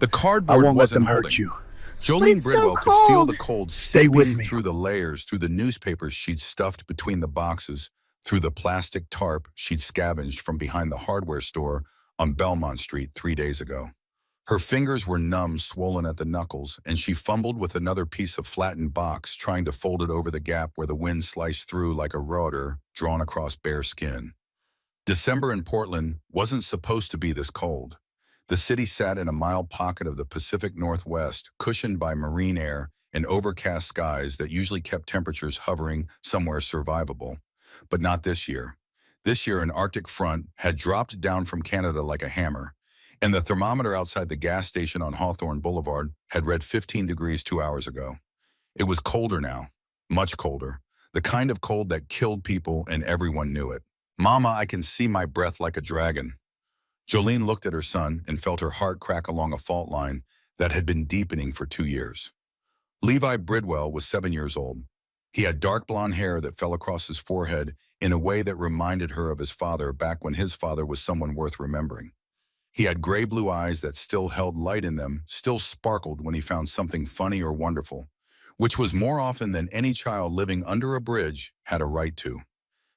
The I cardboard won't let wasn't them hurt holding. you. But Jolene it's so Bridwell could feel the cold. cold Stay with seeping me. through the layers, through the newspapers she'd stuffed between the boxes, through the plastic tarp she'd scavenged from behind the hardware store on Belmont Street 3 days ago. Her fingers were numb, swollen at the knuckles, and she fumbled with another piece of flattened box, trying to fold it over the gap where the wind sliced through like a router drawn across bare skin. December in Portland wasn't supposed to be this cold. The city sat in a mild pocket of the Pacific Northwest, cushioned by marine air and overcast skies that usually kept temperatures hovering somewhere survivable. But not this year. This year, an Arctic front had dropped down from Canada like a hammer, and the thermometer outside the gas station on Hawthorne Boulevard had read 15 degrees 2 hours ago. It was colder now, much colder, the kind of cold that killed people and everyone knew it. "Mama, I can see my breath like a dragon." Jolene looked at her son and felt her heart crack along a fault line that had been deepening for 2 years. Levi Bridwell was 7 years old. He had dark blonde hair that fell across his forehead in a way that reminded her of his father back when his father was someone worth remembering. He had gray-blue eyes that still held light in them, still sparkled when he found something funny or wonderful, which was more often than any child living under a bridge had a right to.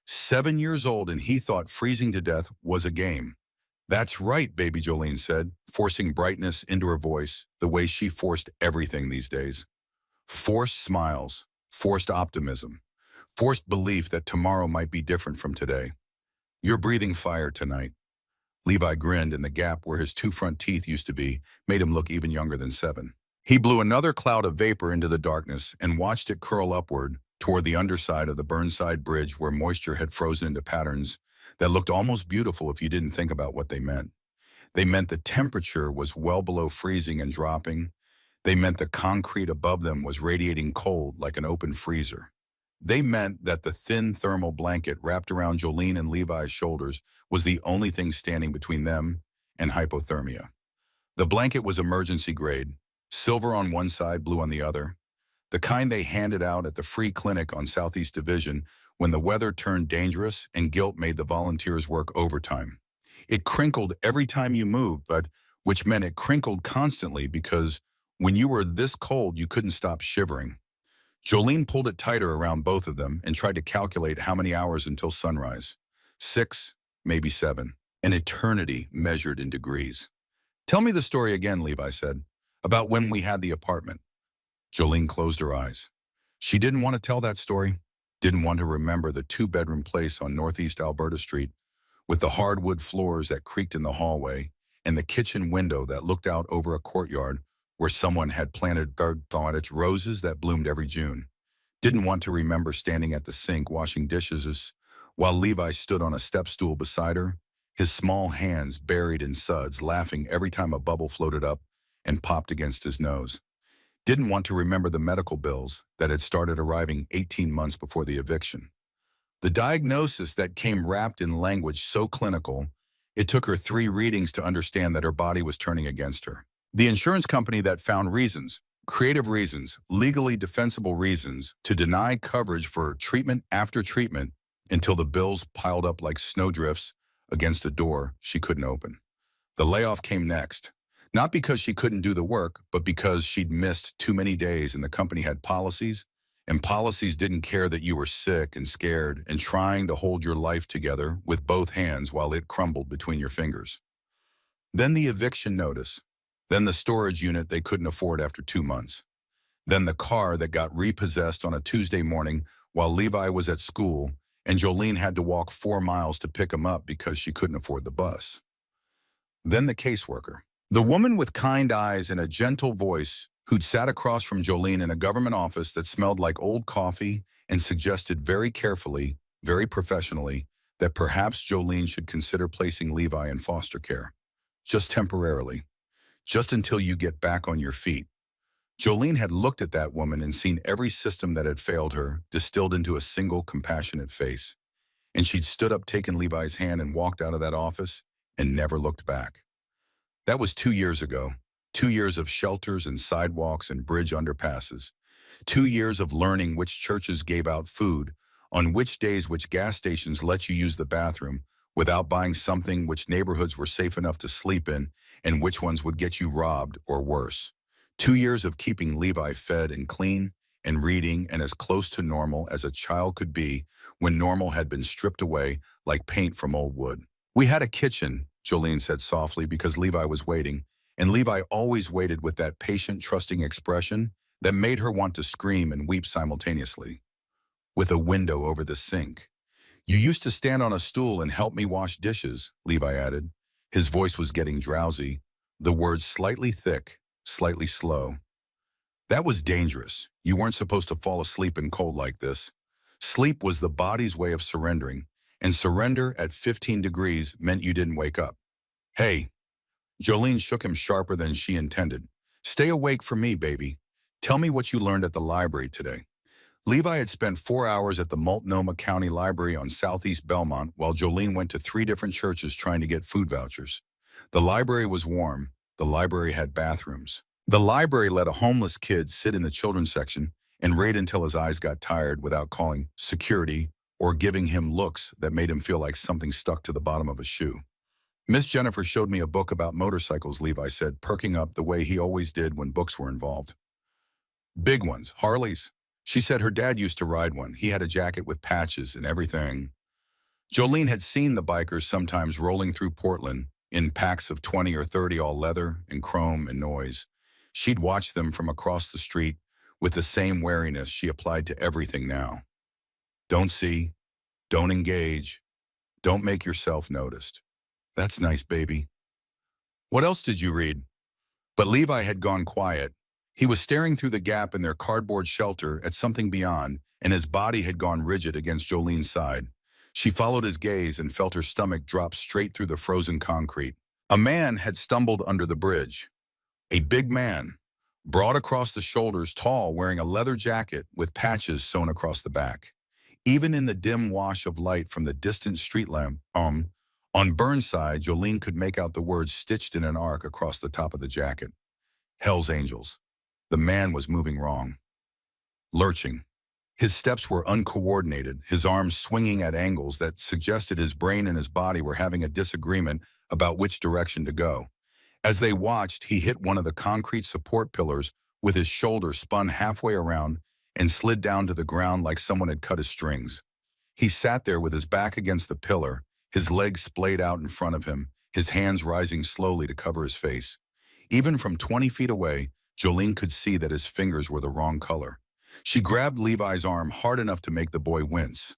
7 years old, and he thought freezing to death was a game. "That's right," baby Jolene said, forcing brightness into her voice, the way she forced everything these days. Forced smiles, forced optimism, forced belief that tomorrow might be different from today. "You're breathing fire tonight." Levi grinned, and the gap where his two front teeth used to be made him look even younger than 7. He blew another cloud of vapor into the darkness and watched it curl upward toward the underside of the Burnside Bridge, where moisture had frozen into patterns that looked almost beautiful if you didn't think about what they meant. They meant the temperature was well below freezing and dropping. They meant the concrete above them was radiating cold like an open freezer. They meant that the thin thermal blanket wrapped around Jolene and Levi's shoulders was the only thing standing between them and hypothermia. The blanket was emergency grade, silver on one side, blue on the other, the kind they handed out at the free clinic on Southeast Division when the weather turned dangerous and guilt made the volunteers work overtime. It crinkled every time you moved, but which meant it crinkled constantly because when you were this cold, you couldn't stop shivering. Jolene pulled it tighter around both of them and tried to calculate how many hours until sunrise. 6, maybe 7. An eternity measured in degrees. "Tell me the story again," Levi said, "about when we had the apartment." Jolene closed her eyes. She didn't want to tell that story, didn't want to remember the two-bedroom place on Northeast Alberta Street with the hardwood floors that creaked in the hallway and the kitchen window that looked out over a courtyard where someone had planted its roses that bloomed every June. Didn't want to remember standing at the sink washing dishes while Levi stood on a step stool beside her, his small hands buried in suds, laughing every time a bubble floated up and popped against his nose. Didn't want to remember the medical bills that had started arriving 18 months before the eviction. The diagnosis that came wrapped in language so clinical, it took her 3 readings to understand that her body was turning against her. The insurance company that found reasons, creative reasons, legally defensible reasons to deny coverage for treatment after treatment until the bills piled up like snowdrifts against a door she couldn't open. The layoff came next. Not because she couldn't do the work, but because she'd missed too many days and the company had policies, and policies didn't care that you were sick and scared and trying to hold your life together with both hands while it crumbled between your fingers. Then the eviction notice. Then the storage unit they couldn't afford after 2 months. Then the car that got repossessed on a Tuesday morning while Levi was at school and Jolene had to walk 4 miles to pick him up because she couldn't afford the bus. Then the caseworker. The woman with kind eyes and a gentle voice who'd sat across from Jolene in a government office that smelled like old coffee and suggested very carefully, very professionally, that perhaps Jolene should consider placing Levi in foster care. Just temporarily. Just until you get back on your feet. Jolene had looked at that woman and seen every system that had failed her distilled into a single compassionate face. And she'd stood up, taken Levi's hand, and walked out of that office and never looked back. That was 2 years ago. 2 years of shelters and sidewalks and bridge underpasses. 2 years of learning which churches gave out food, on which days which gas stations let you use the bathroom without buying something, which neighborhoods were safe enough to sleep in, and which ones would get you robbed or worse. 2 years of keeping Levi fed and clean and reading and as close to normal as a child could be when normal had been stripped away like paint from old wood. We had a kitchen, Jolene said softly because Levi was waiting, and Levi always waited with that patient, trusting expression that made her want to scream and weep simultaneously. With a window over the sink. You used to stand on a stool and help me wash dishes, Levi added. His voice was getting drowsy, the words slightly thick, slightly slow. That was dangerous. You weren't supposed to fall asleep in cold like this. Sleep was the body's way of surrendering, and surrender at 15 degrees meant you didn't wake up. Hey, Jolene shook him sharper than she intended. Stay awake for me, baby. Tell me what you learned at the library today. Levi had spent 4 hours at the Multnomah County Library on Southeast Belmont while Jolene went to 3 different churches trying to get food vouchers. The library was warm. The library had bathrooms. The library let a homeless kid sit in the children's section and read until his eyes got tired without calling security or giving him looks that made him feel like something stuck to the bottom of a shoe. Miss Jennifer showed me a book about motorcycles, Levi said, perking up the way he always did when books were involved. Big ones, Harleys. She said her dad used to ride one. He had a jacket with patches and everything. Jolene had seen the bikers sometimes rolling through Portland in packs of 20 or 30 all leather and chrome and noise. She'd watched them from across the street with the same wariness she applied to everything now. Don't see, don't engage, don't make yourself noticed. That's nice, baby. What else did you read? But Levi had gone quiet. He was staring through the gap in their cardboard shelter at something beyond, and his body had gone rigid against Jolene's side. She followed his gaze and felt her stomach drop straight through the frozen concrete. A man had stumbled under the bridge. A big man, broad across the shoulders, tall, wearing a leather jacket with patches sewn across the back. Even in the dim wash of light from the distant street lamp, on Burnside, Jolene could make out the words stitched in an arc across the top of the jacket. Hell's Angels. The man was moving wrong. Lurching. His steps were uncoordinated, his arms swinging at angles that suggested his brain and his body were having a disagreement about which direction to go. As they watched, he hit one of the concrete support pillars with his shoulder spun halfway around and slid down to the ground like someone had cut his strings. He sat there with his back against the pillar, his legs splayed out in front of him, his hands rising slowly to cover his face. Even from 20 feet away, Jolene could see that his fingers were the wrong color. She grabbed Levi's arm hard enough to make the boy wince.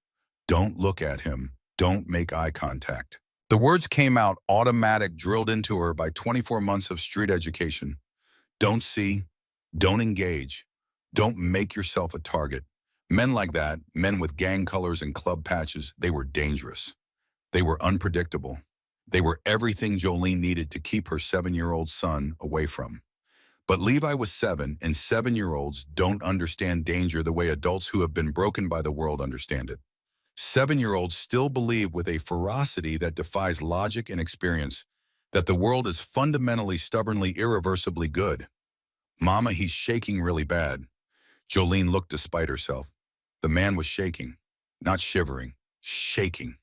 Don't look at him. Don't make eye contact. The words came out automatic, drilled into her by 24 months of street education. Don't see. Don't engage. Don't make yourself a target. Men like that, men with gang colors and club patches, they were dangerous. They were unpredictable. They were everything Jolene needed to keep her 7-year-old son away from. But Levi was 7, and 7-year-olds don't understand danger the way adults who have been broken by the world understand it. 7-year-olds still believe with a ferocity that defies logic and experience that the world is fundamentally, stubbornly, irreversibly good. Mama, he's shaking really bad. Jolene looked despite herself. The man was shaking, not shivering, shaking.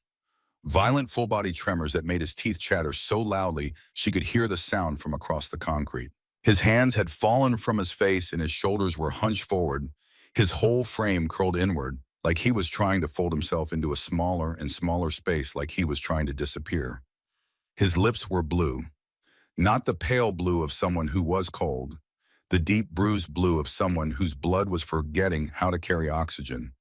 Violent full-body tremors that made his teeth chatter so loudly she could hear the sound from across the concrete. His hands had fallen from his face and his shoulders were hunched forward, his whole frame curled inward, like he was trying to fold himself into a smaller and smaller space, like he was trying to disappear. His lips were blue, not the pale blue of someone who was cold, the deep bruised blue of someone whose blood was forgetting how to carry oxygen.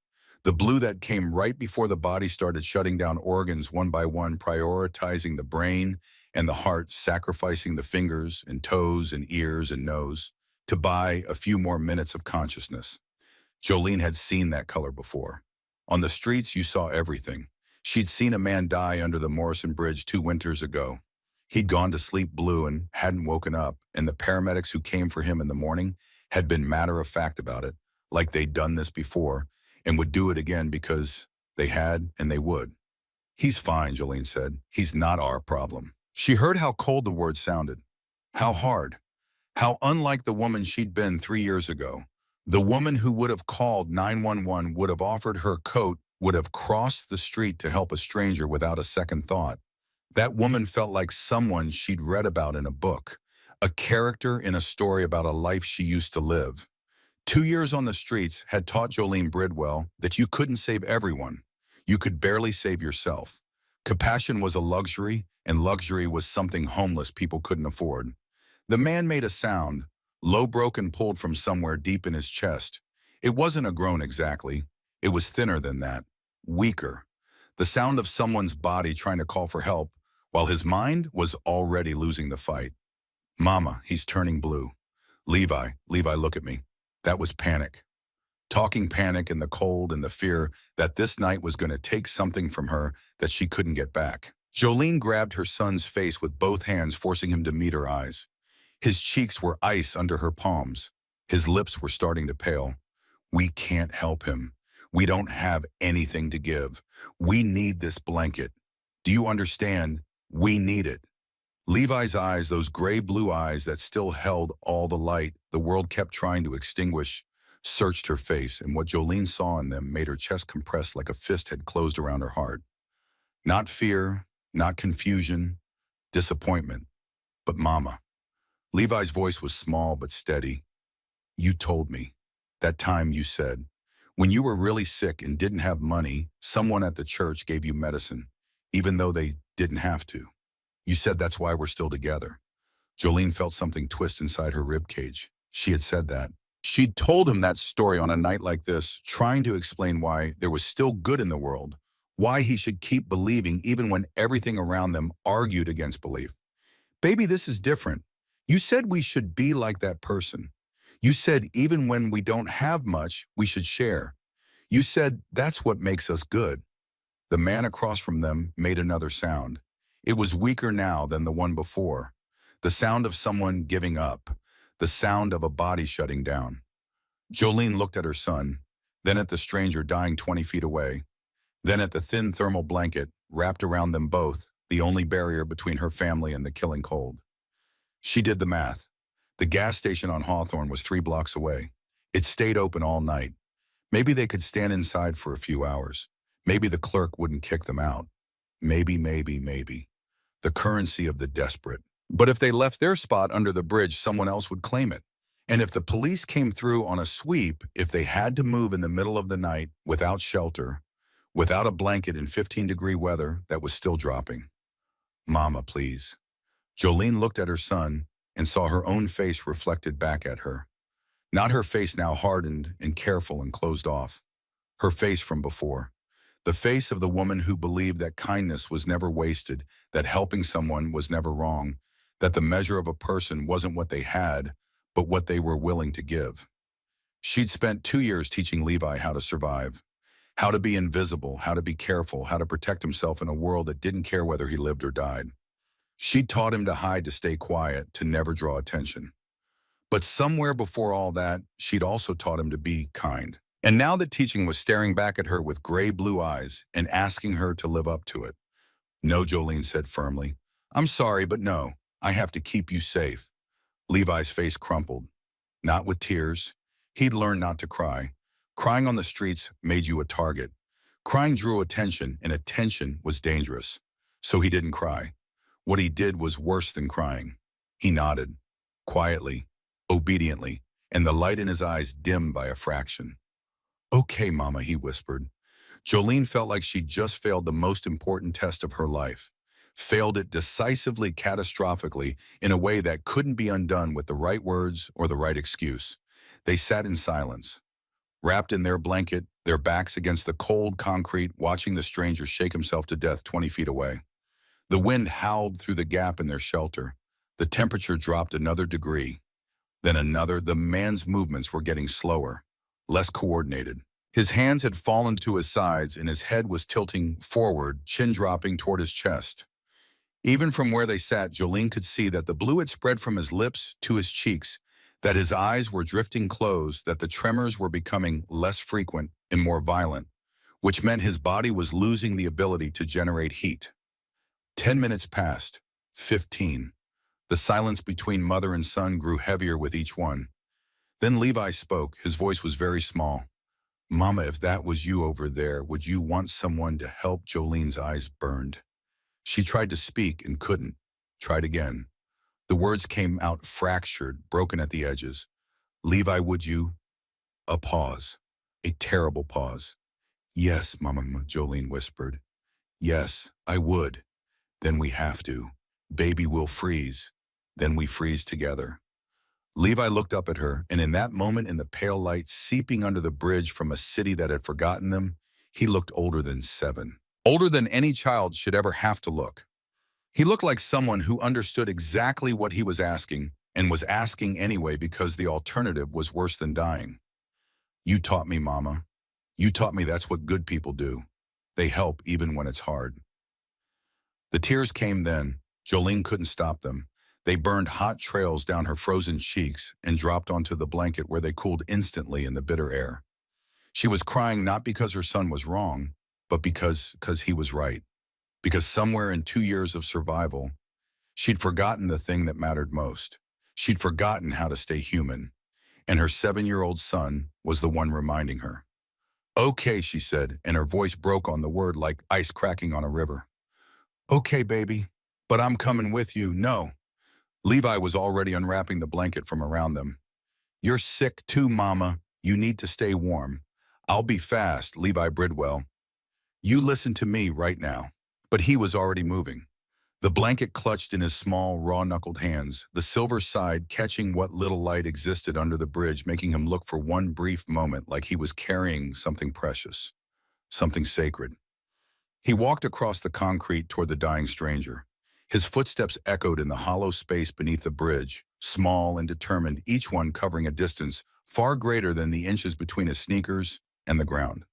The blue that came right before the body started shutting down organs one by one, prioritizing the brain and the heart, sacrificing the fingers and toes and ears and nose to buy a few more minutes of consciousness. Jolene had seen that color before. On the streets, you saw everything. She'd seen a man die under the Morrison Bridge 2 winters ago. He'd gone to sleep blue and hadn't woken up, and the paramedics who came for him in the morning had been matter-of-fact about it, like they'd done this before, and would do it again because they had and they would. He's fine, Jolene said. He's not our problem. She heard how cold the words sounded. How hard. How unlike the woman she'd been 3 years ago. The woman who would have called 911, would have offered her coat, would have crossed the street to help a stranger without a second thought. That woman felt like someone she'd read about in a book, a character in a story about a life she used to live. 2 years on the streets had taught Jolene Bridwell that you couldn't save everyone. You could barely save yourself. Compassion was a luxury, and luxury was something homeless people couldn't afford. The man made a sound, low, broken, pulled from somewhere deep in his chest. It wasn't a groan exactly. It was thinner than that, weaker. The sound of someone's body trying to call for help, while his mind was already losing the fight. Mama, he's turning blue. Levi, look at me. That was panic. Talking panic and the cold and the fear that this night was going to take something from her that she couldn't get back. Jolene grabbed her son's face with both hands, forcing him to meet her eyes. His cheeks were ice under her palms. His lips were starting to pale. We can't help him. We don't have anything to give. We need this blanket. Do you understand? We need it. Levi's eyes, those gray-blue eyes that still held all the light the world kept trying to extinguish, searched her face, and what Jolene saw in them made her chest compress like a fist had closed around her heart. Not fear, not confusion, disappointment, but Mama. Levi's voice was small but steady. You told me. That time you said. When you were really sick and didn't have money, someone at the church gave you medicine, even though they didn't have to. You said that's why we're still together. Jolene felt something twist inside her rib cage. She had said that. She'd told him that story on a night like this, trying to explain why there was still good in the world, why he should keep believing even when everything around them argued against belief. Baby, this is different. You said we should be like that person. You said even when we don't have much, we should share. You said that's what makes us good. The man across from them made another sound. It was weaker now than the one before. The sound of someone giving up. The sound of a body shutting down. Jolene looked at her son, then at the stranger dying 20 feet away, then at the thin thermal blanket wrapped around them both, the only barrier between her family and the killing cold. She did the math. The gas station on Hawthorne was 3 blocks away. It stayed open all night. Maybe they could stand inside for a few hours. Maybe the clerk wouldn't kick them out. Maybe. The currency of the desperate. But if they left their spot under the bridge, someone else would claim it. And if the police came through on a sweep, if they had to move in the middle of the night without shelter, without a blanket in 15-degree weather that was still dropping. Mama, please. Jolene looked at her son and saw her own face reflected back at her. Not her face now hardened and careful and closed off. Her face from before. The face of the woman who believed that kindness was never wasted, that helping someone was never wrong, that the measure of a person wasn't what they had, but what they were willing to give. She'd spent 2 years teaching Levi how to survive, how to be invisible, how to be careful, how to protect himself in a world that didn't care whether he lived or died. She'd taught him to hide, to stay quiet, to never draw attention. But somewhere before all that, she'd also taught him to be kind. And now the teaching was staring back at her with gray-blue eyes and asking her to live up to it. No, Jolene said firmly. I'm sorry, but no. I have to keep you safe. Levi's face crumpled. Not with tears. He'd learned not to cry. Crying on the streets made you a target. Crying drew attention, and attention was dangerous. So he didn't cry. What he did was worse than crying. He nodded. Quietly, obediently, and the light in his eyes dimmed by a fraction. Okay, Mama, he whispered. Jolene felt like she'd just failed the most important test of her life. Failed it decisively, catastrophically, in a way that couldn't be undone with the right words or the right excuse. They sat in silence, wrapped in their blanket, their backs against the cold concrete, watching the stranger shake himself to death 20 feet away. The wind howled through the gap in their shelter. The temperature dropped another degree. Then another. The man's movements were getting slower, less coordinated. His hands had fallen to his sides and his head was tilting forward, chin dropping toward his chest. Even from where they sat, Jolene could see that the blue had spread from his lips to his cheeks, that his eyes were drifting closed, that the tremors were becoming less frequent and more violent, which meant his body was losing the ability to generate heat. 10 minutes passed. 15. The silence between mother and son grew heavier with each one. Then Levi spoke. His voice was very small. Mama, if that was you over there, would you want someone to help? Jolene's eyes burned. She tried to speak and couldn't. Tried again. The words came out fractured, broken at the edges. Levi, would you? A pause. A terrible pause. Yes, Mama, Jolene whispered. Yes, I would. Then we have to. Baby will freeze. Then we freeze together. Levi looked up at her, and in that moment, in the pale light seeping under the bridge from a city that had forgotten them, he looked older than 7. Older than any child should ever have to look. He looked like someone who understood exactly what he was asking, and was asking anyway because the alternative was worse than dying. You taught me, Mama. You taught me that's what good people do. They help even when it's hard. The tears came then. Jolene couldn't stop them. They burned hot trails down her frozen cheeks and dropped onto the blanket where they cooled instantly in the bitter air. She was crying not because her son was wrong, but because he was right. Because somewhere in 2 years of survival, she'd forgotten the thing that mattered most. She'd forgotten how to stay human. And her 7-year-old son was the one reminding her. Okay, she said, and her voice broke on the word like ice cracking on a river. Okay, baby, but I'm coming with you. No. Levi was already unwrapping the blanket from around them. You're sick too, Mama. You need to stay warm. I'll be fast, Levi Bridwell. You listen to me right now. But he was already moving. The blanket clutched in his small, raw-knuckled hands, the silver side catching what little light existed under the bridge, making him look for one brief moment like he was carrying something precious, something sacred. He walked across the concrete toward the dying stranger. His footsteps echoed in the hollow space beneath the bridge, small and determined, each one covering a distance far greater than the inches between his sneakers and the ground.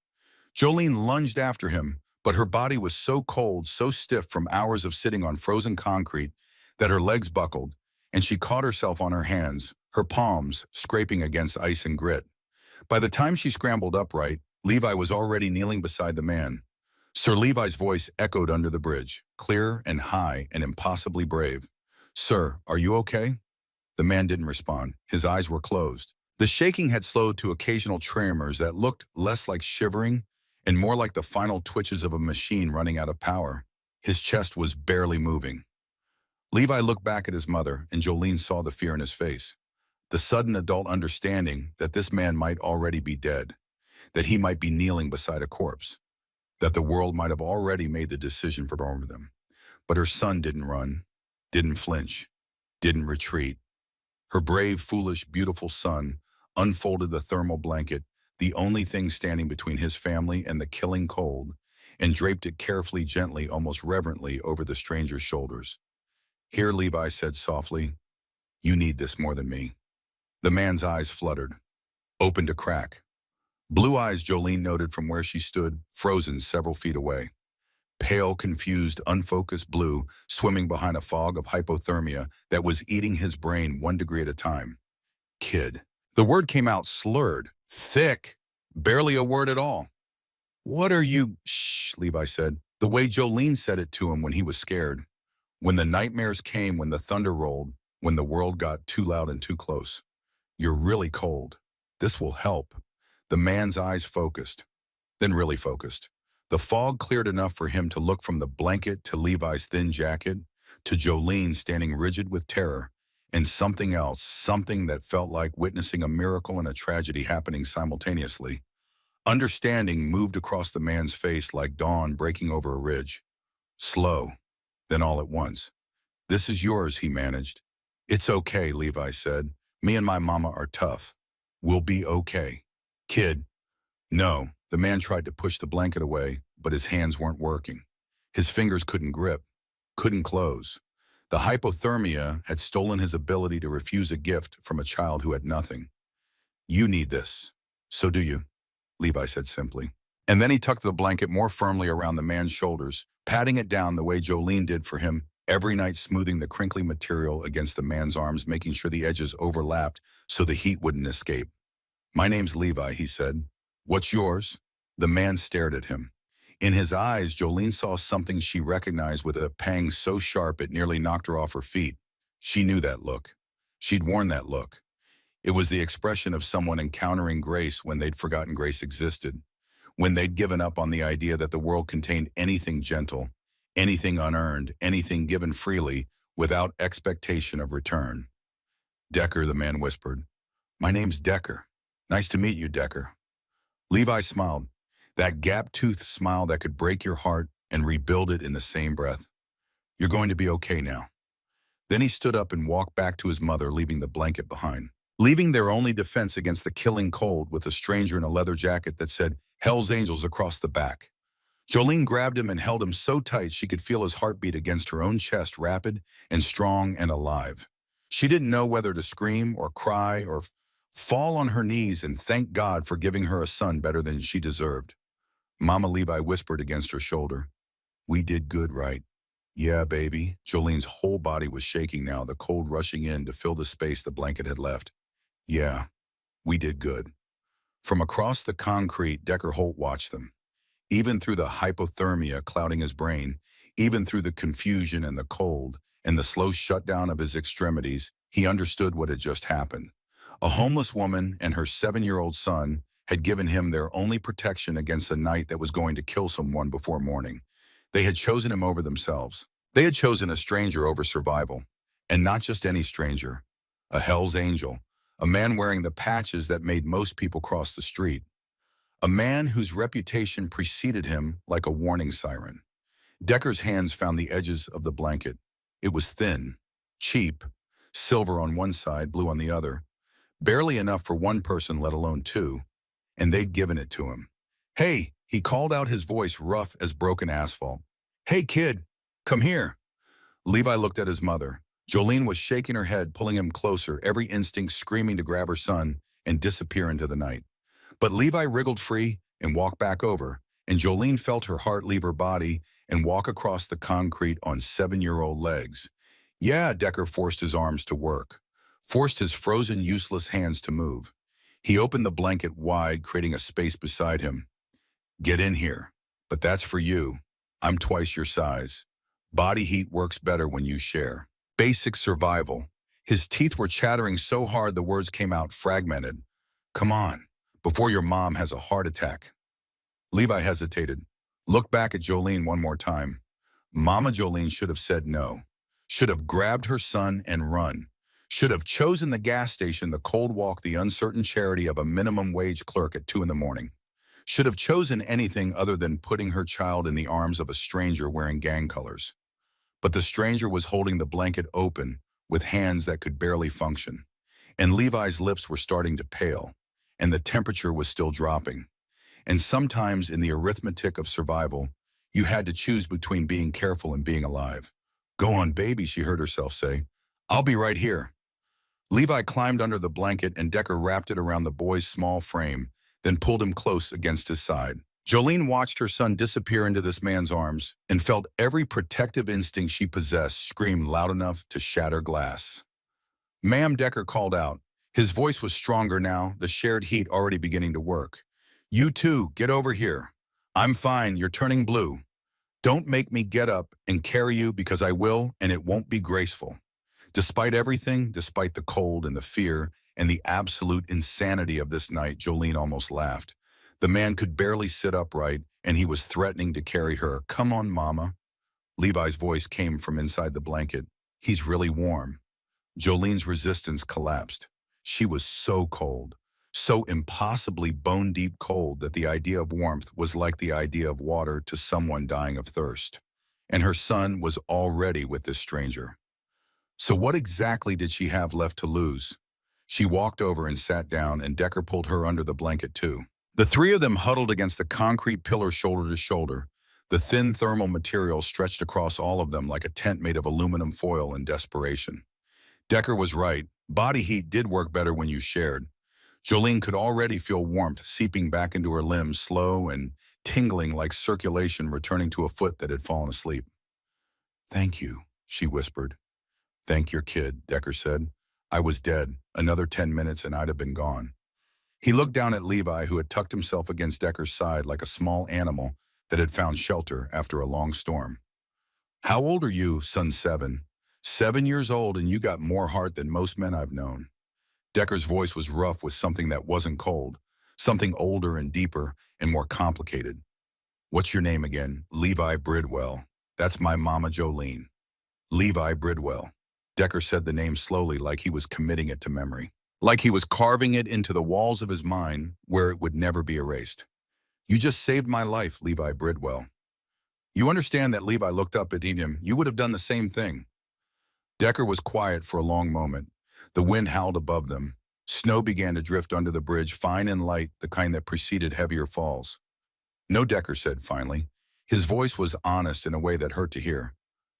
Jolene lunged after him, but her body was so cold, so stiff from hours of sitting on frozen concrete that her legs buckled, and she caught herself on her hands, her palms scraping against ice and grit. By the time she scrambled upright, Levi was already kneeling beside the man. Sir Levi's voice echoed under the bridge, clear and high and impossibly brave. Sir, are you okay? The man didn't respond. His eyes were closed. The shaking had slowed to occasional tremors that looked less like shivering and more like the final twitches of a machine running out of power. His chest was barely moving. Levi looked back at his mother, and Jolene saw the fear in his face. The sudden adult understanding that this man might already be dead, that he might be kneeling beside a corpse, that the world might have already made the decision for them. But her son didn't run, didn't flinch, didn't retreat. Her brave, foolish, beautiful son unfolded the thermal blanket, the only thing standing between his family and the killing cold, and draped it carefully, gently, almost reverently over the stranger's shoulders. Here, Levi said softly, you need this more than me. The man's eyes fluttered, opened a crack. Blue eyes, Jolene noted from where she stood, frozen several feet away. Pale, confused, unfocused blue, swimming behind a fog of hypothermia that was eating his brain 1 degree at a time. Kid. The word came out slurred, thick, barely a word at all. What are you? Shh, Levi said, the way Jolene said it to him when he was scared. When the nightmares came, when the thunder rolled, when the world got too loud and too close. You're really cold. This will help. The man's eyes focused, then really focused. The fog cleared enough for him to look from the blanket to Levi's thin jacket, to Jolene standing rigid with terror, and something else, something that felt like witnessing a miracle and a tragedy happening simultaneously. Understanding moved across the man's face like dawn breaking over a ridge. Slow, then all at once. This is yours, he managed. It's okay, Levi said. Me and my mama are tough. We'll be okay. Kid. No, the man tried to push the blanket away, but his hands weren't working. His fingers couldn't grip, couldn't close. The hypothermia had stolen his ability to refuse a gift from a child who had nothing. You need this. So do you, Levi said simply. And then he tucked the blanket more firmly around the man's shoulders, patting it down the way Jolene did for him, every night smoothing the crinkly material against the man's arms, making sure the edges overlapped so the heat wouldn't escape. My name's Levi, he said. What's yours? The man stared at him. In his eyes, Jolene saw something she recognized with a pang so sharp it nearly knocked her off her feet. She knew that look. She'd worn that look. It was the expression of someone encountering grace when they'd forgotten grace existed, when they'd given up on the idea that the world contained anything gentle, Anything unearned, anything given freely, without expectation of return. Decker, the man whispered. My name's Decker. Nice to meet you, Decker. Levi smiled, that gap-toothed smile that could break your heart and rebuild it in the same breath. You're going to be okay now. Then he stood up and walked back to his mother, leaving the blanket behind. Leaving their only defense against the killing cold with a stranger in a leather jacket that said, Hell's Angels across the back. Jolene grabbed him and held him so tight she could feel his heartbeat against her own chest, rapid and strong and alive. She didn't know whether to scream or cry or fall on her knees and thank God for giving her a son better than she deserved. Mama Levi whispered against her shoulder, We did good, right? Yeah, baby. Jolene's whole body was shaking now, the cold rushing in to fill the space the blanket had left. Yeah, we did good. From across the concrete, Decker Holt watched them. Even through the hypothermia clouding his brain, even through the confusion and the cold, and the slow shutdown of his extremities, he understood what had just happened. A homeless woman and her 7-year-old son had given him their only protection against a night that was going to kill someone before morning. They had chosen him over themselves. They had chosen a stranger over survival. And not just any stranger. A Hell's Angel. A man wearing the patches that made most people cross the street. A man whose reputation preceded him like a warning siren. Decker's hands found the edges of the blanket. It was thin, cheap, silver on one side, blue on the other. Barely enough for one person, let alone two. And they'd given it to him. Hey, he called out, his voice rough as broken asphalt. Hey, kid, come here. Levi looked at his mother. Jolene was shaking her head, pulling him closer, every instinct screaming to grab her son and disappear into the night. But Levi wriggled free and walked back over, and Jolene felt her heart leave her body and walk across the concrete on 7-year-old legs. Yeah, Decker forced his arms to work, forced his frozen, useless hands to move. He opened the blanket wide, creating a space beside him. Get in here. But that's for you. I'm twice your size. Body heat works better when you share. Basic survival. His teeth were chattering so hard the words came out fragmented. Come on, before your mom has a heart attack. Levi hesitated. Looked back at Jolene one more time. Mama Jolene should have said no. Should have grabbed her son and run. Should have chosen the gas station, the cold walk, the uncertain charity of a minimum wage clerk at 2 in the morning. Should have chosen anything other than putting her child in the arms of a stranger wearing gang colors. But the stranger was holding the blanket open with hands that could barely function. And Levi's lips were starting to pale, and the temperature was still dropping. And sometimes in the arithmetic of survival, you had to choose between being careful and being alive. Go on, baby, she heard herself say. I'll be right here. Levi climbed under the blanket and Decker wrapped it around the boy's small frame, then pulled him close against his side. Jolene watched her son disappear into this man's arms and felt every protective instinct she possessed scream loud enough to shatter glass. Ma'am, Decker called out. His voice was stronger now, the shared heat already beginning to work. You too, get over here. I'm fine, you're turning blue. Don't make me get up and carry you because I will, and it won't be graceful. Despite everything, despite the cold and the fear and the absolute insanity of this night, Jolene almost laughed. The man could barely sit upright, and he was threatening to carry her. Come on, Mama. Levi's voice came from inside the blanket. He's really warm. Jolene's resistance collapsed. She was so cold, so impossibly bone-deep cold that the idea of warmth was like the idea of water to someone dying of thirst. And her son was already with this stranger. So what exactly did she have left to lose? She walked over and sat down, and Decker pulled her under the blanket too. The three of them huddled against the concrete pillar shoulder to shoulder. The thin thermal material stretched across all of them like a tent made of aluminum foil in desperation. Decker was right. Body heat did work better when you shared. Jolene could already feel warmth seeping back into her limbs, slow and tingling like circulation returning to a foot that had fallen asleep. Thank you, she whispered. Thank your kid, Decker said. I was dead. Another 10 minutes and I'd have been gone. He looked down at Levi, who had tucked himself against Decker's side like a small animal that had found shelter after a long storm. How old are you, son? 7. 7 years old, and you got more heart than most men I've known. Decker's voice was rough with something that wasn't cold, something older and deeper and more complicated. What's your name again? Levi Bridwell. That's my mama Jolene. Levi Bridwell. Decker said the name slowly like he was committing it to memory. Like he was carving it into the walls of his mind where it would never be erased. You just saved my life, Levi Bridwell. You understand that Levi looked up at him. You would have done the same thing. Decker was quiet for a long moment. The wind howled above them. Snow began to drift under the bridge, fine and light, the kind that preceded heavier falls. No, Decker said finally. His voice was honest in a way that hurt to hear.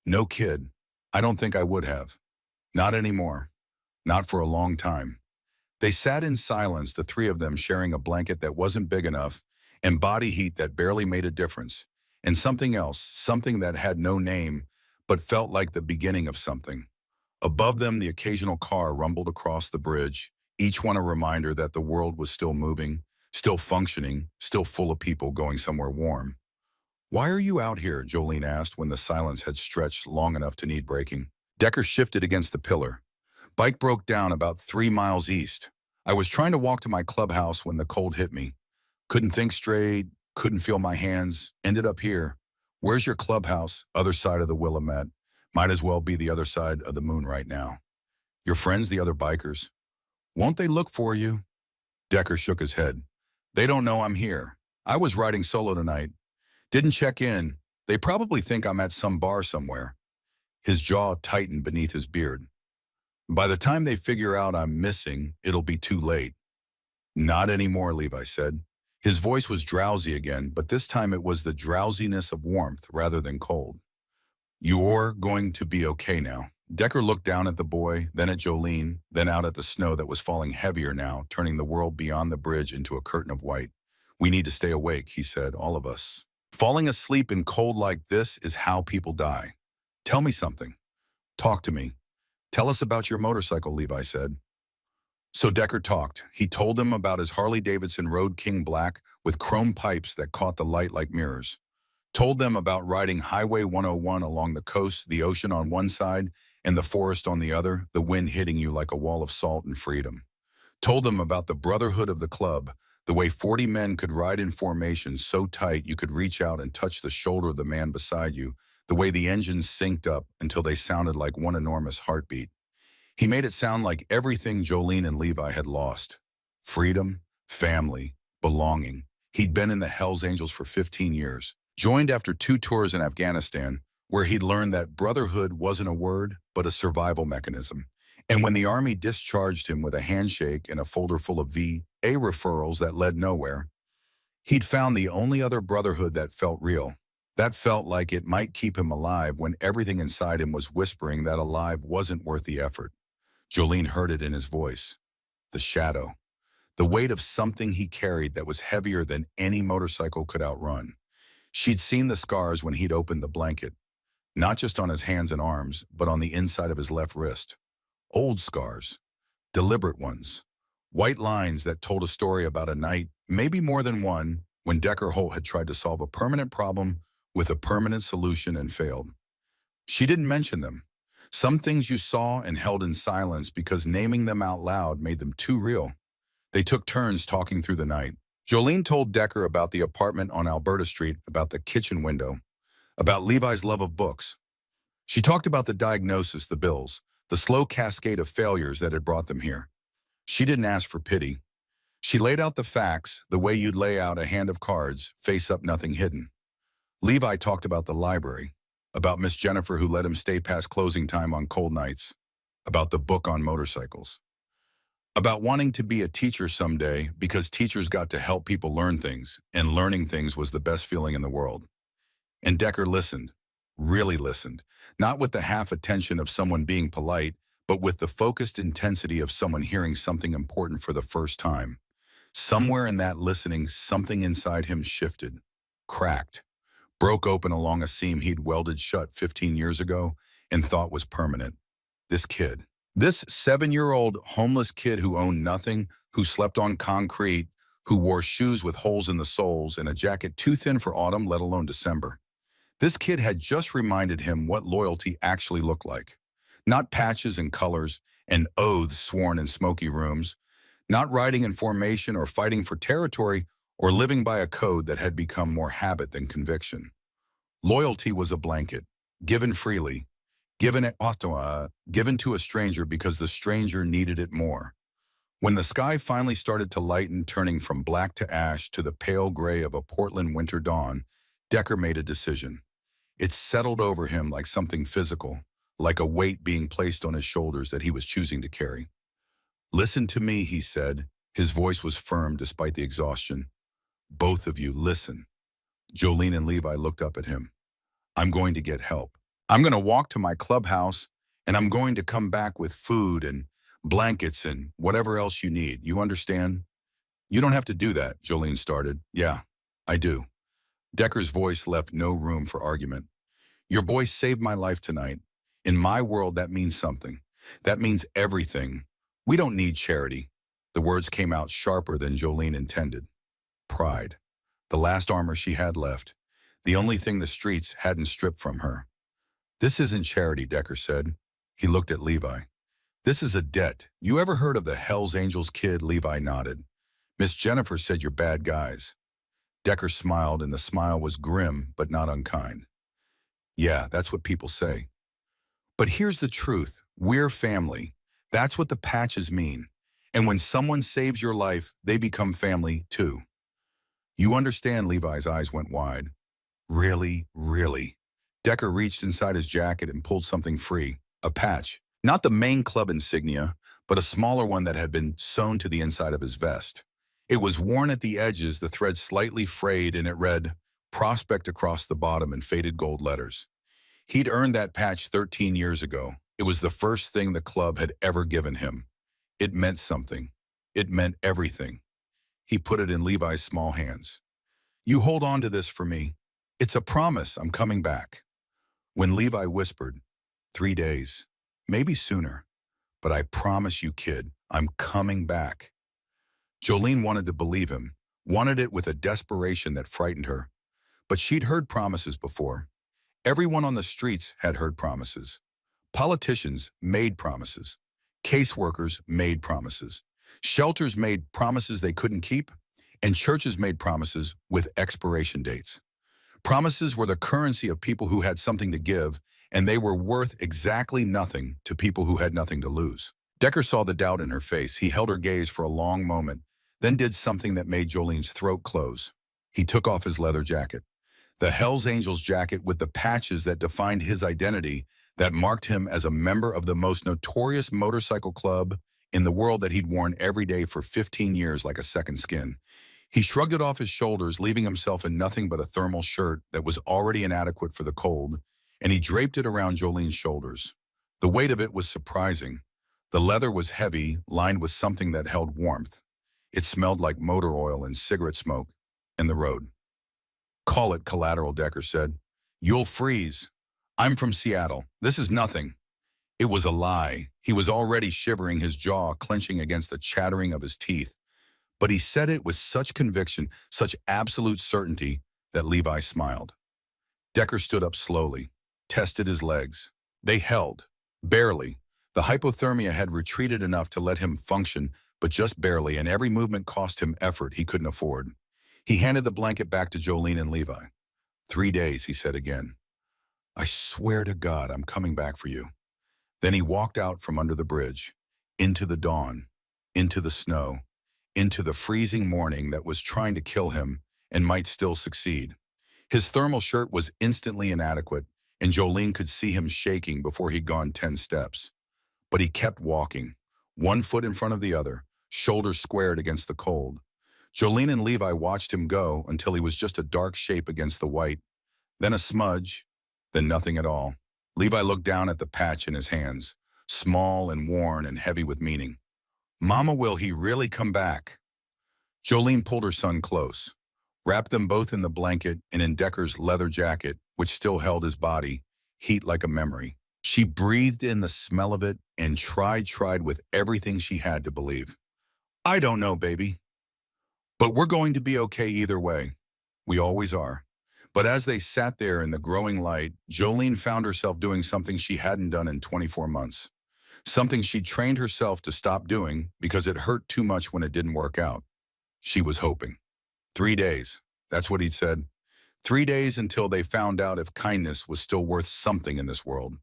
No, kid. I don't think I would have. Not anymore. Not for a long time. They sat in silence, the three of them sharing a blanket that wasn't big enough, and body heat that barely made a difference, and something else, something that had no name, but felt like the beginning of something. Above them, the occasional car rumbled across the bridge, each one a reminder that the world was still moving, still functioning, still full of people going somewhere warm. Why are you out here? Jolene asked when the silence had stretched long enough to need breaking. Decker shifted against the pillar. Bike broke down about 3 miles east. I was trying to walk to my clubhouse when the cold hit me. Couldn't think straight, couldn't feel my hands, ended up here. Where's your clubhouse? Other side of the Willamette. Might as well be the other side of the moon right now. Your friends, the other bikers. Won't they look for you? Decker shook his head. They don't know I'm here. I was riding solo tonight. Didn't check in. They probably think I'm at some bar somewhere. His jaw tightened beneath his beard. By the time they figure out I'm missing, it'll be too late. Not anymore, Levi said. His voice was drowsy again, but this time it was the drowsiness of warmth rather than cold. You're going to be okay now. Decker looked down at the boy, then at Jolene, then out at the snow that was falling heavier now, turning the world beyond the bridge into a curtain of white. We need to stay awake, he said, all of us. Falling asleep in cold like this is how people die. Tell me something. Talk to me. Tell us about your motorcycle, Levi said. So Decker talked. He told them about his Harley-Davidson Road King Black with chrome pipes that caught the light like mirrors. Told them about riding Highway 101 along the coast, the ocean on one side, and the forest on the other, the wind hitting you like a wall of salt and freedom. Told them about the brotherhood of the club, the way 40 men could ride in formation so tight you could reach out and touch the shoulder of the man beside you, the way the engines synced up until they sounded like one enormous heartbeat. He made it sound like everything Jolene and Levi had lost. Freedom, family, belonging. He'd been in the Hells Angels for 15 years. Joined after 2 tours in Afghanistan, where he'd learned that brotherhood wasn't a word, but a survival mechanism. And when the Army discharged him with a handshake and a folder full of VA referrals that led nowhere, he'd found the only other brotherhood that felt real. That felt like it might keep him alive when everything inside him was whispering that alive wasn't worth the effort. Jolene heard it in his voice. The shadow. The weight of something he carried that was heavier than any motorcycle could outrun. She'd seen the scars when he'd opened the blanket, not just on his hands and arms, but on the inside of his left wrist. Old scars, deliberate ones, white lines that told a story about a night, maybe more than one, when Decker Holt had tried to solve a permanent problem with a permanent solution and failed. She didn't mention them. Some things you saw and held in silence because naming them out loud made them too real. They took turns talking through the night. Jolene told Decker about the apartment on Alberta Street, about the kitchen window, about Levi's love of books. She talked about the diagnosis, the bills, the slow cascade of failures that had brought them here. She didn't ask for pity. She laid out the facts the way you'd lay out a hand of cards, face up, nothing hidden. Levi talked about the library, about Miss Jennifer who let him stay past closing time on cold nights, about the book on motorcycles, about wanting to be a teacher someday because teachers got to help people learn things, and learning things was the best feeling in the world. And Decker listened, really listened, not with the half attention of someone being polite, but with the focused intensity of someone hearing something important for the first time. Somewhere in that listening, something inside him shifted, cracked, broke open along a seam he'd welded shut 15 years ago and thought was permanent. This kid. This 7-year-old homeless kid who owned nothing, who slept on concrete, who wore shoes with holes in the soles and a jacket too thin for autumn, let alone December. This kid had just reminded him what loyalty actually looked like. Not patches and colors and oaths sworn in smoky rooms, not riding in formation or fighting for territory or living by a code that had become more habit than conviction. Loyalty was a blanket, given freely, given to a stranger because the stranger needed it more. When the sky finally started to lighten, turning from black to ash to the pale gray of a Portland winter dawn, Decker made a decision. It settled over him like something physical, like a weight being placed on his shoulders that he was choosing to carry. "Listen to me," he said. His voice was firm despite the exhaustion. "Both of you, listen." Jolene and Levi looked up at him. "I'm going to get help. I'm going to walk to my clubhouse, and I'm going to come back with food and blankets and whatever else you need. You understand?" "You don't have to do that," Jolene started. "Yeah, I do." Decker's voice left no room for argument. "Your boy saved my life tonight. In my world, that means something. That means everything. We don't need charity." The words came out sharper than Jolene intended. Pride. The last armor she had left. The only thing the streets hadn't stripped from her. "This isn't charity," Decker said. He looked at Levi. "This is a debt. You ever heard of the Hells Angels kid?" Levi nodded. "Miss Jennifer said you're bad guys." Decker smiled, and the smile was grim but not unkind. "Yeah, that's what people say. But here's the truth. We're family. That's what the patches mean. And when someone saves your life, they become family too." "You understand?" Levi's eyes went wide. "Really, really." Decker reached inside his jacket and pulled something free. A patch. Not the main club insignia, but a smaller one that had been sewn to the inside of his vest. It was worn at the edges, the thread slightly frayed, and it read, "Prospect" across the bottom in faded gold letters. He'd earned that patch 13 years ago. It was the first thing the club had ever given him. It meant something. It meant everything. He put it in Levi's small hands. "You hold on to this for me. It's a promise I'm coming back." When Levi whispered, "3 days, maybe sooner, but I promise you, kid, I'm coming back." Jolene wanted to believe him, wanted it with a desperation that frightened her. But she'd heard promises before. Everyone on the streets had heard promises. Politicians made promises. Caseworkers made promises. Shelters made promises they couldn't keep, and churches made promises with expiration dates. Promises were the currency of people who had something to give, and they were worth exactly nothing to people who had nothing to lose. Decker saw the doubt in her face. He held her gaze for a long moment, then did something that made Jolene's throat close. He took off his leather jacket. The Hells Angels jacket with the patches that defined his identity, that marked him as a member of the most notorious motorcycle club in the world that he'd worn every day for 15 years like a second skin. He shrugged it off his shoulders, leaving himself in nothing but a thermal shirt that was already inadequate for the cold, and he draped it around Jolene's shoulders. The weight of it was surprising. The leather was heavy, lined with something that held warmth. It smelled like motor oil and cigarette smoke, and the road. "Call it collateral," Decker said. "You'll freeze. I'm from Seattle. This is nothing." It was a lie. He was already shivering, his jaw clenching against the chattering of his teeth. But he said it with such conviction, such absolute certainty, that Levi smiled. Decker stood up slowly, tested his legs. They held. Barely. The hypothermia had retreated enough to let him function, but just barely, and every movement cost him effort he couldn't afford. He handed the blanket back to Jolene and Levi. "3 days," he said again. "I swear to God, I'm coming back for you." Then he walked out from under the bridge, into the dawn, into the snow, into the freezing morning that was trying to kill him and might still succeed. His thermal shirt was instantly inadequate, and Jolene could see him shaking before he'd gone 10 steps. But he kept walking, one foot in front of the other, shoulders squared against the cold. Jolene and Levi watched him go until he was just a dark shape against the white, then a smudge, then nothing at all. Levi looked down at the patch in his hands, small and worn and heavy with meaning. "Mama, will he really come back?" Jolene pulled her son close, wrapped them both in the blanket and in Decker's leather jacket, which still held his body, heat like a memory. She breathed in the smell of it and tried with everything she had to believe. "I don't know, baby. But we're going to be okay either way. We always are." But as they sat there in the growing light, Jolene found herself doing something she hadn't done in 24 months. Something she'd trained herself to stop doing because it hurt too much when it didn't work out. She was hoping. 3 days. That's what he'd said. 3 days until they found out if kindness was still worth something in this world.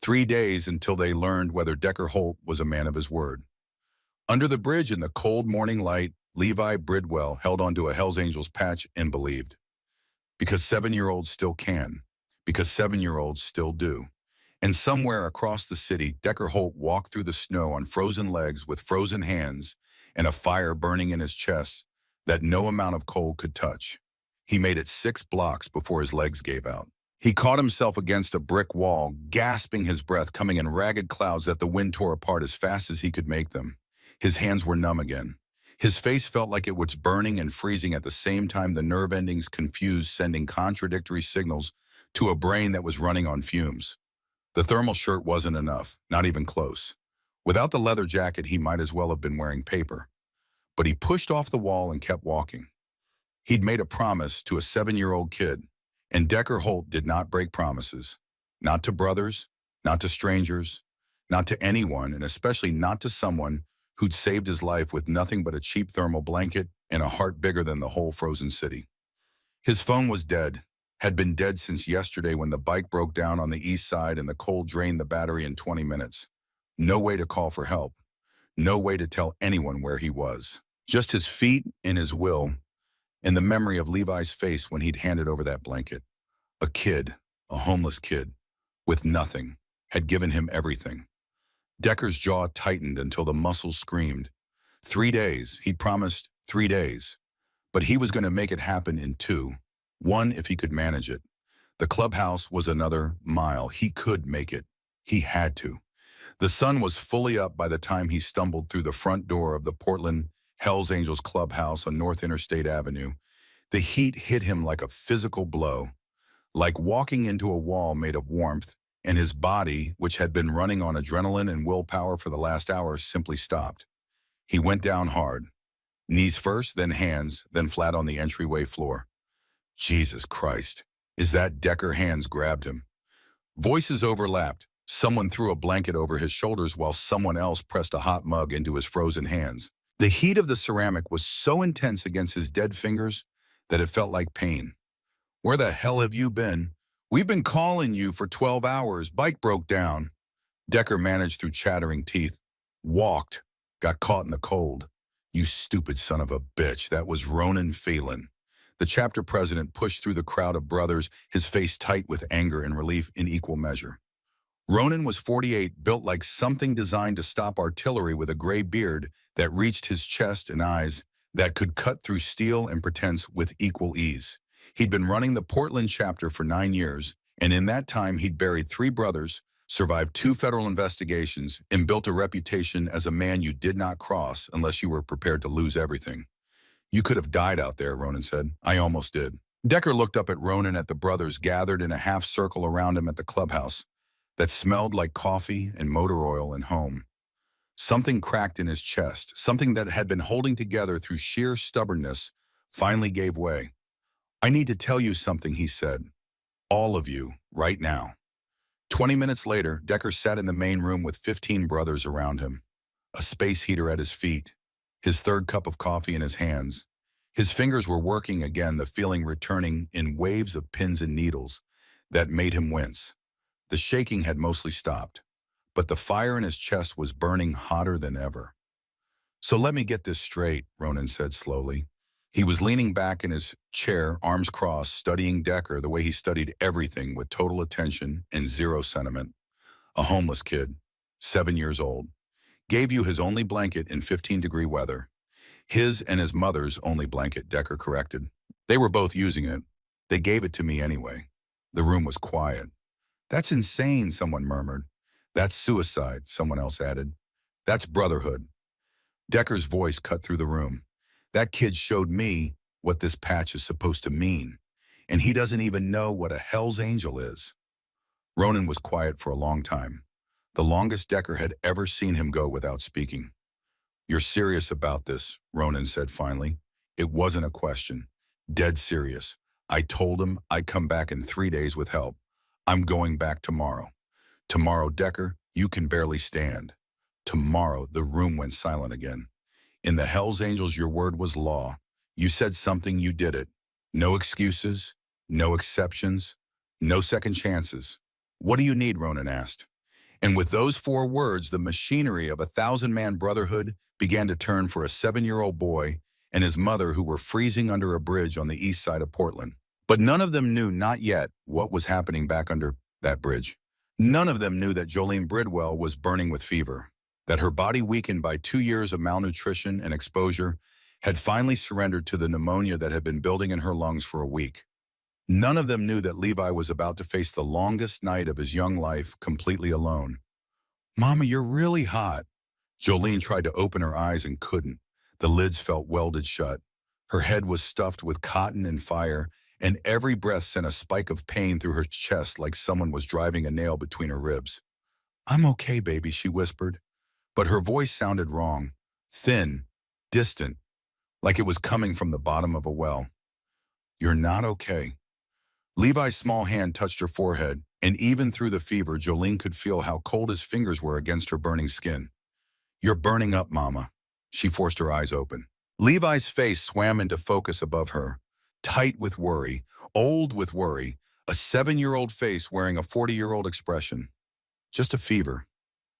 3 days until they learned whether Decker Holt was a man of his word. Under the bridge in the cold morning light, Levi Bridwell held onto a Hell's Angels patch and believed. Because 7-year-olds still can. Because 7-year-olds still do. And somewhere across the city, Decker Holt walked through the snow on frozen legs with frozen hands and a fire burning in his chest that no amount of cold could touch. He made it 6 blocks before his legs gave out. He caught himself against a brick wall, gasping his breath coming in ragged clouds that the wind tore apart as fast as he could make them. His hands were numb again. His face felt like it was burning and freezing at the same time, the nerve endings confused, sending contradictory signals to a brain that was running on fumes. The thermal shirt wasn't enough, not even close. Without the leather jacket, he might as well have been wearing paper. But he pushed off the wall and kept walking. He'd made a promise to a 7-year-old kid, and Decker Holt did not break promises. Not to brothers, not to strangers, not to anyone, and especially not to someone who'd saved his life with nothing but a cheap thermal blanket and a heart bigger than the whole frozen city. His phone was dead, had been dead since yesterday when the bike broke down on the east side and the cold drained the battery in 20 minutes. No way to call for help. No way to tell anyone where he was. Just his feet and his will, and the memory of Levi's face when he'd handed over that blanket. A kid, a homeless kid, with nothing, had given him everything. Decker's jaw tightened until the muscles screamed. 3 days, he'd promised 3 days. But he was going to make it happen in 2. 1 if he could manage it. The clubhouse was another mile. He could make it. He had to. The sun was fully up by the time he stumbled through the front door of the Portland Hell's Angels clubhouse on North Interstate Avenue. The heat hit him like a physical blow, like walking into a wall made of warmth, and his body, which had been running on adrenaline and willpower for the last hour, simply stopped. He went down hard. Knees first, then hands, then flat on the entryway floor. Jesus Christ. Is that Decker? Hands grabbed him. Voices overlapped. Someone threw a blanket over his shoulders while someone else pressed a hot mug into his frozen hands. The heat of the ceramic was so intense against his dead fingers that it felt like pain. Where the hell have you been? We've been calling you for 12 hours. Bike broke down. Decker managed through chattering teeth. Walked. Got caught in the cold. You stupid son of a bitch. That was Ronan Phelan. The chapter president pushed through the crowd of brothers, his face tight with anger and relief in equal measure. Ronan was 48, built like something designed to stop artillery, with a gray beard that reached his chest and eyes that could cut through steel and pretense with equal ease. He'd been running the Portland chapter for 9 years, and in that time he'd buried 3 brothers, survived 2 federal investigations, and built a reputation as a man you did not cross unless you were prepared to lose everything. You could have died out there, Ronan said. I almost did. Decker looked up at Ronan, at the brothers gathered in a half circle around him at the clubhouse that smelled like coffee and motor oil and home. Something cracked in his chest, something that had been holding together through sheer stubbornness, finally gave way. I need to tell you something, he said. All of you, right now. 20 minutes later, Decker sat in the main room with 15 brothers around him, a space heater at his feet, his 3rd cup of coffee in his hands. His fingers were working again, the feeling returning in waves of pins and needles that made him wince. The shaking had mostly stopped, but the fire in his chest was burning hotter than ever. So let me get this straight, Ronan said slowly. He was leaning back in his chair, arms crossed, studying Decker the way he studied everything, with total attention and zero sentiment. A homeless kid, 7 years old, gave you his only blanket in 15-degree weather. His and his mother's only blanket, Decker corrected. They were both using it. They gave it to me anyway. The room was quiet. That's insane, someone murmured. That's suicide, someone else added. That's brotherhood. Decker's voice cut through the room. That kid showed me what this patch is supposed to mean, and he doesn't even know what a Hell's Angel is. Ronan was quiet for a long time, the longest Decker had ever seen him go without speaking. You're serious about this, Ronan said finally. It wasn't a question. Dead serious. I told him I'd come back in 3 days with help. I'm going back tomorrow. Tomorrow, Decker, you can barely stand. Tomorrow, the room went silent again. In the Hell's Angels, your word was law. You said something, you did it. No excuses, No exceptions. No second chances. What do you need, Ronan asked. And with those 4 words, the machinery of a 1,000-man brotherhood began to turn for a 7-year-old boy and his mother who were freezing under a bridge on the east side of Portland. But none of them knew, not yet, what was happening back under that bridge. None of them knew that Jolene Bridwell was burning with fever, that her body, weakened by 2 years of malnutrition and exposure, had finally surrendered to the pneumonia that had been building in her lungs for a week. None of them knew that Levi was about to face the longest night of his young life completely alone. "Mama, you're really hot." Jolene tried to open her eyes and couldn't. The lids felt welded shut. Her head was stuffed with cotton and fire, and every breath sent a spike of pain through her chest like someone was driving a nail between her ribs. "I'm okay, baby," she whispered. But her voice sounded wrong, thin, distant, like it was coming from the bottom of a well. "You're not okay." Levi's small hand touched her forehead, and even through the fever, Jolene could feel how cold his fingers were against her burning skin. "You're burning up, Mama." She forced her eyes open. Levi's face swam into focus above her, tight with worry, old with worry, a 7-year-old face wearing a 40-year-old expression. "Just a fever.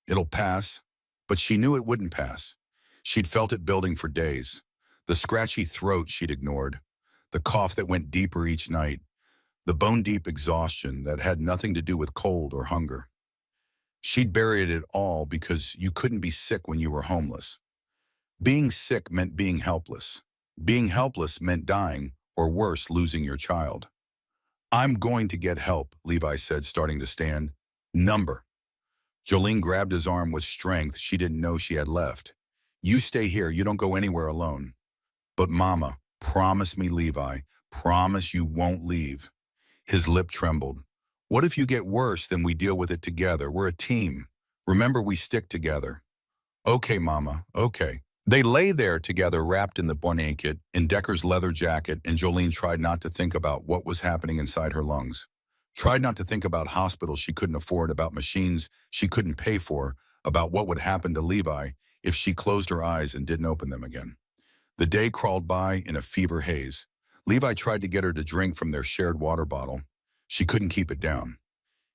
It'll pass." But she knew it wouldn't pass. She'd felt it building for days. The scratchy throat she'd ignored, the cough that went deeper each night, the bone-deep exhaustion that had nothing to do with cold or hunger. She'd buried it all because you couldn't be sick when you were homeless. Being sick meant being helpless. Being helpless meant dying, or worse, losing your child. "I'm going to get help," Levi said, starting to stand. "Number." Jolene grabbed his arm with strength she didn't know she had left. "You stay here. You don't go anywhere alone." "But Mama, promise me, Levi. Promise you won't leave." His lip trembled. "What if you get worse, then we deal with it together? We're a team. Remember, we stick together." "Okay, Mama, okay." They lay there together, wrapped in the blanket, in Decker's leather jacket, and Jolene tried not to think about what was happening inside her lungs. Tried not to think about hospitals she couldn't afford, about machines she couldn't pay for, about what would happen to Levi if she closed her eyes and didn't open them again. The day crawled by in a fever haze. Levi tried to get her to drink from their shared water bottle. She couldn't keep it down.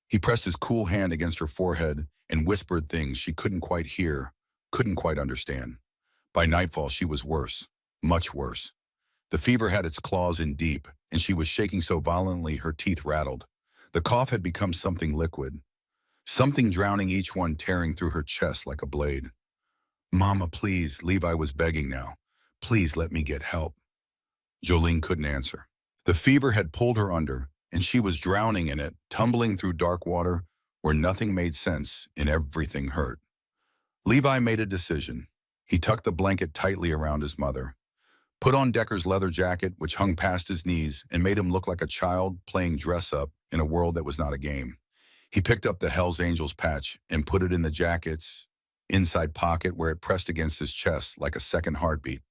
He pressed his cool hand against her forehead and whispered things she couldn't quite hear, couldn't quite understand. By nightfall, she was worse, much worse. The fever had its claws in deep, and she was shaking so violently her teeth rattled. The cough had become something liquid, something drowning each one, tearing through her chest like a blade. "Mama, please," Levi was begging now. "Please let me get help." Jolene couldn't answer. The fever had pulled her under, and she was drowning in it, tumbling through dark water where nothing made sense and everything hurt. Levi made a decision. He tucked the blanket tightly around his mother, put on Decker's leather jacket, which hung past his knees, and made him look like a child playing dress-up in a world that was not a game. He picked up the Hell's Angels patch and put it in the jacket's inside pocket where it pressed against his chest like a second heartbeat.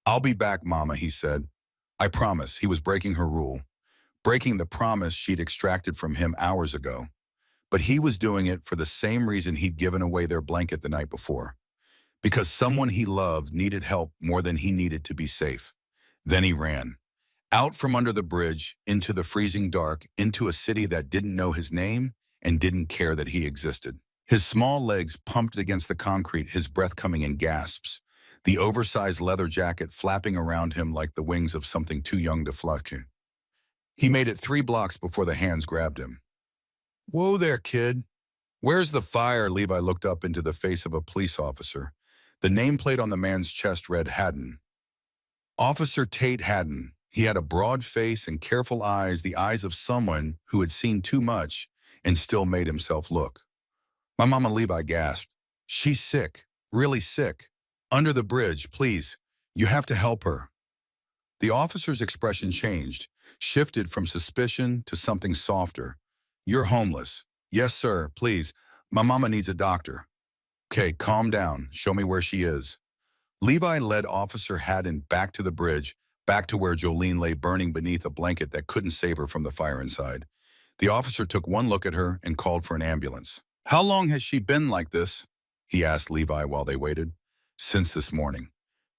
"I'll be back, Mama," he said. I promise. He was breaking her rule, breaking the promise she'd extracted from him hours ago. But he was doing it for the same reason he'd given away their blanket the night before. Because someone he loved needed help more than he needed to be safe. Then he ran. Out from under the bridge, into the freezing dark, into a city that didn't know his name and didn't care that he existed. His small legs pumped against the concrete, his breath coming in gasps, the oversized leather jacket flapping around him like the wings of something too young to fly. He made it 3 blocks before the hands grabbed him. "Whoa there, kid. Where's the fire?" Levi looked up into the face of a police officer. The nameplate on the man's chest read Haddon. Officer Tate Haddon. He had a broad face and careful eyes, the eyes of someone who had seen too much and still made himself look. "My mama," Levi gasped. "She's sick, really sick. Under the bridge, please. You have to help her." The officer's expression changed, shifted from suspicion to something softer. "You're homeless." "Yes, sir, please. My mama needs a doctor." "Okay, calm down. Show me where she is." Levi led Officer Haddon back to the bridge, back to where Jolene lay burning beneath a blanket that couldn't save her from the fire inside. The officer took one look at her and called for an ambulance. "How long has she been like this?" he asked Levi while they waited. "Since this morning.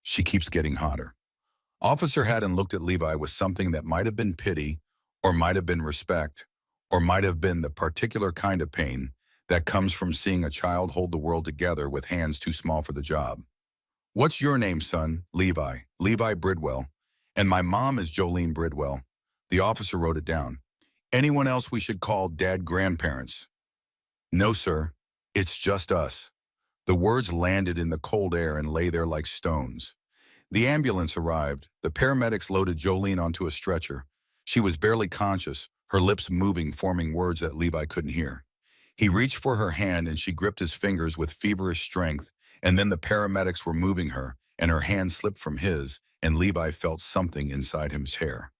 She keeps getting hotter." Officer Haddon looked at Levi with something that might have been pity or might have been respect, or might have been the particular kind of pain that comes from seeing a child hold the world together with hands too small for the job. What's your name, son? Levi. Levi Bridwell. And my mom is Jolene Bridwell. The officer wrote it down. Anyone else we should call dad grandparents? No, sir. It's just us. The words landed in the cold air and lay there like stones. The ambulance arrived. The paramedics loaded Jolene onto a stretcher. She was barely conscious, her lips moving, forming words that Levi couldn't hear. He reached for her hand and she gripped his fingers with feverish strength, and then the paramedics were moving her, and her hand slipped from his, and Levi felt something inside his hair.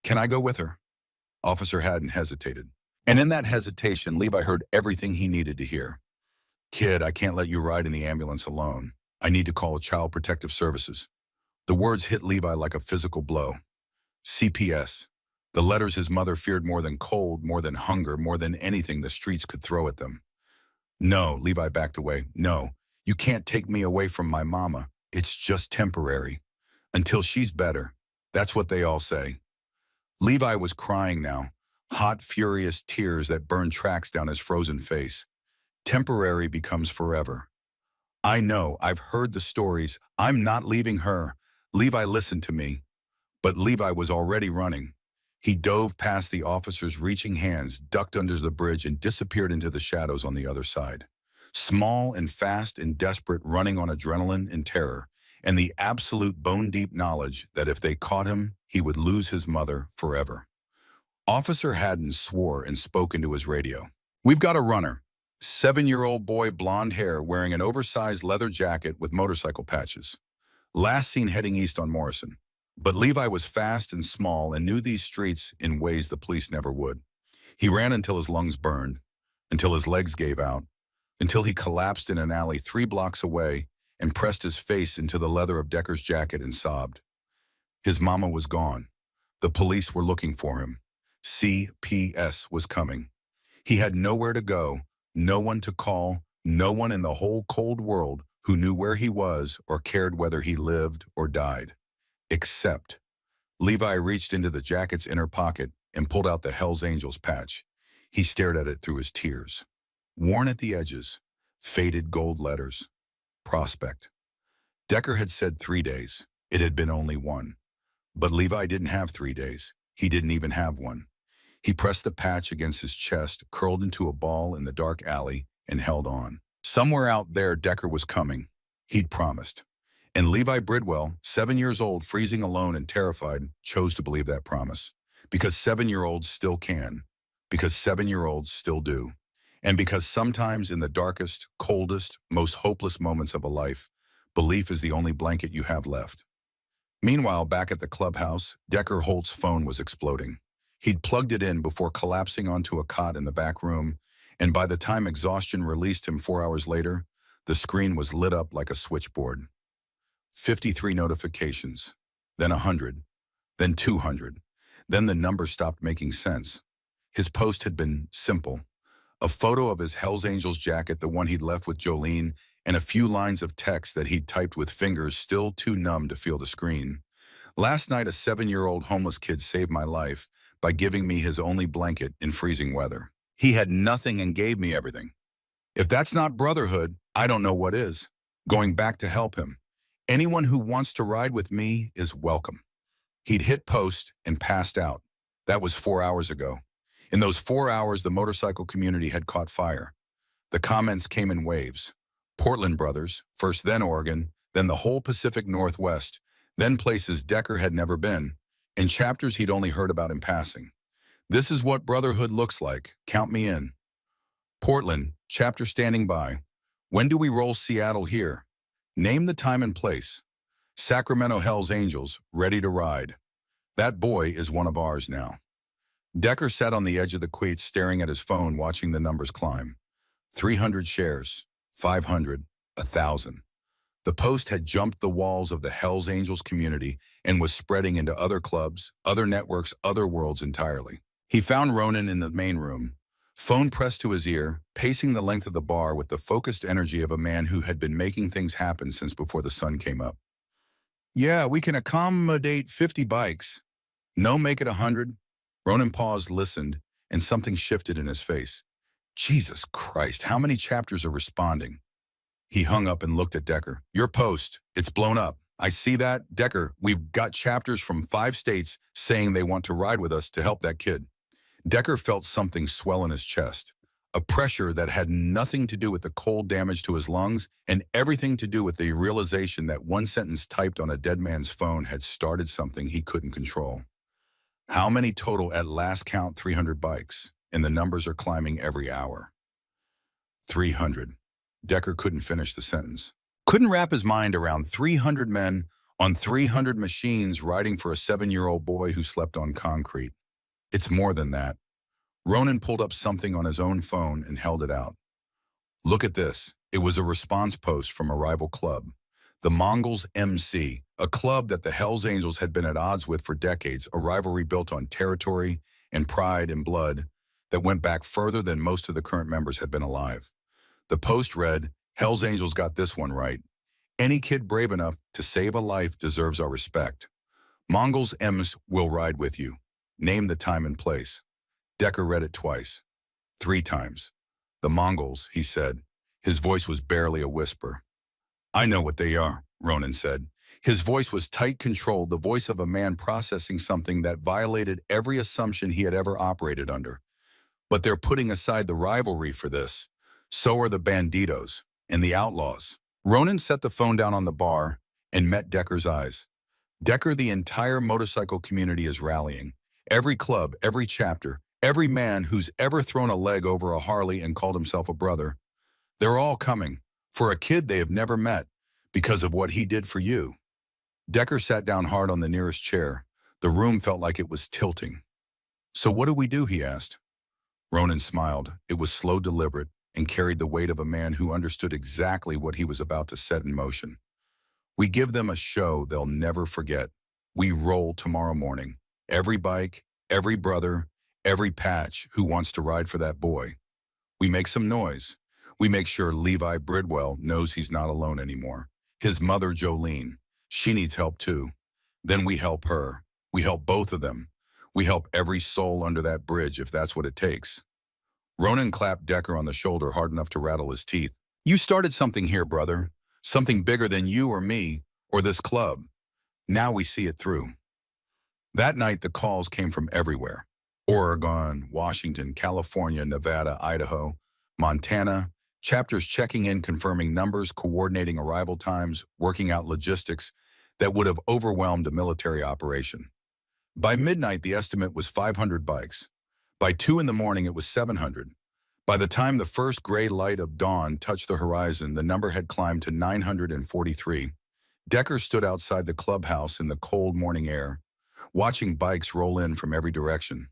Can I go with her? Officer Haddon hesitated. And in that hesitation, Levi heard everything he needed to hear. Kid, I can't let you ride in the ambulance alone. I need to call Child Protective Services. The words hit Levi like a physical blow. CPS. The letters his mother feared more than cold, more than hunger, more than anything the streets could throw at them. No, Levi backed away. No, you can't take me away from my mama. It's just temporary. Until she's better. That's what they all say. Levi was crying now, hot, furious tears that burned tracks down his frozen face. Temporary becomes forever. I know, I've heard the stories. I'm not leaving her. Levi listened to me. But Levi was already running. He dove past the officer's reaching hands, ducked under the bridge, and disappeared into the shadows on the other side. Small and fast and desperate, running on adrenaline and terror, and the absolute bone-deep knowledge that if they caught him, he would lose his mother forever. Officer Haddon swore and spoke into his radio. We've got a runner. 7-year-old boy, blonde hair, wearing an oversized leather jacket with motorcycle patches. Last seen heading east on Morrison. But Levi was fast and small and knew these streets in ways the police never would. He ran until his lungs burned, until his legs gave out, until he collapsed in an alley 3 blocks away and pressed his face into the leather of Decker's jacket and sobbed. His mama was gone. The police were looking for him. CPS was coming. He had nowhere to go, no one to call, no one in the whole cold world who knew where he was or cared whether he lived or died. Except, Levi reached into the jacket's inner pocket and pulled out the Hell's Angels patch. He stared at it through his tears. Worn at the edges, faded gold letters. Prospect. Decker had said 3 days. It had been only 1. But Levi didn't have 3 days. He didn't even have 1. He pressed the patch against his chest, curled into a ball in the dark alley, and held on. Somewhere out there, Decker was coming. He'd promised. And Levi Bridwell, 7 years old, freezing alone and terrified, chose to believe that promise. Because 7-year-olds still can. Because 7-year-olds still do. And because sometimes in the darkest, coldest, most hopeless moments of a life, belief is the only blanket you have left. Meanwhile, back at the clubhouse, Decker Holt's phone was exploding. He'd plugged it in before collapsing onto a cot in the back room, and by the time exhaustion released him 4 hours later, the screen was lit up like a switchboard. 53 notifications, then 100, then 200. Then the number stopped making sense. His post had been simple. A photo of his Hell's Angels jacket, the one he'd left with Jolene, and a few lines of text that he'd typed with fingers still too numb to feel the screen. Last night, a 7-year-old homeless kid saved my life by giving me his only blanket in freezing weather. He had nothing and gave me everything. If that's not brotherhood, I don't know what is. Going back to help him. Anyone who wants to ride with me is welcome. He'd hit post and passed out. That was 4 hours ago. In those 4 hours, the motorcycle community had caught fire. The comments came in waves. Portland brothers, first then Oregon, then the whole Pacific Northwest, then places Decker had never been, and chapters he'd only heard about in passing. This is what brotherhood looks like. Count me in. Portland, chapter standing by. When do we roll Seattle here? Name the time and place. Sacramento Hell's Angels, ready to ride. That boy is one of ours now. Decker sat on the edge of the queue staring at his phone, watching the numbers climb. 300 shares, 500, 1,000. The post had jumped the walls of the Hell's Angels community and was spreading into other clubs, other networks, other worlds entirely. He found Ronan in the main room, phone pressed to his ear, pacing the length of the bar with the focused energy of a man who had been making things happen since before the sun came up. Yeah, we can accommodate 50 bikes. No, make it 100. Ronan paused, listened, and something shifted in his face. Jesus Christ, how many chapters are responding? He hung up and looked at Decker. Your post, it's blown up. I see that. Decker, we've got chapters from 5 states saying they want to ride with us to help that kid. Decker felt something swell in his chest, a pressure that had nothing to do with the cold damage to his lungs and everything to do with the realization that one sentence typed on a dead man's phone had started something he couldn't control. How many total? At last count, 300 bikes, and the numbers are climbing every hour. 300. Decker couldn't finish the sentence. Couldn't wrap his mind around 300 men on 300 machines riding for a 7-year-old boy who slept on concrete. It's more than that. Ronan pulled up something on his own phone and held it out. Look at this. It was a response post from a rival club, the Mongols MC, a club that the Hells Angels had been at odds with for decades, a rivalry built on territory and pride and blood that went back further than most of the current members had been alive. The post read, Hells Angels got this one right. Any kid brave enough to save a life deserves our respect. Mongols M's will ride with you. Name the time and place. Decker read it twice, 3 times. The Mongols, he said. His voice was barely a whisper. I know what they are, Ronan said. His voice was tight, controlled, the voice of a man processing something that violated every assumption he had ever operated under. But they're putting aside the rivalry for this. So are the banditos and the outlaws. Ronan set the phone down on the bar and met Decker's eyes. Decker, the entire motorcycle community is rallying. Every club, every chapter, every man who's ever thrown a leg over a Harley and called himself a brother. They're all coming for a kid they have never met because of what he did for you. Decker sat down hard on the nearest chair. The room felt like it was tilting. So what do we do, he asked. Ronan smiled. It was slow, deliberate, and carried the weight of a man who understood exactly what he was about to set in motion. We give them a show they'll never forget. We roll tomorrow morning. Every bike, every brother, every patch who wants to ride for that boy. We make some noise. We make sure Levi Bridwell knows he's not alone anymore. His mother, Jolene, she needs help too. Then we help her. We help both of them. We help every soul under that bridge if that's what it takes. Ronan clapped Decker on the shoulder hard enough to rattle his teeth. You started something here, brother. Something bigger than you or me or this club. Now we see it through. That night, the calls came from everywhere. Oregon, Washington, California, Nevada, Idaho, Montana, chapters checking in, confirming numbers, coordinating arrival times, working out logistics that would have overwhelmed a military operation. By midnight, the estimate was 500 bikes. By 2 in the morning, it was 700. By the time the first gray light of dawn touched the horizon, the number had climbed to 943. Decker stood outside the clubhouse in the cold morning air, watching bikes roll in from every direction.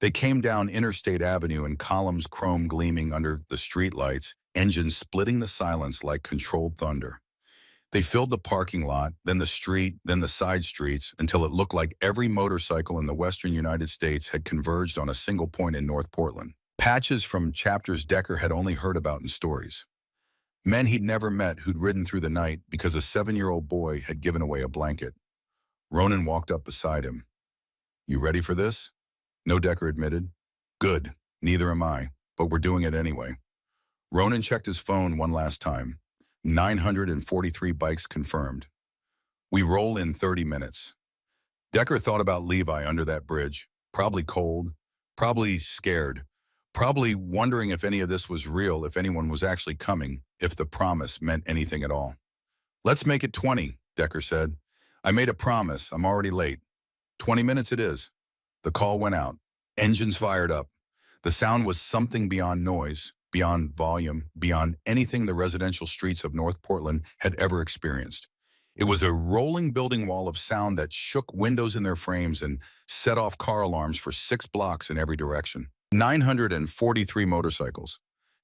They came down Interstate Avenue in columns, chrome gleaming under the streetlights, engines splitting the silence like controlled thunder. They filled the parking lot, then the street, then the side streets, until it looked like every motorcycle in the western United States had converged on a single point in North Portland. Patches from chapters Decker had only heard about in stories. Men he'd never met who'd ridden through the night because a 7-year-old boy had given away a blanket. Ronan walked up beside him. You ready for this? No, Decker admitted. Good, neither am I, but we're doing it anyway. Ronan checked his phone one last time. 943 bikes confirmed. We roll in 30 minutes. Decker thought about Levi under that bridge, probably cold, probably scared, probably wondering if any of this was real, if anyone was actually coming, if the promise meant anything at all. Let's make it 20, Decker said. I made a promise. I'm already late. 20 minutes it is. The call went out. Engines fired up. The sound was something beyond noise, beyond volume, beyond anything the residential streets of North Portland had ever experienced. It was a rolling building wall of sound that shook windows in their frames and set off car alarms for 6 blocks in every direction. 943 motorcycles,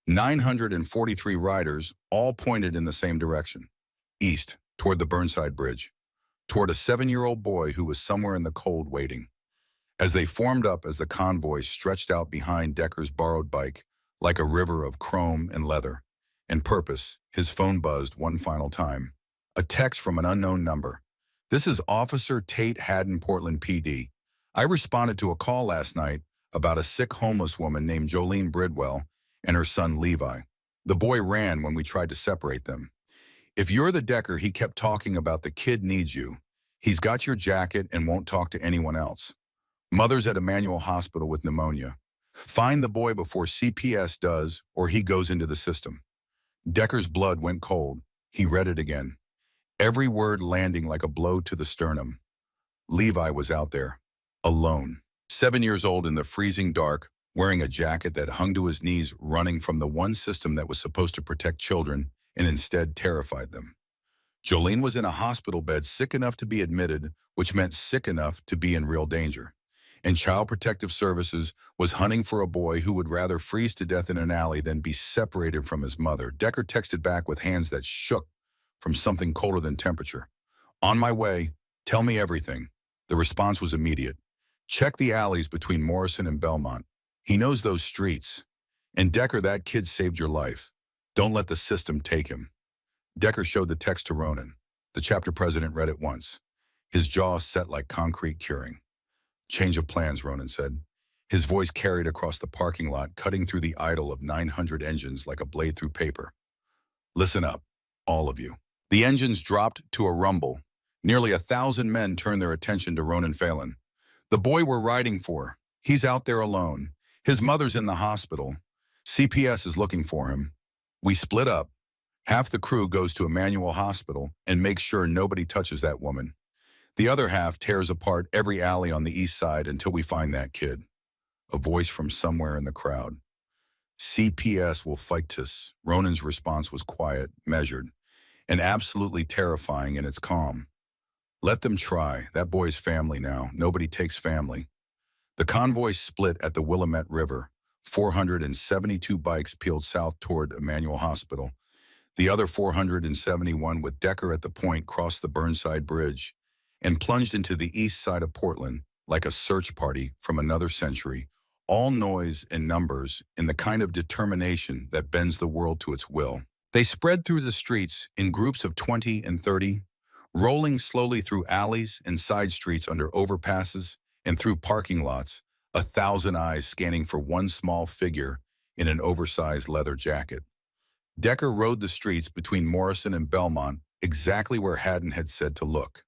943 riders, all pointed in the same direction, east, toward the Burnside Bridge, toward a 7-year-old boy who was somewhere in the cold waiting. As they formed up, as the convoy stretched out behind Decker's borrowed bike, like a river of chrome and leather and purpose, his phone buzzed one final time. A text from an unknown number. This is Officer Tate Haddon, Portland PD. I responded to a call last night about a sick homeless woman named Jolene Bridwell and her son Levi. The boy ran when we tried to separate them. If you're the Decker he kept talking about, the kid needs you. He's got your jacket and won't talk to anyone else. Mother's at Emmanuel Hospital with pneumonia. Find the boy before CPS does, or he goes into the system. Decker's blood went cold. He read it again, every word landing like a blow to the sternum. Levi was out there, alone, 7 years old in the freezing dark, wearing a jacket that hung to his knees, running from the one system that was supposed to protect children and instead terrified them. Jolene was in a hospital bed, sick enough to be admitted, which meant sick enough to be in real danger. And Child Protective Services was hunting for a boy who would rather freeze to death in an alley than be separated from his mother. Decker texted back with hands that shook from something colder than temperature. On my way, tell me everything. The response was immediate. Check the alleys between Morrison and Belmont. He knows those streets. And Decker, that kid saved your life. Don't let the system take him. Decker showed the text to Ronan. The chapter president read it once. His jaw set like concrete curing. Change of plans, Ronan said. His voice carried across the parking lot, cutting through the idle of 900 engines like a blade through paper. Listen up, all of you. The engines dropped to a rumble. Nearly 1,000 men turned their attention to Ronan Phelan. The boy we're riding for, he's out there alone. His mother's in the hospital. CPS is looking for him. We split up. Half the crew goes to Emmanuel Hospital and makes sure nobody touches that woman. The other half tears apart every alley on the east side until we find that kid. A voice from somewhere in the crowd. CPS will fight us. Ronan's response was quiet, measured, and absolutely terrifying in its calm. Let them try. That boy's family now. Nobody takes family. The convoy split at the Willamette River. 472 bikes peeled south toward Emmanuel Hospital. The other 471 with Decker at the point crossed the Burnside Bridge and plunged into the east side of Portland like a search party from another century, all noise and numbers in the kind of determination that bends the world to its will. They spread through the streets in groups of 20 and 30, rolling slowly through alleys and side streets under overpasses and through parking lots, 1,000 eyes scanning for one small figure in an oversized leather jacket. Decker rode the streets between Morrison and Belmont, exactly where Haddon had said to look.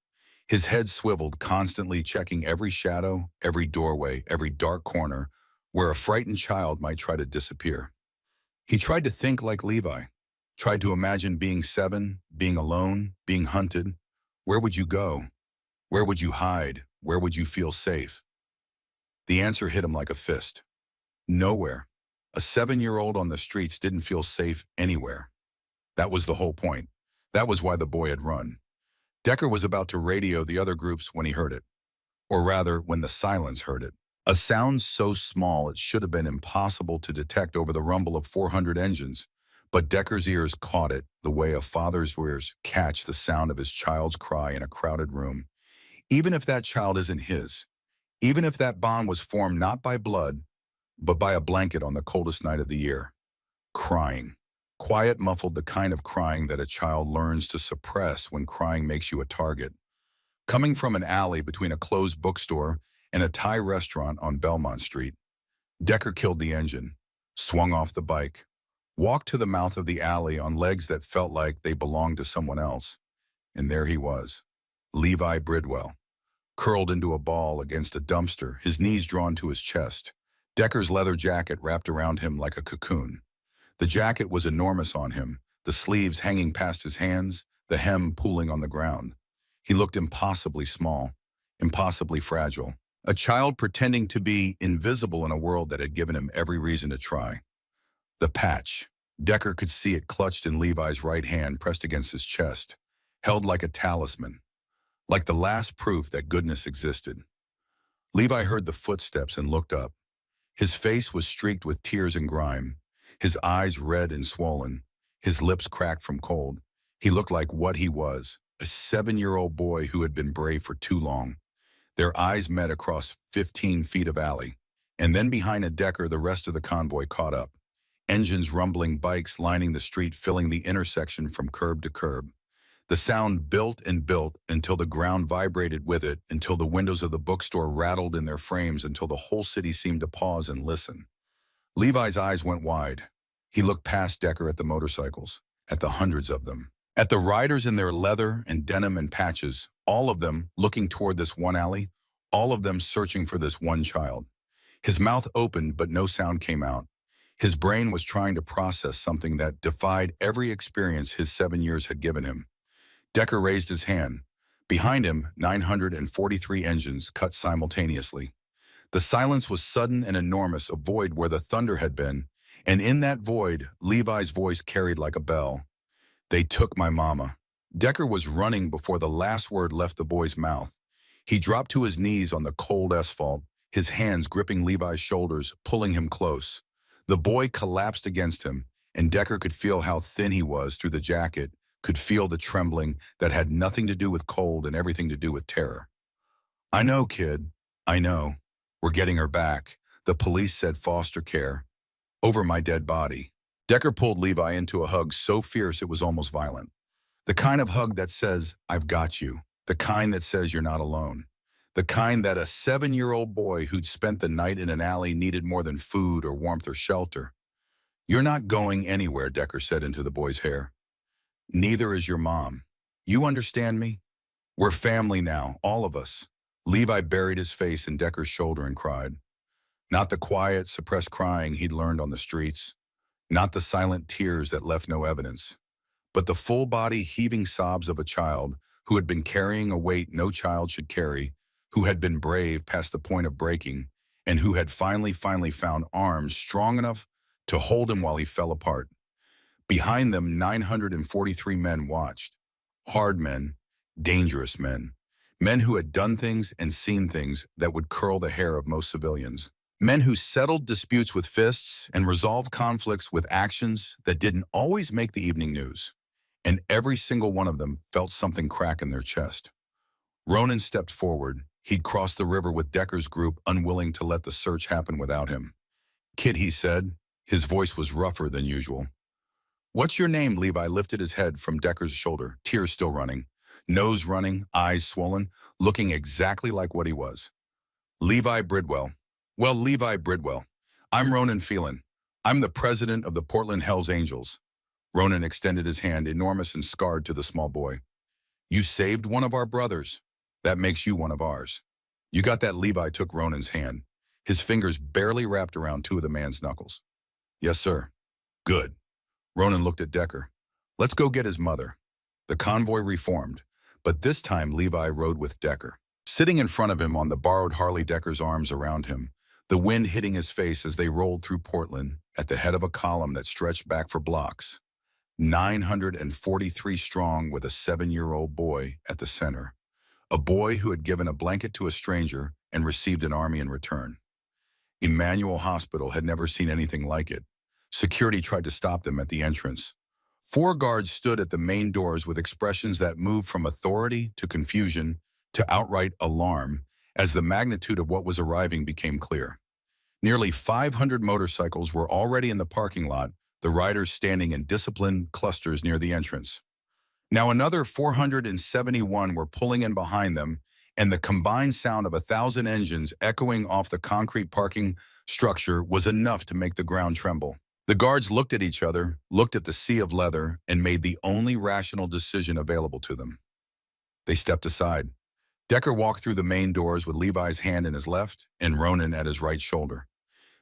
His head swiveled, constantly checking every shadow, every doorway, every dark corner, where a frightened child might try to disappear. He tried to think like Levi, tried to imagine being 7, being alone, being hunted. Where would you go? Where would you hide? Where would you feel safe? The answer hit him like a fist. Nowhere. A 7-year-old on the streets didn't feel safe anywhere. That was the whole point. That was why the boy had run. Decker was about to radio the other groups when he heard it. Or rather, when the silence heard it. A sound so small it should have been impossible to detect over the rumble of 400 engines. But Decker's ears caught it the way a father's ears catch the sound of his child's cry in a crowded room. Even if that child isn't his, even if that bond was formed not by blood, but by a blanket on the coldest night of the year. Crying. Quiet, muffled, the kind of crying that a child learns to suppress when crying makes you a target. Coming from an alley between a closed bookstore and a Thai restaurant on Belmont Street, Decker killed the engine, swung off the bike, walked to the mouth of the alley on legs that felt like they belonged to someone else. And there he was, Levi Bridwell, curled into a ball against a dumpster, his knees drawn to his chest. Decker's leather jacket wrapped around him like a cocoon. The jacket was enormous on him, the sleeves hanging past his hands, the hem pooling on the ground. He looked impossibly small, impossibly fragile. A child pretending to be invisible in a world that had given him every reason to try. The patch. Decker could see it clutched in Levi's right hand, pressed against his chest, held like a talisman, like the last proof that goodness existed. Levi heard the footsteps and looked up. His face was streaked with tears and grime, his eyes red and swollen, his lips cracked from cold. He looked like what he was, a 7-year-old boy who had been brave for too long. Their eyes met across 15 feet of alley, and then behind a Decker the rest of the convoy caught up. Engines rumbling, bikes lining the street, filling the intersection from curb to curb. The sound built and built until the ground vibrated with it, until the windows of the bookstore rattled in their frames, until the whole city seemed to pause and listen. Levi's eyes went wide. He looked past Decker at the motorcycles, at the hundreds of them, at the riders in their leather and denim and patches, all of them looking toward this one alley, all of them searching for this one child. His mouth opened, but no sound came out. His brain was trying to process something that defied every experience his 7 years had given him. Decker raised his hand. Behind him, 943 engines cut simultaneously. The silence was sudden and enormous, a void where the thunder had been, and in that void, Levi's voice carried like a bell. They took my mama. Decker was running before the last word left the boy's mouth. He dropped to his knees on the cold asphalt, his hands gripping Levi's shoulders, pulling him close. The boy collapsed against him, and Decker could feel how thin he was through the jacket, could feel the trembling that had nothing to do with cold and everything to do with terror. I know, kid. I know. We're getting her back. The police said foster care. Over my dead body. Decker pulled Levi into a hug so fierce it was almost violent. The kind of hug that says, I've got you. The kind that says you're not alone. The kind that a 7-year-old boy who'd spent the night in an alley needed more than food or warmth or shelter. You're not going anywhere, Decker said into the boy's hair. Neither is your mom. You understand me? We're family now, all of us. Levi buried his face in Decker's shoulder and cried. Not the quiet, suppressed crying he'd learned on the streets. Not the silent tears that left no evidence. But the full-body heaving sobs of a child who had been carrying a weight no child should carry, who had been brave past the point of breaking, and who had finally found arms strong enough to hold him while he fell apart. Behind them, 943 men watched. Hard men, dangerous men. Men who had done things and seen things that would curl the hair of most civilians. Men who settled disputes with fists and resolved conflicts with actions that didn't always make the evening news. And every single one of them felt something crack in their chest. Ronan stepped forward. He'd crossed the river with Decker's group, unwilling to let the search happen without him. Kid, he said. His voice was rougher than usual. What's your name? Levi lifted his head from Decker's shoulder, tears still running, nose running, eyes swollen, looking exactly like what he was. Levi Bridwell. Well, Levi Bridwell. I'm Ronan Phelan. I'm the president of the Portland Hellsangels. Ronan extended his hand, enormous and scarred, to the small boy. You saved one of our brothers. That makes you one of ours. You got that? Levi took Ronan's hand. His fingers barely wrapped around two of the man's knuckles. Yes, sir. Good. Ronan looked at Decker. Let's go get his mother. The convoy reformed, but this time Levi rode with Decker. Sitting in front of him on the borrowed Harley, Decker's arms around him, the wind hitting his face as they rolled through Portland at the head of a column that stretched back for blocks. 943 strong with a 7-year-old boy at the center. A boy who had given a blanket to a stranger and received an army in return. Emmanuel Hospital had never seen anything like it. Security tried to stop them at the entrance. 4 guards stood at the main doors with expressions that moved from authority to confusion to outright alarm as the magnitude of what was arriving became clear. Nearly 500 motorcycles were already in the parking lot, the riders standing in disciplined clusters near the entrance. Now another 471 were pulling in behind them, and the combined sound of 1,000 engines echoing off the concrete parking structure was enough to make the ground tremble. The guards looked at each other, looked at the sea of leather, and made the only rational decision available to them. They stepped aside. Decker walked through the main doors with Levi's hand in his left and Ronan at his right shoulder.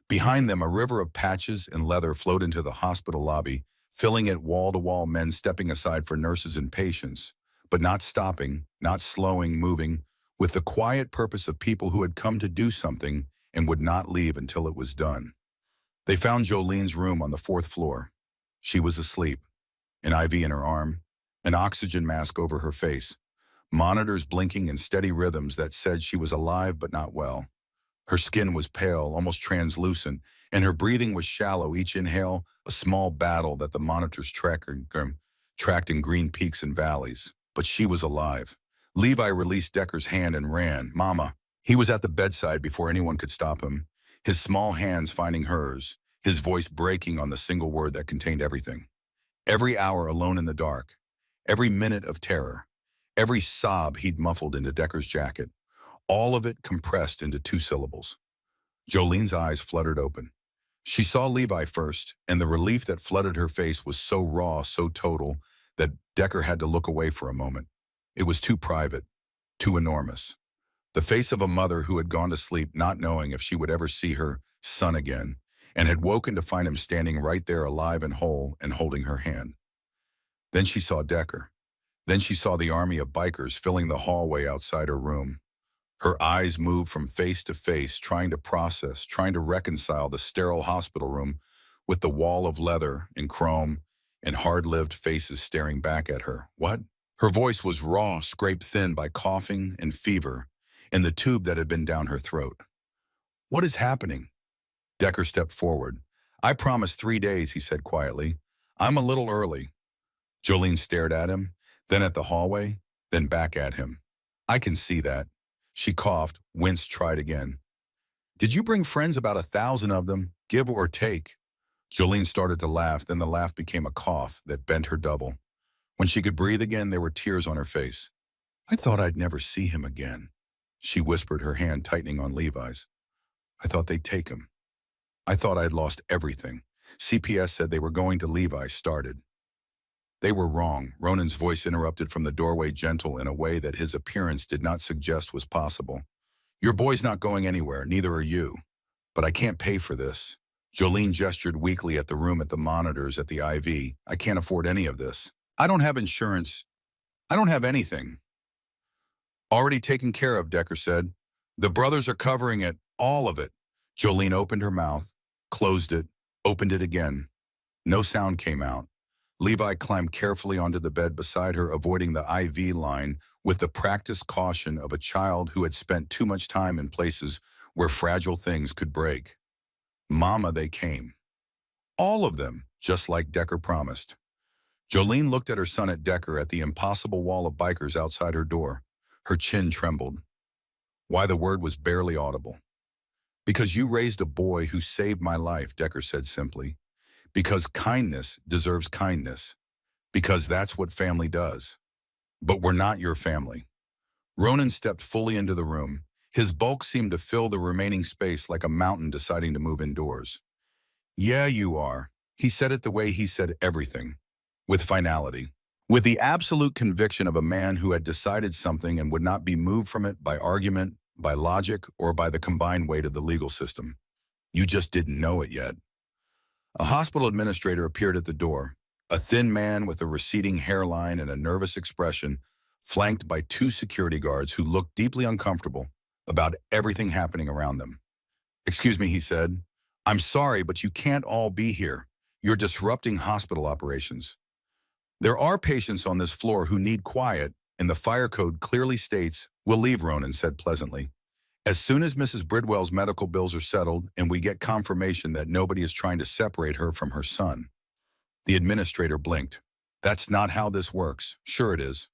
Behind them, a river of patches and leather flowed into the hospital lobby, filling it wall-to-wall, men stepping aside for nurses and patients, but not stopping, not slowing, moving, with the quiet purpose of people who had come to do something and would not leave until it was done. They found Jolene's room on the 4th floor. She was asleep, an IV in her arm, an oxygen mask over her face, monitors blinking in steady rhythms that said she was alive but not well. Her skin was pale, almost translucent, and her breathing was shallow, each inhale a small battle that the monitors tracked in green peaks and valleys. But she was alive. Levi released Decker's hand and ran. Mama. He was at the bedside before anyone could stop him, his small hands finding hers, his voice breaking on the single word that contained everything. Every hour alone in the dark, every minute of terror, every sob he'd muffled into Decker's jacket, all of it compressed into 2 syllables. Jolene's eyes fluttered open. She saw Levi first, and the relief that flooded her face was so raw, so total, that Decker had to look away for a moment. It was too private, too enormous. The face of a mother who had gone to sleep not knowing if she would ever see her son again, and had woken to find him standing right there alive and whole and holding her hand. Then she saw Decker. Then she saw the army of bikers filling the hallway outside her room. Her eyes moved from face to face, trying to process, trying to reconcile the sterile hospital room with the wall of leather and chrome and hard-lived faces staring back at her. What? Her voice was raw, scraped thin by coughing and fever and the tube that had been down her throat. What is happening? Decker stepped forward. I promised 3 days, he said quietly. I'm a little early. Jolene stared at him, then at the hallway, then back at him. I can see that. She coughed, winced, tried again. Did you bring friends, about 1,000 of them, give or take? Jolene started to laugh, then the laugh became a cough that bent her double. When she could breathe again, there were tears on her face. I thought I'd never see him again, she whispered, her hand tightening on Levi's. I thought they'd take him. I thought I'd lost everything. CPS said they were going to Levi started. They were wrong. Ronan's voice interrupted from the doorway, gentle in a way that his appearance did not suggest was possible. Your boy's not going anywhere, neither are you. But I can't pay for this. Jolene gestured weakly at the room at the monitors at the IV. I can't afford any of this. I don't have insurance. I don't have anything. Already taken care of, Decker said. The brothers are covering it, all of it. Jolene opened her mouth, closed it, opened it again. No sound came out. Levi climbed carefully onto the bed beside her, avoiding the IV line with the practiced caution of a child who had spent too much time in places where fragile things could break. Mama, they came. All of them, just like Decker promised. Jolene looked at her son, at Decker, at the impossible wall of bikers outside her door. Her chin trembled. Why, the word was barely audible. Because you raised a boy who saved my life, Decker said simply. Because kindness deserves kindness. Because that's what family does. But we're not your family. Ronan stepped fully into the room. His bulk seemed to fill the remaining space like a mountain deciding to move indoors. Yeah, you are. He said it the way he said everything. With finality. With the absolute conviction of a man who had decided something and would not be moved from it by argument, by logic, or by the combined weight of the legal system. You just didn't know it yet. A hospital administrator appeared at the door, a thin man with a receding hairline and a nervous expression, flanked by 2 security guards who looked deeply uncomfortable about everything happening around them. Excuse me, he said. I'm sorry, but you can't all be here. You're disrupting hospital operations. There are patients on this floor who need quiet, and the fire code clearly states, we'll leave, Ronan said pleasantly. As soon as Mrs. Bridwell's medical bills are settled and we get confirmation that nobody is trying to separate her from her son. The administrator blinked. That's not how this works. Sure it is.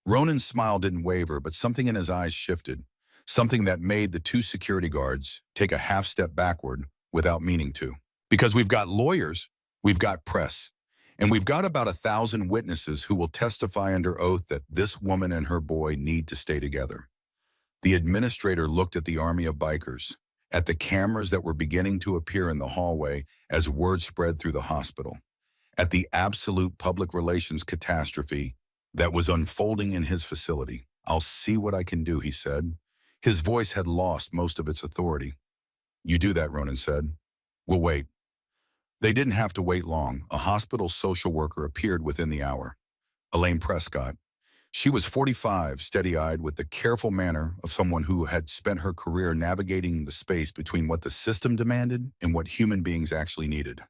Ronan's smile didn't waver, but something in his eyes shifted, something that made the 2 security guards take a half step backward without meaning to. Because we've got lawyers, we've got press, and we've got about 1,000 witnesses who will testify under oath that this woman and her boy need to stay together. The administrator looked at the army of bikers, at the cameras that were beginning to appear in the hallway as word spread through the hospital, at the absolute public relations catastrophe that was unfolding in his facility. I'll see what I can do, he said. His voice had lost most of its authority. You do that, Ronan said. We'll wait. They didn't have to wait long. A hospital social worker appeared within the hour. Elaine Prescott. She was 45, steady-eyed, with the careful manner of someone who had spent her career navigating the space between what the system demanded and what human beings actually needed.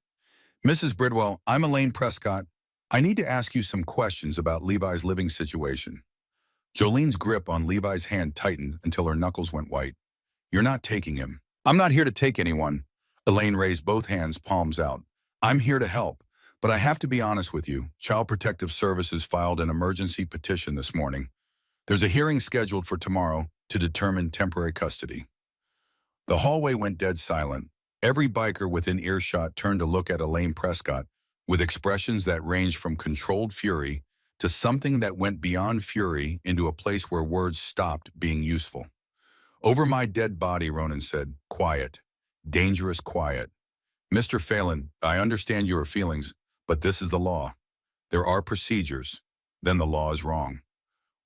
Mrs. Bridwell, I'm Elaine Prescott. I need to ask you some questions about Levi's living situation. Jolene's grip on Levi's hand tightened until her knuckles went white. You're not taking him. I'm not here to take anyone. Elaine raised both hands, palms out. I'm here to help. But I have to be honest with you. Child Protective Services filed an emergency petition this morning. There's a hearing scheduled for tomorrow to determine temporary custody. The hallway went dead silent. Every biker within earshot turned to look at Elaine Prescott with expressions that ranged from controlled fury to something that went beyond fury into a place where words stopped being useful. Over my dead body, Ronan said, quiet, dangerous quiet. Mr. Phelan, I understand your feelings, but this is the law. There are procedures. Then the law is wrong.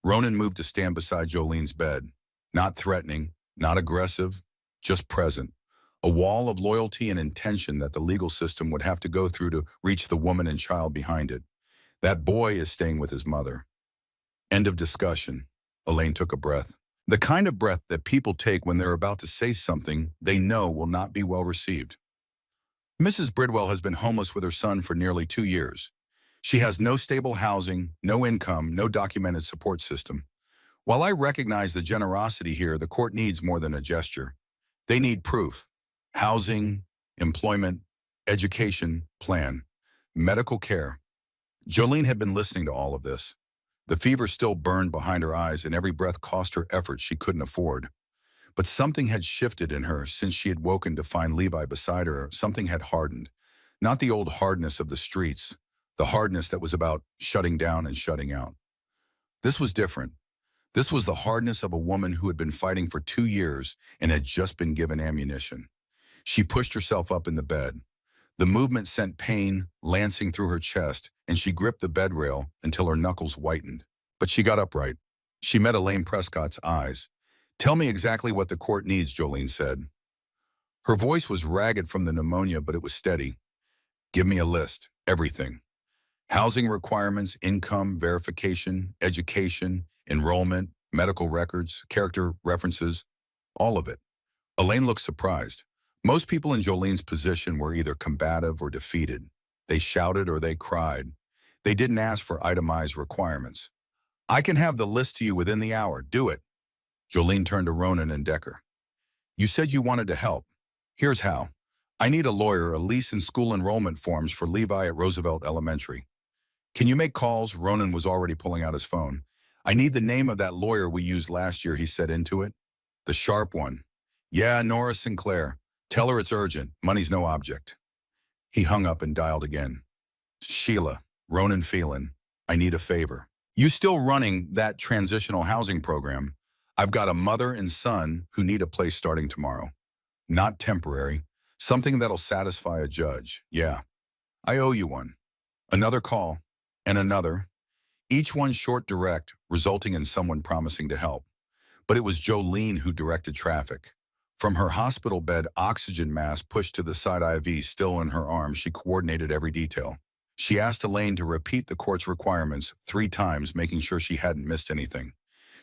Ronan moved to stand beside Jolene's bed. Not threatening, not aggressive, just present. A wall of loyalty and intention that the legal system would have to go through to reach the woman and child behind it. That boy is staying with his mother. End of discussion. Elaine took a breath. The kind of breath that people take when they're about to say something they know will not be well received. Mrs. Bridwell has been homeless with her son for nearly 2 years. She has no stable housing, no income, no documented support system. While I recognize the generosity here, the court needs more than a gesture. They need proof. Housing, employment, education, plan, medical care. Jolene had been listening to all of this. The fever still burned behind her eyes, and every breath cost her effort she couldn't afford. But something had shifted in her since she had woken to find Levi beside her. Something had hardened. Not the old hardness of the streets, the hardness that was about shutting down and shutting out. This was different. This was the hardness of a woman who had been fighting for 2 years and had just been given ammunition. She pushed herself up in the bed. The movement sent pain lancing through her chest, and she gripped the bed rail until her knuckles whitened. But she got upright. She met Elaine Prescott's eyes. Tell me exactly what the court needs, Jolene said. Her voice was ragged from the pneumonia, but it was steady. Give me a list, everything. Housing requirements, income, verification, education, enrollment, medical records, character references, all of it. Elaine looked surprised. Most people in Jolene's position were either combative or defeated. They shouted or they cried. They didn't ask for itemized requirements. I can have the list to you within the hour. Do it. Jolene turned to Ronan and Decker. You said you wanted to help. Here's how. I need a lawyer, a lease and school enrollment forms for Levi at Roosevelt Elementary. Can you make calls? Ronan was already pulling out his phone. I need the name of that lawyer we used last year, he said into it. The sharp one. Yeah, Nora Sinclair. Tell her it's urgent. Money's no object. He hung up and dialed again. Sheila, Ronan Phelan, I need a favor. You still running that transitional housing program? I've got a mother and son who need a place starting tomorrow. Not temporary. Something that'll satisfy a judge. Yeah. I owe you one. Another call. And another. Each one short direct, resulting in someone promising to help. But it was Jolene who directed traffic. From her hospital bed, oxygen mask pushed to the side IV still in her arm, she coordinated every detail. She asked Elaine to repeat the court's requirements 3 times, making sure she hadn't missed anything.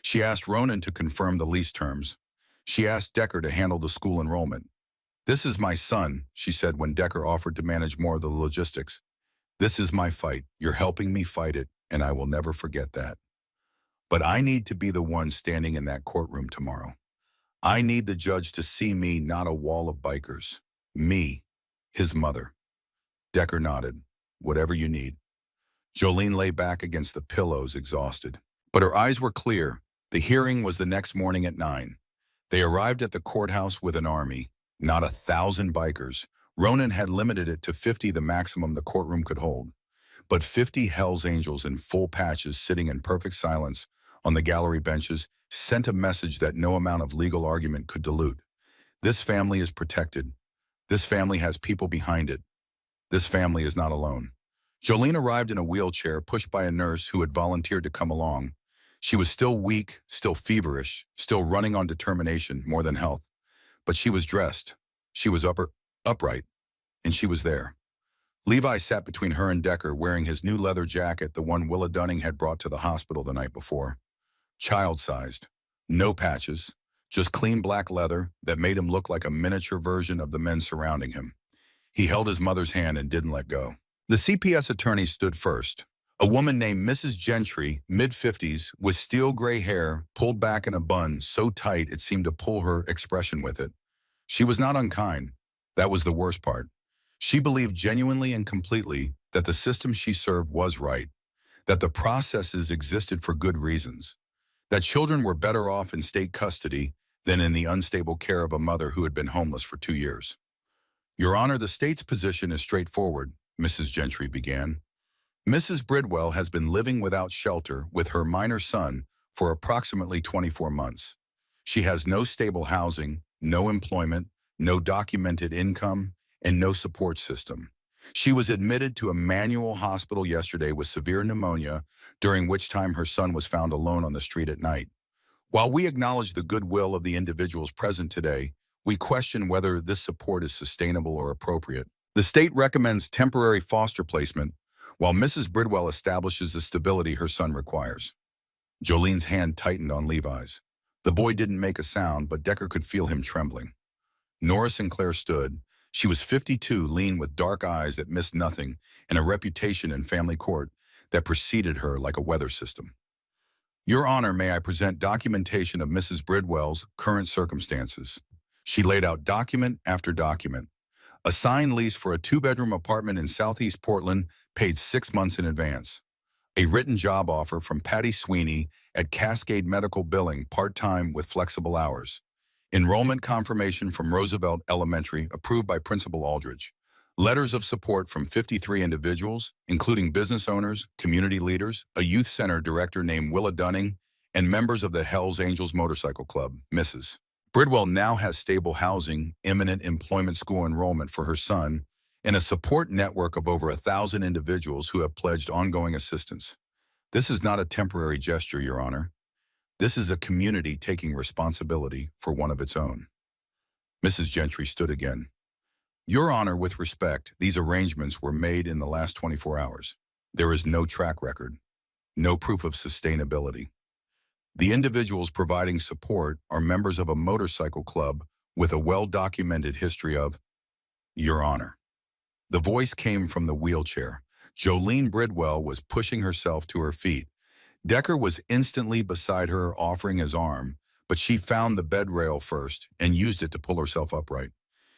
She asked Ronan to confirm the lease terms. She asked Decker to handle the school enrollment. This is my son, she said when Decker offered to manage more of the logistics. This is my fight. You're helping me fight it, and I will never forget that. But I need to be the one standing in that courtroom tomorrow. I need the judge to see me, not a wall of bikers. Me, his mother. Decker nodded. Whatever you need. Jolene lay back against the pillows, exhausted. But her eyes were clear. The hearing was the next morning at 9. They arrived at the courthouse with an army, not 1,000 bikers. Ronan had limited it to 50, the maximum the courtroom could hold. But 50 Hell's Angels in full patches sitting in perfect silence on the gallery benches sent a message that no amount of legal argument could dilute. This family is protected. This family has people behind it. This family is not alone. Jolene arrived in a wheelchair, pushed by a nurse who had volunteered to come along. She was still weak, still feverish, still running on determination more than health. But she was dressed. She was upright, and she was there. Levi sat between her and Decker, wearing his new leather jacket, the one Willa Dunning had brought to the hospital the night before. Child-sized, no patches, just clean black leather that made him look like a miniature version of the men surrounding him. He held his mother's hand and didn't let go. The CPS attorney stood first. A woman named Mrs. Gentry, mid-50s, with steel gray hair, pulled back in a bun so tight it seemed to pull her expression with it. She was not unkind. That was the worst part. She believed genuinely and completely that the system she served was right, that the processes existed for good reasons, that children were better off in state custody than in the unstable care of a mother who had been homeless for 2 years. Your Honor, the state's position is straightforward, Mrs. Gentry began. Mrs. Bridwell has been living without shelter with her minor son for approximately 24 months. She has no stable housing, no employment, no documented income, and no support system. She was admitted to a manual hospital yesterday with severe pneumonia, during which time her son was found alone on the street at night. While we acknowledge the goodwill of the individuals present today, we question whether this support is sustainable or appropriate. The state recommends temporary foster placement, while Mrs. Bridwell establishes the stability her son requires. Jolene's hand tightened on Levi's. The boy didn't make a sound, but Decker could feel him trembling. Nora Sinclair stood. She was 52, lean with dark eyes that missed nothing, and a reputation in family court that preceded her like a weather system. Your Honor, may I present documentation of Mrs. Bridwell's current circumstances? She laid out document after document. A signed lease for a 2-bedroom apartment in Southeast Portland paid 6 months in advance. A written job offer from Patty Sweeney at Cascade Medical Billing, part-time with flexible hours. Enrollment confirmation from Roosevelt Elementary, approved by Principal Aldridge. Letters of support from 53 individuals, including business owners, community leaders, a youth center director named Willa Dunning, and members of the Hells Angels Motorcycle Club, Mrs. Bridwell now has stable housing, imminent employment school enrollment for her son, and a support network of over 1,000 individuals who have pledged ongoing assistance. This is not a temporary gesture, Your Honor. This is a community taking responsibility for one of its own. Mrs. Gentry stood again. Your Honor, with respect, these arrangements were made in the last 24 hours. There is no track record, no proof of sustainability. The individuals providing support are members of a motorcycle club with a well-documented history of, Your Honor. The voice came from the wheelchair. Jolene Bridwell was pushing herself to her feet. Decker was instantly beside her, offering his arm, but she found the bed rail first and used it to pull herself upright.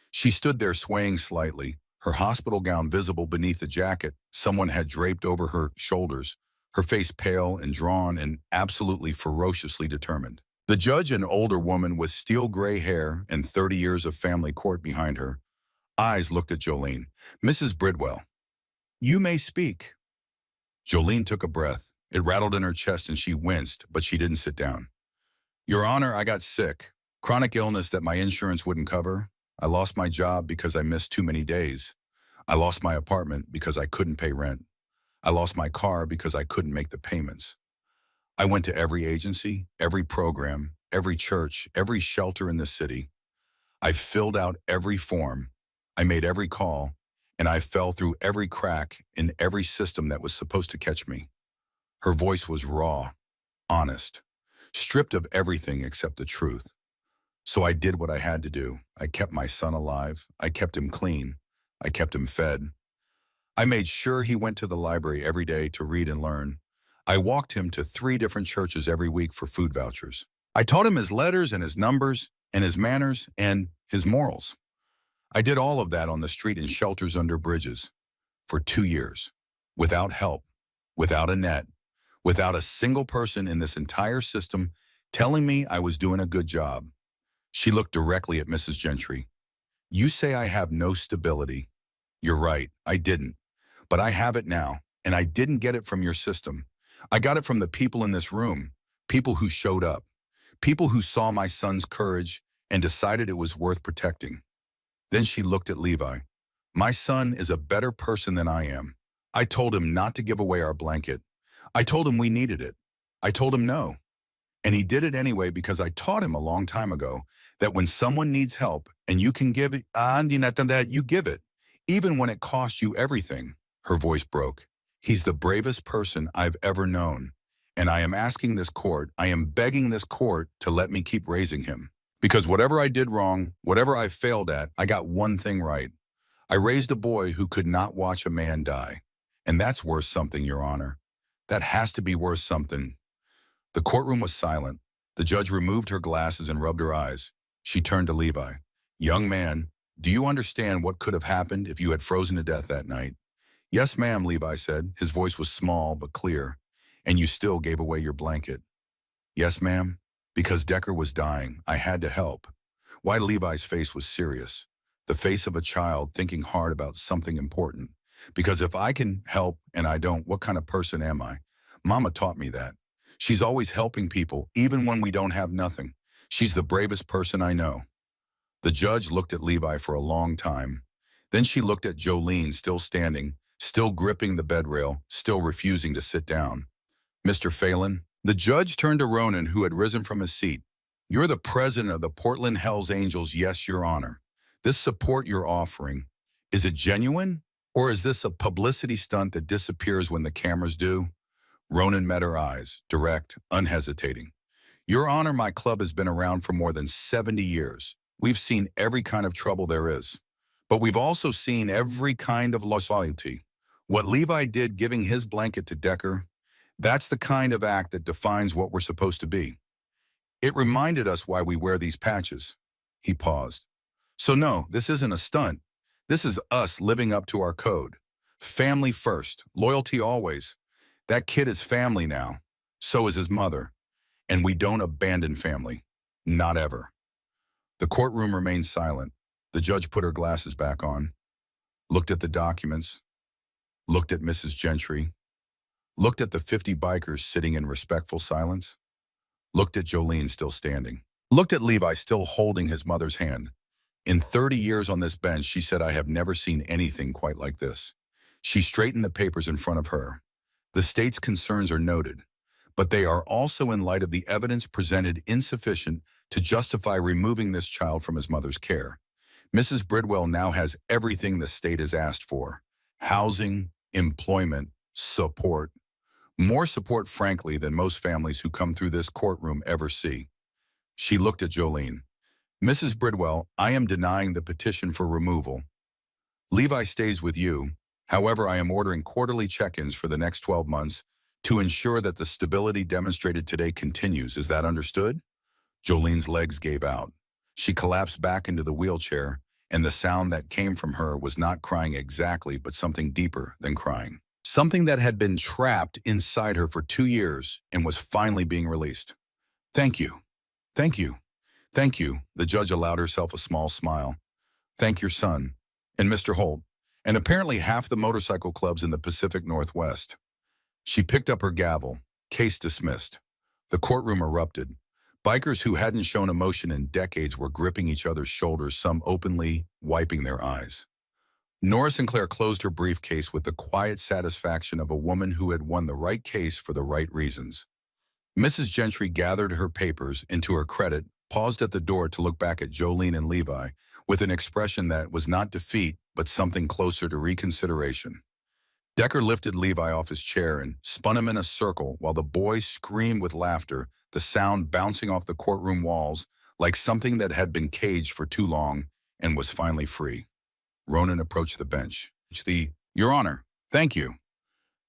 She stood there swaying slightly, her hospital gown visible beneath the jacket someone had draped over her shoulders, her face pale and drawn and absolutely ferociously determined. The judge, an older woman with steel gray hair and 30 years of family court behind her, eyes looked at Jolene. Mrs. Bridwell, you may speak. Jolene took a breath. It rattled in her chest and she winced, but she didn't sit down. Your Honor, I got sick. Chronic illness that my insurance wouldn't cover. I lost my job because I missed too many days. I lost my apartment because I couldn't pay rent. I lost my car because I couldn't make the payments. I went to every agency, every program, every church, every shelter in this city. I filled out every form. I made every call, and I fell through every crack in every system that was supposed to catch me. Her voice was raw, honest, stripped of everything except the truth. So I did what I had to do. I kept my son alive. I kept him clean. I kept him fed. I made sure he went to the library every day to read and learn. I walked him to 3 different churches every week for food vouchers. I taught him his letters and his numbers and his manners and his morals. I did all of that on the street in shelters under bridges for 2 years, without help, without a net, without a single person in this entire system telling me I was doing a good job. She looked directly at Mrs. Gentry. You say I have no stability. You're right, I didn't. But I have it now, and I didn't get it from your system. I got it from the people in this room, people who showed up, people who saw my son's courage and decided it was worth protecting. Then she looked at Levi. My son is a better person than I am. I told him not to give away our blanket. I told him we needed it. I told him no. And he did it anyway because I taught him a long time ago that when someone needs help and you can give it, that you give it, even when it costs you everything. Her voice broke. He's the bravest person I've ever known. And I am asking this court, I am begging this court to let me keep raising him. Because whatever I did wrong, whatever I failed at, I got one thing right. I raised a boy who could not watch a man die. And that's worth something, Your Honor. That has to be worth something. The courtroom was silent. The judge removed her glasses and rubbed her eyes. She turned to Levi. Young man, do you understand what could have happened if you had frozen to death that night? Yes, ma'am, Levi said. His voice was small but clear. And you still gave away your blanket. Yes, ma'am. Because Decker was dying, I had to help. Why, Levi's face was serious. The face of a child thinking hard about something important. Because if I can help and I don't, what kind of person am I? Mama taught me that. She's always helping people, even when we don't have nothing. She's the bravest person I know. The judge looked at Levi for a long time. Then she looked at Jolene, still standing, still gripping the bed rail, still refusing to sit down. Mr. Phelan, the judge turned to Ronan, who had risen from his seat. You're the president of the Portland Hells Angels, yes, Your Honor. This support you're offering, is it genuine? Or is this a publicity stunt that disappears when the cameras do? Ronan met her eyes, direct, unhesitating. Your Honor, my club has been around for more than 70 years. We've seen every kind of trouble there is. But we've also seen every kind of loyalty. What Levi did giving his blanket to Decker, that's the kind of act that defines what we're supposed to be. It reminded us why we wear these patches. He paused. So no, this isn't a stunt. This is us living up to our code. Family first, loyalty always. That kid is family now. So is his mother. And we don't abandon family. Not ever. The courtroom remained silent. The judge put her glasses back on, looked at the documents, looked at Mrs. Gentry, looked at the 50 bikers sitting in respectful silence, looked at Jolene still standing, looked at Levi still holding his mother's hand. In 30 years on this bench, she said, I have never seen anything quite like this. She straightened the papers in front of her. The state's concerns are noted, but they are also, in light of the evidence presented, insufficient to justify removing this child from his mother's care. Mrs. Bridwell now has everything the state has asked for: housing, employment, support. More support, frankly, than most families who come through this courtroom ever see. She looked at Jolene. Mrs. Bridwell, I am denying the petition for removal. Levi stays with you. However, I am ordering quarterly check-ins for the next 12 months to ensure that the stability demonstrated today continues. Is that understood? Jolene's legs gave out. She collapsed back into the wheelchair, and the sound that came from her was not crying exactly, but something deeper than crying. Something that had been trapped inside her for 2 years and was finally being released. Thank you. Thank you. Thank you. The judge allowed herself a small smile. Thank your son. And Mr. Holt. And apparently half the motorcycle clubs in the Pacific Northwest. She picked up her gavel. Case dismissed. The courtroom erupted. Bikers who hadn't shown emotion in decades were gripping each other's shoulders, some openly, wiping their eyes. Nora Sinclair closed her briefcase with the quiet satisfaction of a woman who had won the right case for the right reasons. Mrs. Gentry gathered her papers into her credit, paused at the door to look back at Jolene and Levi with an expression that was not defeat, but something closer to reconsideration. Decker lifted Levi off his chair and spun him in a circle while the boy screamed with laughter, the sound bouncing off the courtroom walls like something that had been caged for too long and was finally free. Ronan approached the bench. Your Honor, thank you.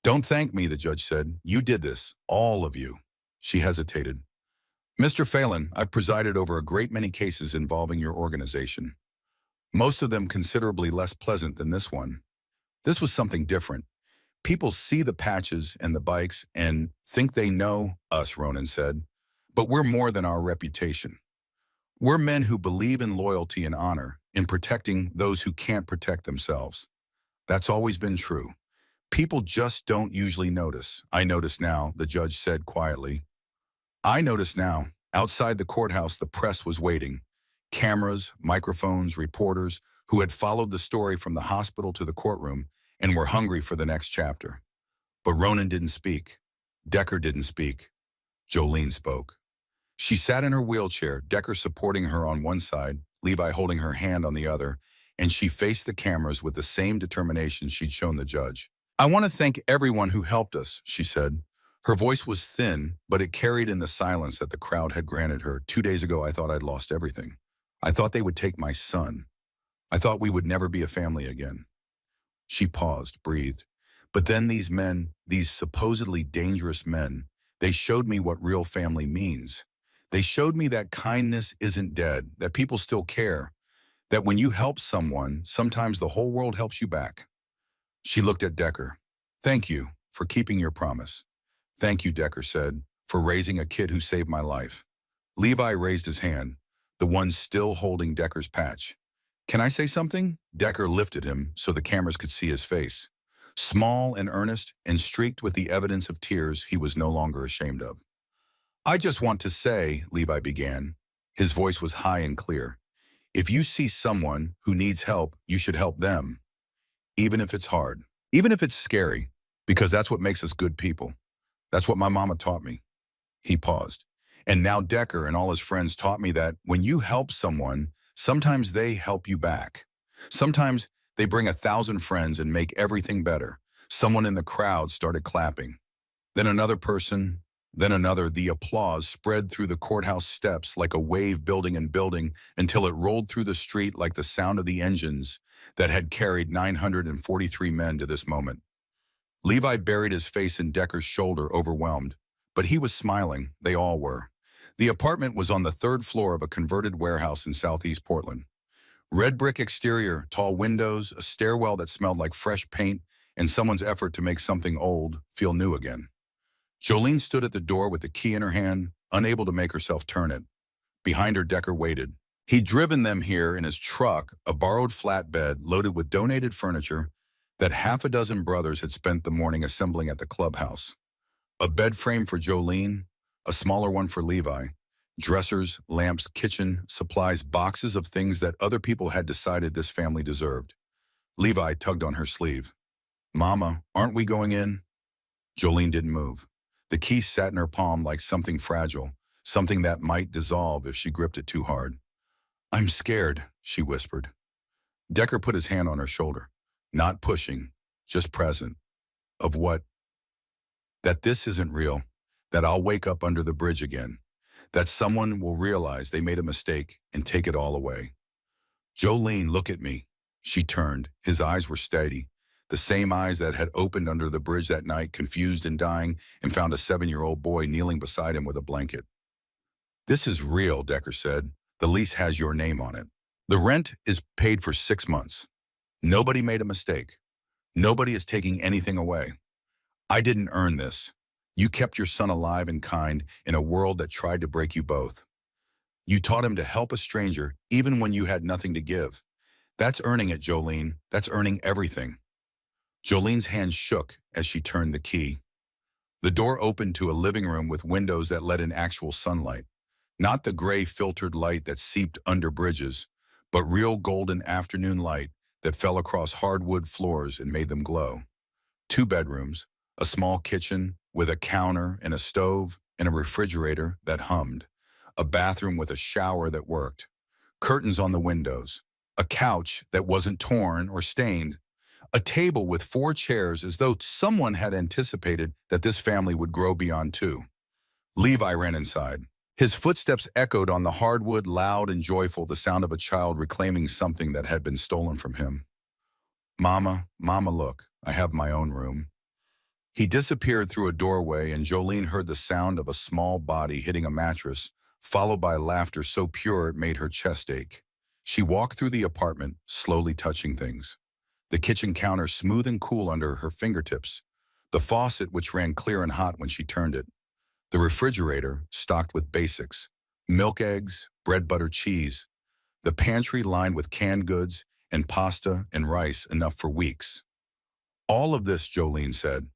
Don't thank me, the judge said. You did this, all of you. She hesitated. Mr. Phelan, I've presided over a great many cases involving your organization. Most of them considerably less pleasant than this one. This was something different. People see the patches and the bikes and think they know us, Ronan said. But we're more than our reputation. We're men who believe in loyalty and honor, in protecting those who can't protect themselves. That's always been true. People just don't usually notice. I notice now, the judge said quietly. I notice now. Outside the courthouse, the press was waiting. Cameras, microphones, reporters who had followed the story from the hospital to the courtroom and were hungry for the next chapter. But Ronan didn't speak. Decker didn't speak. Jolene spoke. She sat in her wheelchair, Decker supporting her on one side, Levi holding her hand on the other, and she faced the cameras with the same determination she'd shown the judge. I want to thank everyone who helped us, she said. Her voice was thin, but it carried in the silence that the crowd had granted her. 2 days ago, I thought I'd lost everything. I thought they would take my son. I thought we would never be a family again. She paused, breathed. But then these men, these supposedly dangerous men, they showed me what real family means. They showed me that kindness isn't dead, that people still care, that when you help someone, sometimes the whole world helps you back. She looked at Decker. Thank you for keeping your promise. Thank you, Decker said, for raising a kid who saved my life. Levi raised his hand, the one still holding Decker's patch. Can I say something? Decker lifted him so the cameras could see his face. small and earnest and streaked with the evidence of tears he was no longer ashamed of. I just want to say, Levi began. His voice was high and clear. If you see someone who needs help, you should help them, even if it's hard, even if it's scary, because that's what makes us good people. That's what my mama taught me. He paused. And now Decker and all his friends taught me that when you help someone, sometimes they help you back. Sometimes they bring 1,000 friends and make everything better. Someone in the crowd started clapping. Then another person, then another. The applause spread through the courthouse steps like a wave building and building until it rolled through the street like the sound of the engines that had carried 943 men to this moment. Levi buried his face in Decker's shoulder, overwhelmed. But he was smiling. They all were. The apartment was on the third floor of a converted warehouse in southeast Portland. Red brick exterior, tall windows, a stairwell that smelled like fresh paint, and someone's effort to make something old feel new again. Jolene stood at the door with the key in her hand, unable to make herself turn it. Behind her, Decker waited. He'd driven them here in his truck, a borrowed flatbed loaded with donated furniture that half a dozen brothers had spent the morning assembling at the clubhouse. A bed frame for Jolene, a smaller one for Levi, dressers, lamps, kitchen, supplies, boxes of things that other people had decided this family deserved. Levi tugged on her sleeve. Mama, aren't we going in? Jolene didn't move. The key sat in her palm like something fragile, something that might dissolve if she gripped it too hard. I'm scared, she whispered. Decker put his hand on her shoulder, not pushing, just present. Of what? That this isn't real, that I'll wake up under the bridge again, that someone will realize they made a mistake and take it all away. Jolene, look at me. She turned. His eyes were steady, the same eyes that had opened under the bridge that night, confused and dying, and found a 7-year-old boy kneeling beside him with a blanket. This is real, Decker said. The lease has your name on it. The rent is paid for 6 months. Nobody made a mistake. Nobody is taking anything away. I didn't earn this. You kept your son alive and kind in a world that tried to break you both. You taught him to help a stranger even when you had nothing to give. That's earning it, Jolene. That's earning everything. Jolene's hand shook as she turned the key. The door opened to a living room with windows that let in actual sunlight. Not the gray filtered light that seeped under bridges, but real golden afternoon light that fell across hardwood floors and made them glow. 2 bedrooms, a small kitchen with a counter and a stove and a refrigerator that hummed, a bathroom with a shower that worked, curtains on the windows, a couch that wasn't torn or stained, a table with 4 chairs as though someone had anticipated that this family would grow beyond 2. Levi ran inside. His footsteps echoed on the hardwood, loud and joyful, the sound of a child reclaiming something that had been stolen from him. Mama, look, I have my own room. He disappeared through a doorway, and Jolene heard the sound of a small body hitting a mattress, followed by laughter so pure it made her chest ache. She walked through the apartment, slowly touching things. The kitchen counter smooth and cool under her fingertips, the faucet which ran clear and hot when she turned it, the refrigerator stocked with basics, milk, eggs, bread, butter, cheese, the pantry lined with canned goods and pasta and rice enough for weeks. All of this, Jolene said.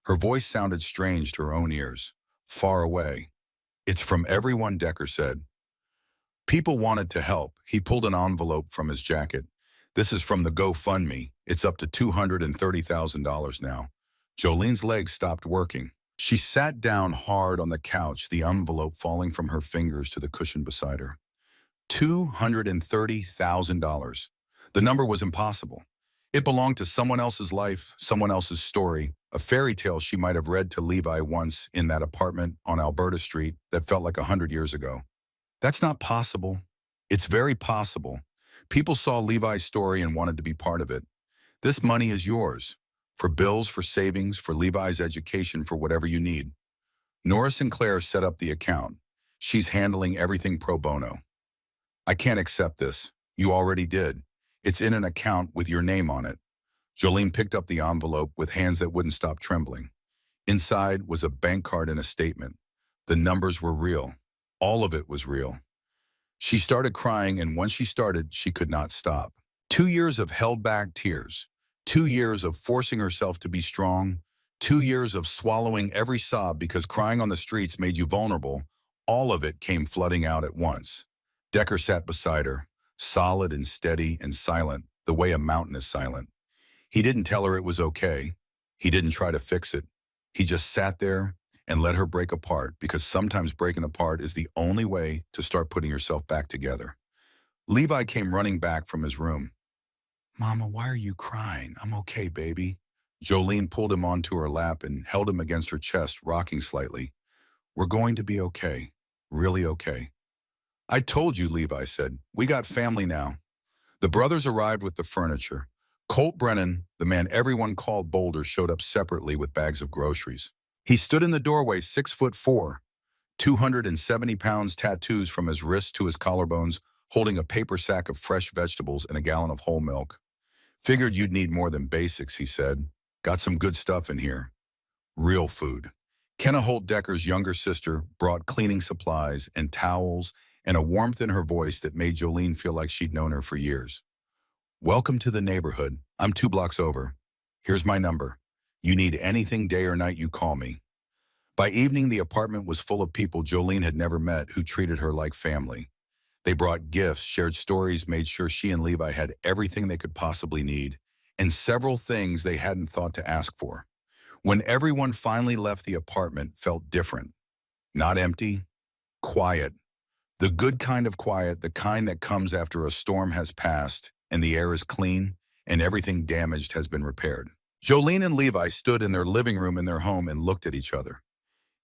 Her voice sounded strange to her own ears, far away. It's from everyone, Decker said. People wanted to help. He pulled an envelope from his jacket. This is from the GoFundMe. It's up to $230,000 now. Jolene's legs stopped working. She sat down hard on the couch, the envelope falling from her fingers to the cushion beside her. $230,000. The number was impossible. It belonged to someone else's life, someone else's story, a fairy tale she might have read to Levi once in that apartment on Alberta Street that felt like 100 years ago. That's not possible. It's very possible. People saw Levi's story and wanted to be part of it. This money is yours. For bills, for savings, for Levi's education, for whatever you need. Nora Sinclair set up the account. She's handling everything pro bono. I can't accept this. You already did. It's in an account with your name on it. Jolene picked up the envelope with hands that wouldn't stop trembling. Inside was a bank card and a statement. The numbers were real. All of it was real. She started crying, and once she started, she could not stop. 2 years of held-back tears. 2 years of forcing herself to be strong, 2 years of swallowing every sob because crying on the streets made you vulnerable. All of it came flooding out at once. Decker sat beside her, solid and steady and silent, the way a mountain is silent. He didn't tell her it was okay. He didn't try to fix it. He just sat there and let her break apart, because sometimes breaking apart is the only way to start putting yourself back together. Levi came running back from his room. "Mama, why are you crying? I'm okay, baby." Jolene pulled him onto her lap and held him against her chest, rocking slightly. "We're going to be okay. Really okay." "I told you," Levi said. "We got family now." The brothers arrived with the furniture. Colt Brennan, the man everyone called Boulder, showed up separately with bags of groceries. He stood in the doorway, 6'4", 270 pounds, tattoos from his wrists to his collarbones, holding a paper sack of fresh vegetables and a gallon of whole milk. "Figured you'd need more than basics," he said. "Got some good stuff in here. Real food." Kenna Holt Decker's younger sister brought cleaning supplies and towels and a warmth in her voice that made Jolene feel like she'd known her for years. "Welcome to the neighborhood. I'm 2 blocks over. Here's my number. You need anything day or night, you call me." By evening, the apartment was full of people Jolene had never met who treated her like family. They brought gifts, shared stories, made sure she and Levi had everything they could possibly need, and several things they hadn't thought to ask for. When everyone finally left, the apartment felt different. Not empty, quiet. The good kind of quiet, the kind that comes after a storm has passed and the air is clean and everything damaged has been repaired. Jolene and Levi stood in their living room in their home and looked at each other.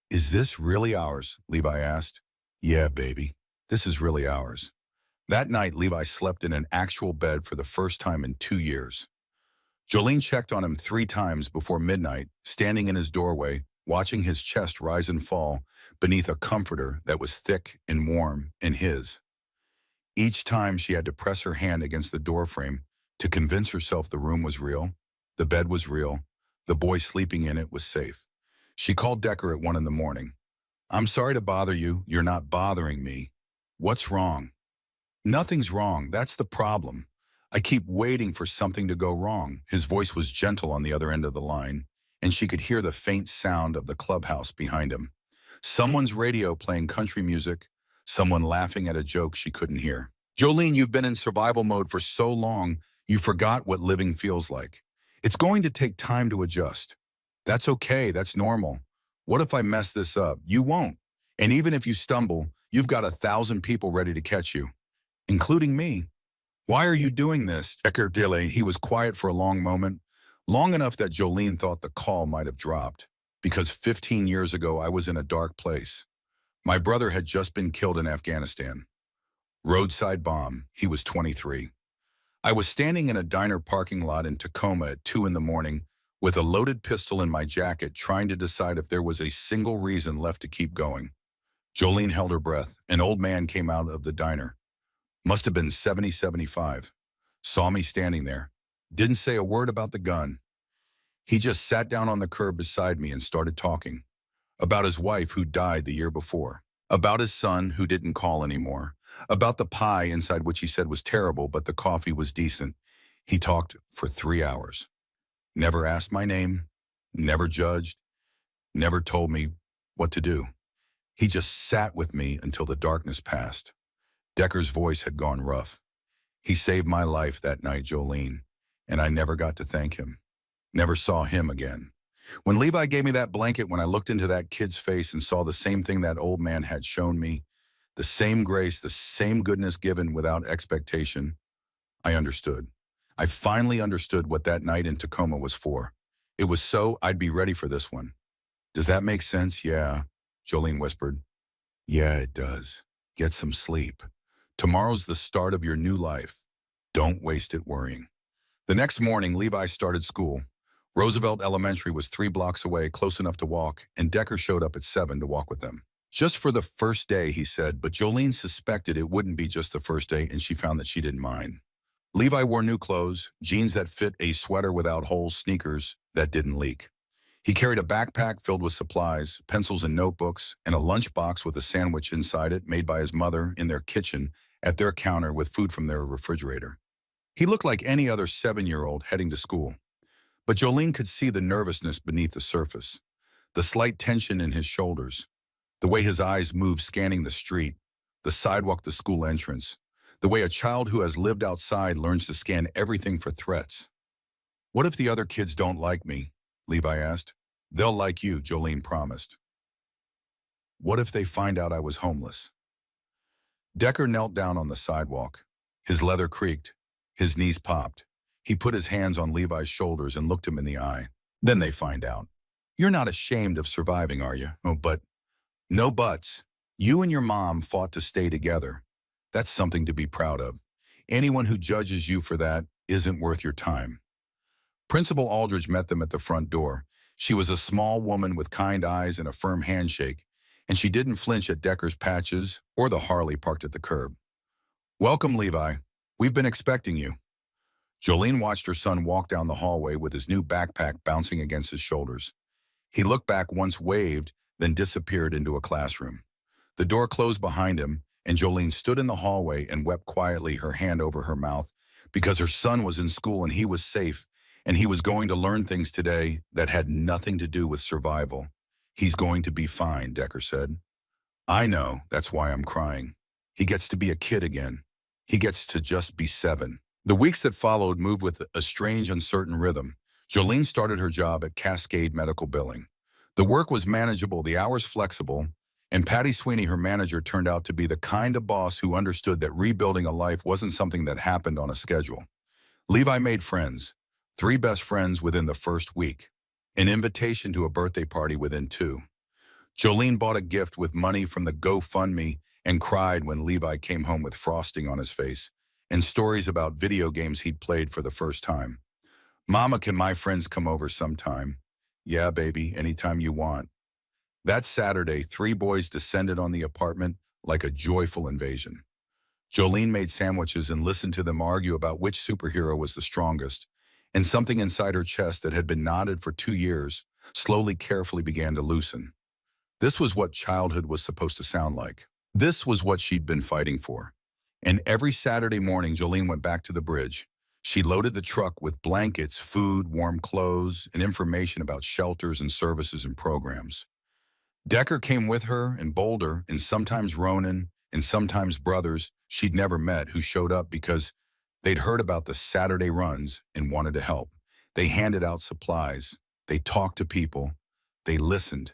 "Is this really ours?" Levi asked. "Yeah, baby. This is really ours." That night, Levi slept in an actual bed for the first time in 2 years. Jolene checked on him 3 times before midnight, standing in his doorway, watching his chest rise and fall beneath a comforter that was thick and warm in his. Each time she had to press her hand against the doorframe to convince herself the room was real, the bed was real, the boy sleeping in it was safe. She called Decker at 1 in the morning. "I'm sorry to bother you. You're not bothering me. What's wrong?" "Nothing's wrong. That's the problem. I keep waiting for something to go wrong." His voice was gentle on the other end of the line, and she could hear the faint sound of the clubhouse behind him. Someone's radio playing country music, someone laughing at a joke she couldn't hear. "Jolene, you've been in survival mode for so long, you forgot what living feels like. It's going to take time to adjust. That's okay. That's normal. What if I mess this up? You won't. And even if you stumble, you've got 1,000 people ready to catch you, including me." "Why are you doing this, Decker Dille?" He was quiet for a long moment, long enough that Jolene thought the call might have dropped. "Because 15 years ago, I was in a dark place. My brother had just been killed in Afghanistan. Roadside bomb. He was 23. I was standing in a diner parking lot in Tacoma at 2 in the morning with a loaded pistol in my jacket, trying to decide if there was a single reason left to keep going." Jolene held her breath. An old man came out of the diner. Must have been 70, 75. Saw me standing there. Didn't say a word about the gun. He just sat down on the curb beside me and started talking. About his wife who died the year before. About his son who didn't call anymore. About the pie inside which he said was terrible, but the coffee was decent. He talked for 3 hours. Never asked my name. Never judged. Never told me what to do. He just sat with me until the darkness passed. Decker's voice had gone rough. "He saved my life that night, Jolene, and I never got to thank him. Never saw him again." When Levi gave me that blanket, when I looked into that kid's face and saw the same thing that old man had shown me, the same grace, the same goodness given without expectation, I understood. I finally understood what that night in Tacoma was for. It was so I'd be ready for this one. "Does that make sense?" "Yeah," Jolene whispered. "Yeah, it does. Get some sleep. Tomorrow's the start of your new life. Don't waste it worrying." The next morning, Levi started school. Roosevelt Elementary was 3 blocks away, close enough to walk, and Decker showed up at 7 to walk with them. "Just for the first day," he said, but Jolene suspected it wouldn't be just the first day, and she found that she didn't mind. Levi wore new clothes, jeans that fit, a sweater without holes, sneakers that didn't leak. He carried a backpack filled with supplies, pencils and notebooks, and a lunchbox with a sandwich inside it made by his mother in their kitchen at their counter with food from their refrigerator. He looked like any other 7-year-old heading to school. But Jolene could see the nervousness beneath the surface, the slight tension in his shoulders, the way his eyes moved scanning the street, the sidewalk, the school entrance, the way a child who has lived outside learns to scan everything for threats. What if the other kids don't like me? Levi asked. They'll like you, Jolene promised. What if they find out I was homeless? Decker knelt down on the sidewalk. His leather creaked. His knees popped. He put his hands on Levi's shoulders and looked him in the eye. Then they find out. You're not ashamed of surviving, are you? Oh, but no buts. You and your mom fought to stay together. That's something to be proud of. Anyone who judges you for that isn't worth your time. Principal Aldridge met them at the front door. She was a small woman with kind eyes and a firm handshake, and she didn't flinch at Decker's patches or the Harley parked at the curb. Welcome, Levi. We've been expecting you. Jolene watched her son walk down the hallway with his new backpack bouncing against his shoulders. He looked back once, waved, then disappeared into a classroom. The door closed behind him, and Jolene stood in the hallway and wept quietly, her hand over her mouth, because her son was in school and he was safe, and he was going to learn things today that had nothing to do with survival. He's going to be fine, Decker said. I know, that's why I'm crying. He gets to be a kid again. He gets to just be 7. The weeks that followed moved with a strange, uncertain rhythm. Jolene started her job at Cascade Medical Billing. The work was manageable, the hours flexible, and Patty Sweeney, her manager, turned out to be the kind of boss who understood that rebuilding a life wasn't something that happened on a schedule. Levi made friends, 3 best friends within the first week, an invitation to a birthday party within 2. Jolene bought a gift with money from the GoFundMe and cried when Levi came home with frosting on his face and stories about video games he'd played for the first time. Mama, can my friends come over sometime? Yeah, baby, anytime you want. That Saturday, 3 boys descended on the apartment like a joyful invasion. Jolene made sandwiches and listened to them argue about which superhero was the strongest, and something inside her chest that had been knotted for 2 years slowly, carefully began to loosen. This was what childhood was supposed to sound like. This was what she'd been fighting for. And every Saturday morning, Jolene went back to the bridge. She loaded the truck with blankets, food, warm clothes, and information about shelters and services and programs. Decker came with her, and Boulder, and sometimes Ronan, and sometimes brothers she'd never met who showed up because they'd heard about the Saturday runs and wanted to help. They handed out supplies. They talked to people. They listened.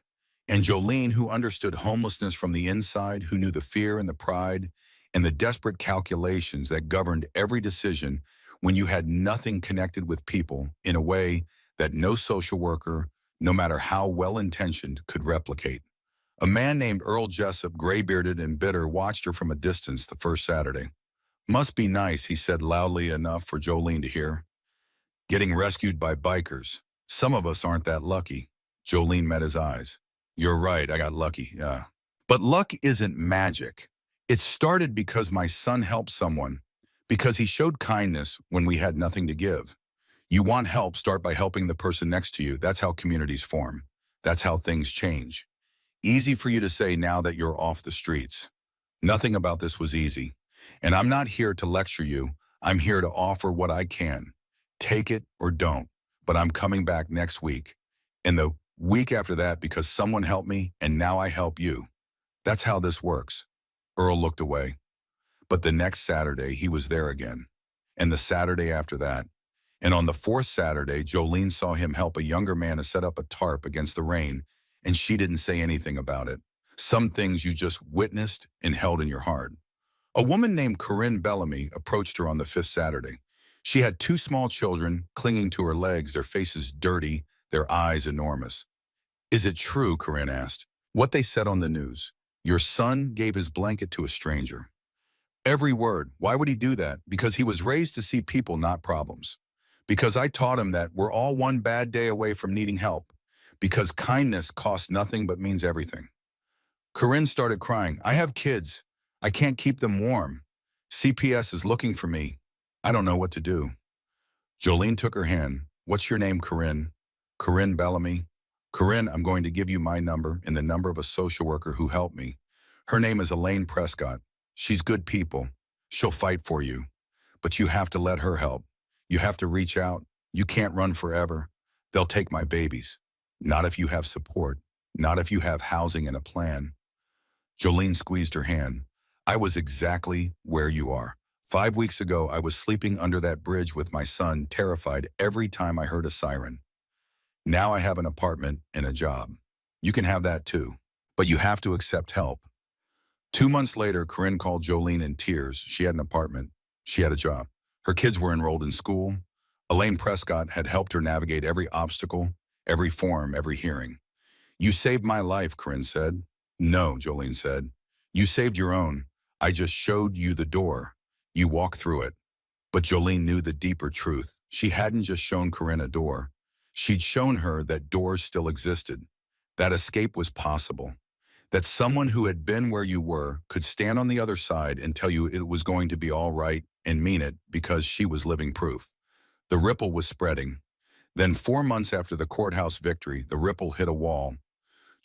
And Jolene, who understood homelessness from the inside, who knew the fear and the pride and the desperate calculations that governed every decision when you had nothing connected with people in a way that no social worker, no matter how well-intentioned, could replicate. A man named Earl Jessup, gray-bearded and bitter, watched her from a distance the first Saturday. Must be nice, he said loudly enough for Jolene to hear. Getting rescued by bikers. Some of us aren't that lucky. Jolene met his eyes. You're right, I got lucky, yeah. But luck isn't magic. It started because my son helped someone, because he showed kindness when we had nothing to give. You want help, start by helping the person next to you. That's how communities form. That's how things change. Easy for you to say now that you're off the streets. Nothing about this was easy. And I'm not here to lecture you. I'm here to offer what I can. Take it or don't. But I'm coming back next week. And the week after that, because someone helped me and now I help you. That's how this works. Earl looked away. But the next Saturday, he was there again. And the Saturday after that. And on the 4th Saturday, Jolene saw him help a younger man to set up a tarp against the rain, and she didn't say anything about it. Some things you just witnessed and held in your heart. A woman named Corinne Bellamy approached her on the 5th Saturday. She had 2 small children clinging to her legs, their faces dirty, their eyes enormous. Is it true, Corinne asked, what they said on the news? Your son gave his blanket to a stranger. Every word. Why would he do that? Because he was raised to see people, not problems. Because I taught him that we're all one bad day away from needing help. Because kindness costs nothing but means everything. Corinne started crying. I have kids. I can't keep them warm. CPS is looking for me. I don't know what to do. Jolene took her hand. What's your name, Corinne? Corinne Bellamy. Corinne, I'm going to give you my number and the number of a social worker who helped me. Her name is Elaine Prescott. She's good people. She'll fight for you. But you have to let her help. You have to reach out. You can't run forever. They'll take my babies. Not if you have support. Not if you have housing and a plan. Jolene squeezed her hand. I was exactly where you are. 5 weeks ago, I was sleeping under that bridge with my son, terrified every time I heard a siren. Now I have an apartment and a job. You can have that too. But you have to accept help. 2 months later, Corinne called Jolene in tears. She had an apartment. She had a job. Her kids were enrolled in school. Elaine Prescott had helped her navigate every obstacle, every form, every hearing. You saved my life, Corinne said. No, Jolene said. You saved your own. I just showed you the door. You walk through it. But Jolene knew the deeper truth. She hadn't just shown Corinne a door. She'd shown her that doors still existed, that escape was possible, that someone who had been where you were could stand on the other side and tell you it was going to be all right and mean it because she was living proof. The ripple was spreading. Then 4 months after the courthouse victory, the ripple hit a wall.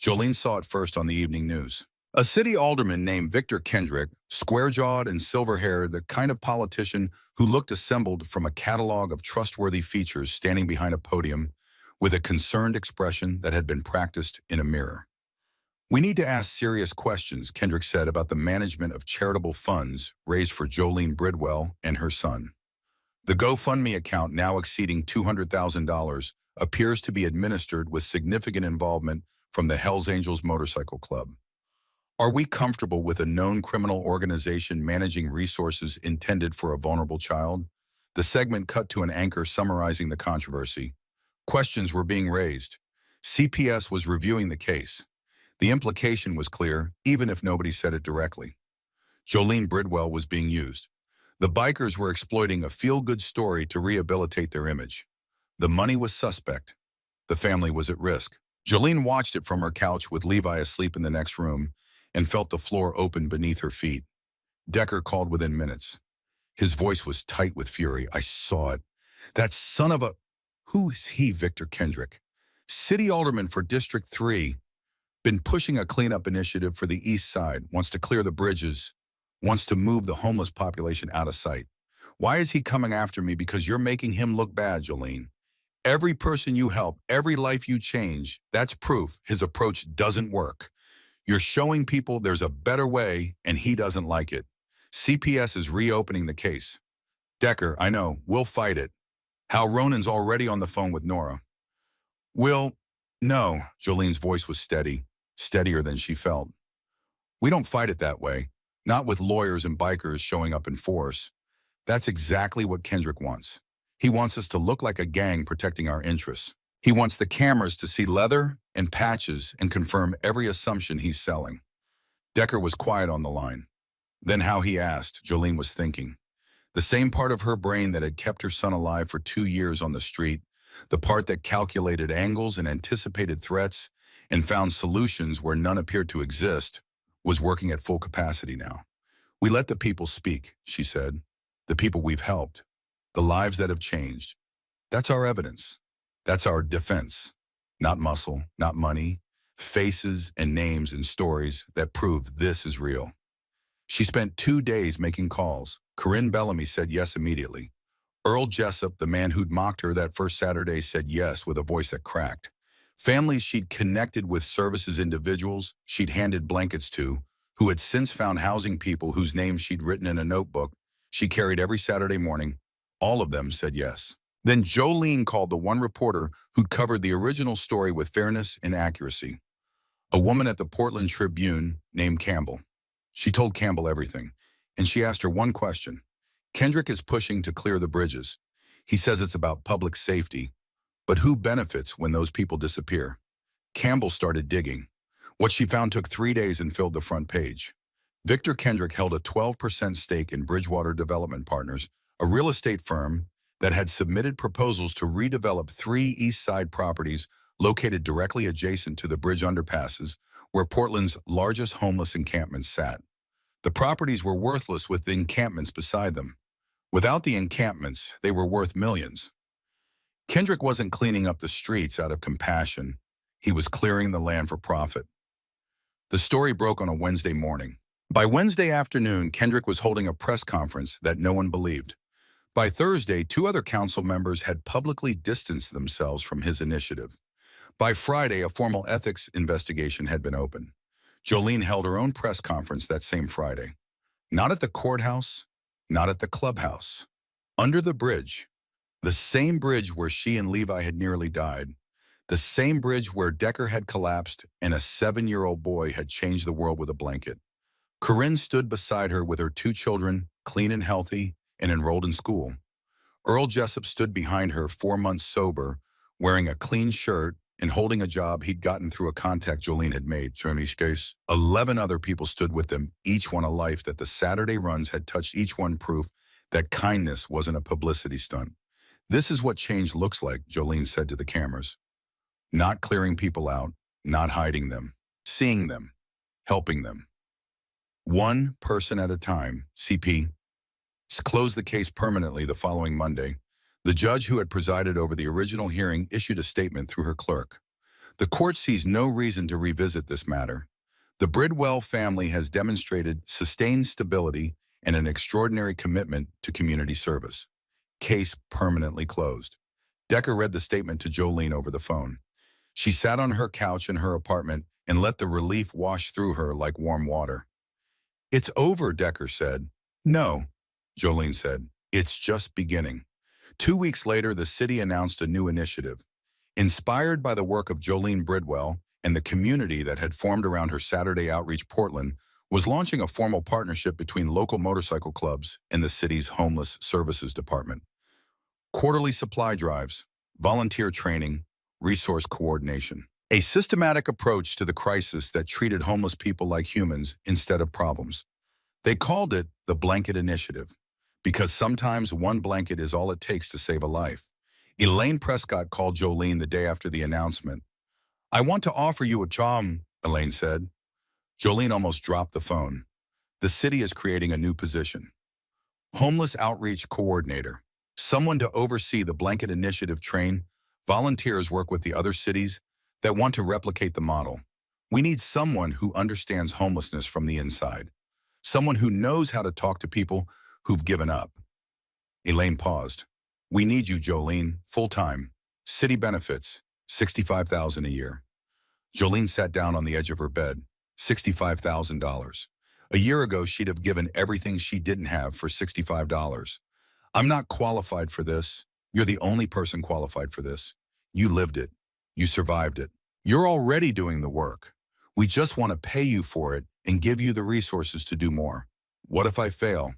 Jolene saw it first on the evening news. A city alderman named Victor Kendrick, square-jawed and silver-haired, the kind of politician who looked assembled from a catalog of trustworthy features standing behind a podium with a concerned expression that had been practiced in a mirror. We need to ask serious questions, Kendrick said, about the management of charitable funds raised for Jolene Bridwell and her son. The GoFundMe account, now exceeding $200,000, appears to be administered with significant involvement from the Hellsangels Motorcycle Club. Are we comfortable with a known criminal organization managing resources intended for a vulnerable child? The segment cut to an anchor summarizing the controversy. Questions were being raised. CPS was reviewing the case. The implication was clear, even if nobody said it directly. Jolene Bridwell was being used. The bikers were exploiting a feel-good story to rehabilitate their image. The money was suspect. The family was at risk. Jolene watched it from her couch with Levi asleep in the next room and felt the floor open beneath her feet. Decker called within minutes. His voice was tight with fury. I saw it. That son of a... Who is he, Victor Kendrick? City alderman for District 3. Been pushing a cleanup initiative for the east side, wants to clear the bridges, wants to move the homeless population out of sight. Why is he coming after me? Because you're making him look bad, Jolene. Every person you help, every life you change, that's proof his approach doesn't work. You're showing people there's a better way, and he doesn't like it. CPS is reopening the case. Decker, I know, we'll fight it. Hal Ronan's already on the phone with Nora. No, Jolene's voice was steady, steadier than she felt. We don't fight it that way, not with lawyers and bikers showing up in force. That's exactly what Kendrick wants. He wants us to look like a gang protecting our interests. He wants the cameras to see leather and patches and confirm every assumption he's selling. Decker was quiet on the line. Then how he asked, Jolene was thinking. The same part of her brain that had kept her son alive for 2 years on the street, the part that calculated angles and anticipated threats and found solutions where none appeared to exist, was working at full capacity now. We let the people speak, she said. The people we've helped. The lives that have changed. That's our evidence. That's our defense. Not muscle, not money. Faces and names and stories that prove this is real. She spent 2 days making calls. Corinne Bellamy said yes immediately. Earl Jessup, the man who'd mocked her that first Saturday, said yes with a voice that cracked. Families she'd connected with, services individuals she'd handed blankets to, who had since found housing, people whose names she'd written in a notebook she carried every Saturday morning, all of them said yes. Then Jolene called the one reporter who'd covered the original story with fairness and accuracy. A woman at the Portland Tribune named Campbell. She told Campbell everything, and she asked her one question. Kendrick is pushing to clear the bridges. He says it's about public safety. But who benefits when those people disappear? Campbell started digging. What she found took 3 days and filled the front page. Victor Kendrick held a 12% stake in Bridgewater Development Partners, a real estate firm that had submitted proposals to redevelop 3 East Side properties located directly adjacent to the bridge underpasses, where Portland's largest homeless encampments sat. The properties were worthless with the encampments beside them. Without the encampments, they were worth millions. Kendrick wasn't cleaning up the streets out of compassion. He was clearing the land for profit. The story broke on a Wednesday morning. By Wednesday afternoon, Kendrick was holding a press conference that no one believed. By Thursday, two other council members had publicly distanced themselves from his initiative. By Friday, a formal ethics investigation had been opened. Jolene held her own press conference that same Friday. Not at the courthouse, not at the clubhouse. Under the bridge, the same bridge where she and Levi had nearly died, the same bridge where Decker had collapsed and a 7-year-old boy had changed the world with a blanket. Corinne stood beside her with her two children, clean and healthy, and enrolled in school. Earl Jessup stood behind her 4 months sober, wearing a clean shirt and holding a job he'd gotten through a contact Jolene had made. So in each case, 11 other people stood with them, each one a life that the Saturday runs had touched, each one proof that kindness wasn't a publicity stunt. This is what change looks like, Jolene said to the cameras. Not clearing people out, not hiding them, seeing them, helping them. One person at a time, CP. Closed the case permanently the following Monday. The judge who had presided over the original hearing issued a statement through her clerk. The court sees no reason to revisit this matter. The Bridwell family has demonstrated sustained stability and an extraordinary commitment to community service. Case permanently closed. Decker read the statement to Jolene over the phone. She sat on her couch in her apartment and let the relief wash through her like warm water. It's over, Decker said. No, Jolene said. It's just beginning. 2 weeks later, the city announced a new initiative. Inspired by the work of Jolene Bridwell and the community that had formed around her Saturday Outreach Portland, was launching a formal partnership between local motorcycle clubs and the city's homeless services department. Quarterly supply drives, volunteer training, resource coordination. A systematic approach to the crisis that treated homeless people like humans instead of problems. They called it the Blanket Initiative, because sometimes one blanket is all it takes to save a life. Elaine Prescott called Jolene the day after the announcement. I want to offer you a job, Elaine said. Jolene almost dropped the phone. The city is creating a new position. Homeless Outreach Coordinator. Someone to oversee the Blanket Initiative train. Volunteers work with the other cities that want to replicate the model. We need someone who understands homelessness from the inside. Someone who knows how to talk to people who've given up. Elaine paused. We need you, Jolene, full-time. City benefits, $65,000 a year. Jolene sat down on the edge of her bed. $65,000. A year ago, she'd have given everything she didn't have for $65. I'm not qualified for this. You're the only person qualified for this. You lived it. You survived it. You're already doing the work. We just want to pay you for it and give you the resources to do more. What if I fail?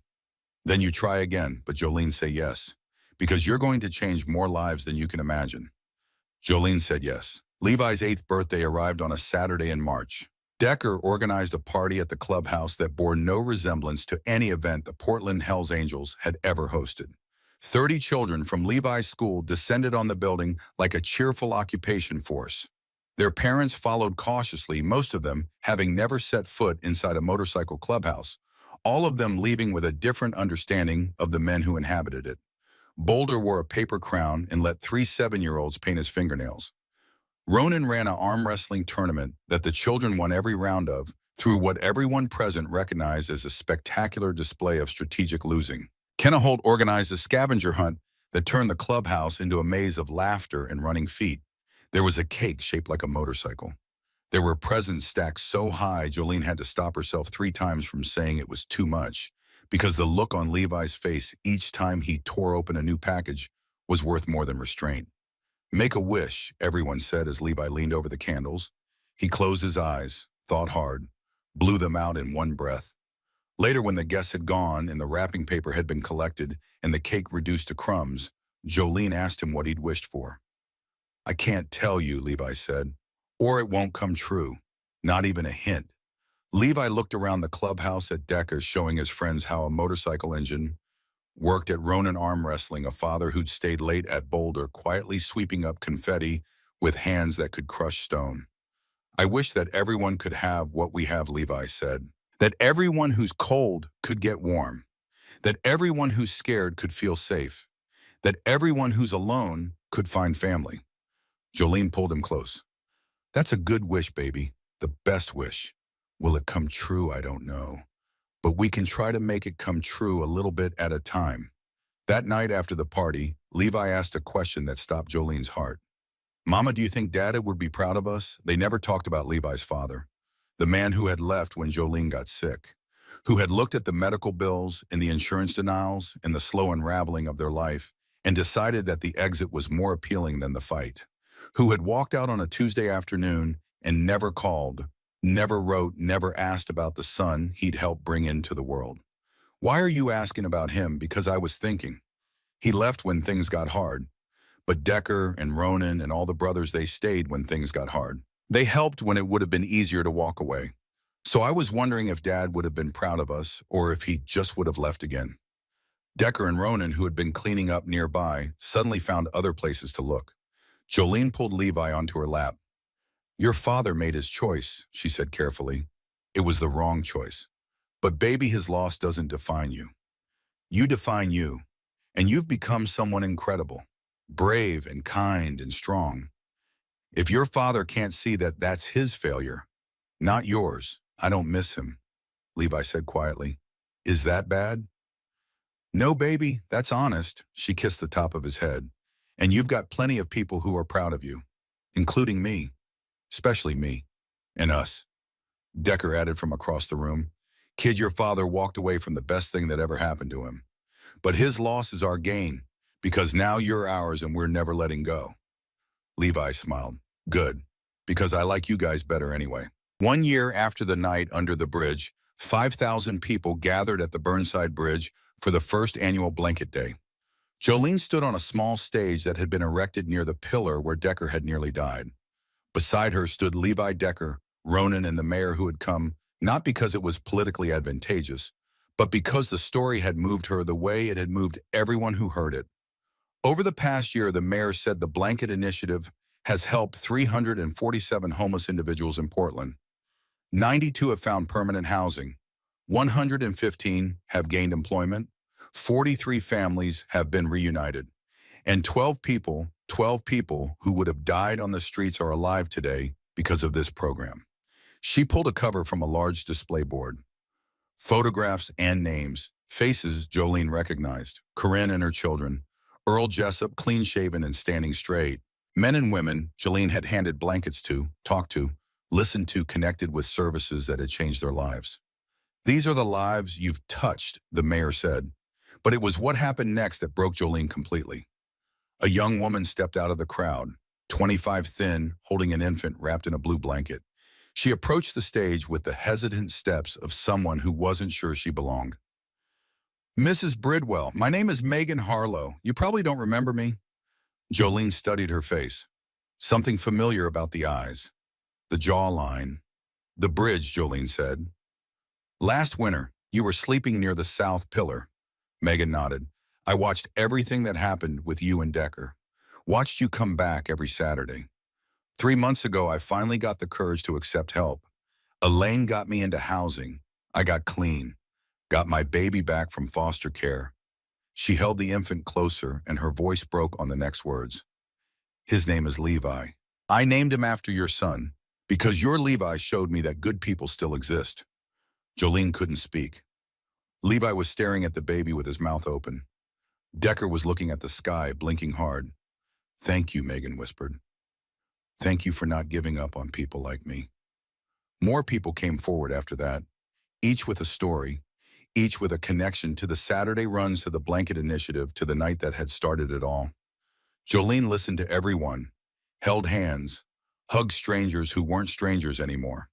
Then you try again, but Jolene say yes, because you're going to change more lives than you can imagine. Jolene said yes. Levi's 8th birthday arrived on a Saturday in March. Decker organized a party at the clubhouse that bore no resemblance to any event the Portland Hellsangels had ever hosted. 30 children from Levi's school descended on the building like a cheerful occupation force. Their parents followed cautiously, most of them having never set foot inside a motorcycle clubhouse, all of them leaving with a different understanding of the men who inhabited it. Boulder wore a paper crown and let 3 7-year-olds paint his fingernails. Ronan ran an arm wrestling tournament that the children won every round of through what everyone present recognized as a spectacular display of strategic losing. Kenneholt organized a scavenger hunt that turned the clubhouse into a maze of laughter and running feet. There was a cake shaped like a motorcycle. There were presents stacked so high Jolene had to stop herself 3 times from saying it was too much, because the look on Levi's face each time he tore open a new package was worth more than restraint. Make a wish, everyone said as Levi leaned over the candles. He closed his eyes, thought hard, blew them out in one breath. Later, when the guests had gone and the wrapping paper had been collected and the cake reduced to crumbs, Jolene asked him what he'd wished for. I can't tell you, Levi said, or it won't come true. Not even a hint. Levi looked around the clubhouse at Decker, showing his friends how a motorcycle engine worked at Ronan arm wrestling, a father who'd stayed late at Boulder, quietly sweeping up confetti with hands that could crush stone. I wish that everyone could have what we have, Levi said. That everyone who's cold could get warm. That everyone who's scared could feel safe. That everyone who's alone could find family. Jolene pulled him close. That's a good wish, baby. The best wish. Will it come true? I don't know. But we can try to make it come true a little bit at a time. That night after the party, Levi asked a question that stopped Jolene's heart. Mama, do you think Dad would be proud of us? They never talked about Levi's father, the man who had left when Jolene got sick, who had looked at the medical bills and the insurance denials and the slow unraveling of their life and decided that the exit was more appealing than the fight, who had walked out on a Tuesday afternoon and never called, never wrote, never asked about the son he'd helped bring into the world. Why are you asking about him? Because I was thinking. He left when things got hard, but Decker and Ronan and all the brothers, they stayed when things got hard. They helped when it would have been easier to walk away. So I was wondering if Dad would have been proud of us or if he just would have left again. Decker and Ronan, who had been cleaning up nearby, suddenly found other places to look. Jolene pulled Levi onto her lap. Your father made his choice, she said carefully. It was the wrong choice. But baby, his loss doesn't define you. You define you, and you've become someone incredible, brave and kind and strong. If your father can't see that that's his failure, not yours, I don't miss him, Levi said quietly. Is that bad? No, baby, that's honest, she kissed the top of his head. And you've got plenty of people who are proud of you, including me, especially me, and us. Decker added from across the room. Kid, your father walked away from the best thing that ever happened to him. But his loss is our gain, because now you're ours and we're never letting go. Levi smiled. Good, because I like you guys better anyway. 1 year after the night under the bridge, 5,000 people gathered at the Burnside Bridge for the first annual Blanket Day. Jolene stood on a small stage that had been erected near the pillar where Decker had nearly died. Beside her stood Levi, Decker, Ronan, and the mayor who had come, not because it was politically advantageous, but because the story had moved her the way it had moved everyone who heard it. Over the past year, the mayor said the Blanket Initiative has helped 347 homeless individuals in Portland. 92 have found permanent housing. 115 have gained employment. 43 families have been reunited. And 12 people who would have died on the streets are alive today because of this program. She pulled a cover from a large display board. Photographs and names, faces Jolene recognized. Corinne and her children. Earl Jessup, clean-shaven and standing straight. Men and women Jolene had handed blankets to, talked to, listened to, connected with services that had changed their lives. These are the lives you've touched, the mayor said. But it was what happened next that broke Jolene completely. A young woman stepped out of the crowd, 25 thin, holding an infant wrapped in a blue blanket. She approached the stage with the hesitant steps of someone who wasn't sure she belonged. Mrs. Bridwell, my name is Megan Harlow. You probably don't remember me. Jolene studied her face. Something familiar about the eyes. The jawline. The bridge, Jolene said. Last winter, you were sleeping near the south pillar. Megan nodded. I watched everything that happened with you and Decker. Watched you come back every Saturday. 3 months ago, I finally got the courage to accept help. Elaine got me into housing. I got clean. Got my baby back from foster care. She held the infant closer and her voice broke on the next words. His name is Levi. I named him after your son because your Levi showed me that good people still exist. Jolene couldn't speak. Levi was staring at the baby with his mouth open. Decker was looking at the sky, blinking hard. Thank you, Megan whispered. Thank you for not giving up on people like me. More people came forward after that, each with a story, each with a connection to the Saturday runs to the Blanket Initiative, to the night that had started it all. Jolene listened to everyone, held hands, hugged strangers who weren't strangers anymore.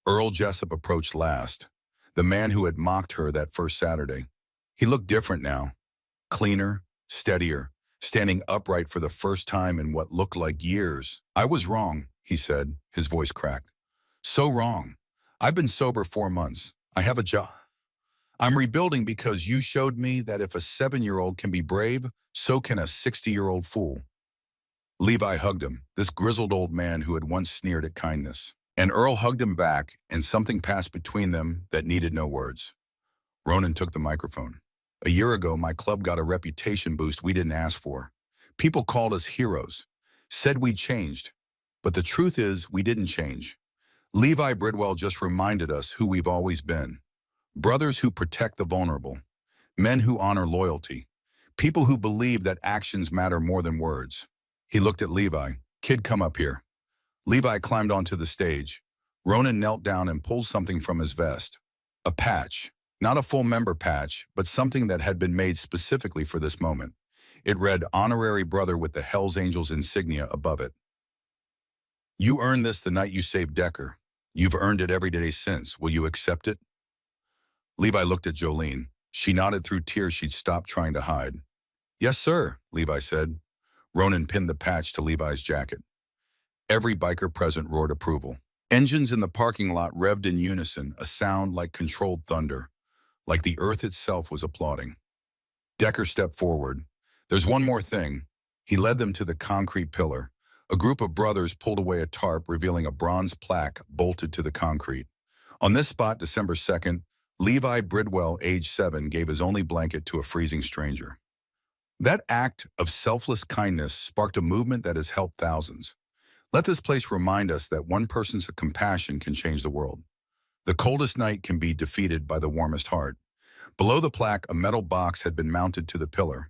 Earl Jessup approached last, the man who had mocked her that first Saturday. He looked different now, cleaner, steadier, standing upright for the first time in what looked like years. I was wrong, he said, his voice cracked. So wrong. I've been sober 4 months. I have a job. I'm rebuilding because you showed me that if a 7-year-old can be brave, so can a 60-year-old fool. Levi hugged him, this grizzled old man who had once sneered at kindness. And Earl hugged him back, and something passed between them that needed no words. Ronan took the microphone. A year ago, my club got a reputation boost we didn't ask for. People called us heroes, said we'd changed. But the truth is, we didn't change. Levi Bridwell just reminded us who we've always been. Brothers who protect the vulnerable. Men who honor loyalty. People who believe that actions matter more than words. He looked at Levi. Kid, come up here. Levi climbed onto the stage. Ronan knelt down and pulled something from his vest. A patch. Not a full member patch, but something that had been made specifically for this moment. It read, Honorary Brother with the Hells Angels insignia above it. You earned this the night you saved Decker. You've earned it every day since. Will you accept it? Levi looked at Jolene. She nodded through tears she'd stopped trying to hide. Yes, sir, Levi said. Ronan pinned the patch to Levi's jacket. Every biker present roared approval. Engines in the parking lot revved in unison, a sound like controlled thunder, like the earth itself was applauding. Decker stepped forward. There's one more thing. He led them to the concrete pillar. A group of brothers pulled away a tarp, revealing a bronze plaque bolted to the concrete. On this spot, December 2nd, Levi Bridwell, age 7, gave his only blanket to a freezing stranger. That act of selfless kindness sparked a movement that has helped thousands. Let this place remind us that one person's compassion can change the world. The coldest night can be defeated by the warmest heart. Below the plaque, a metal box had been mounted to the pillar.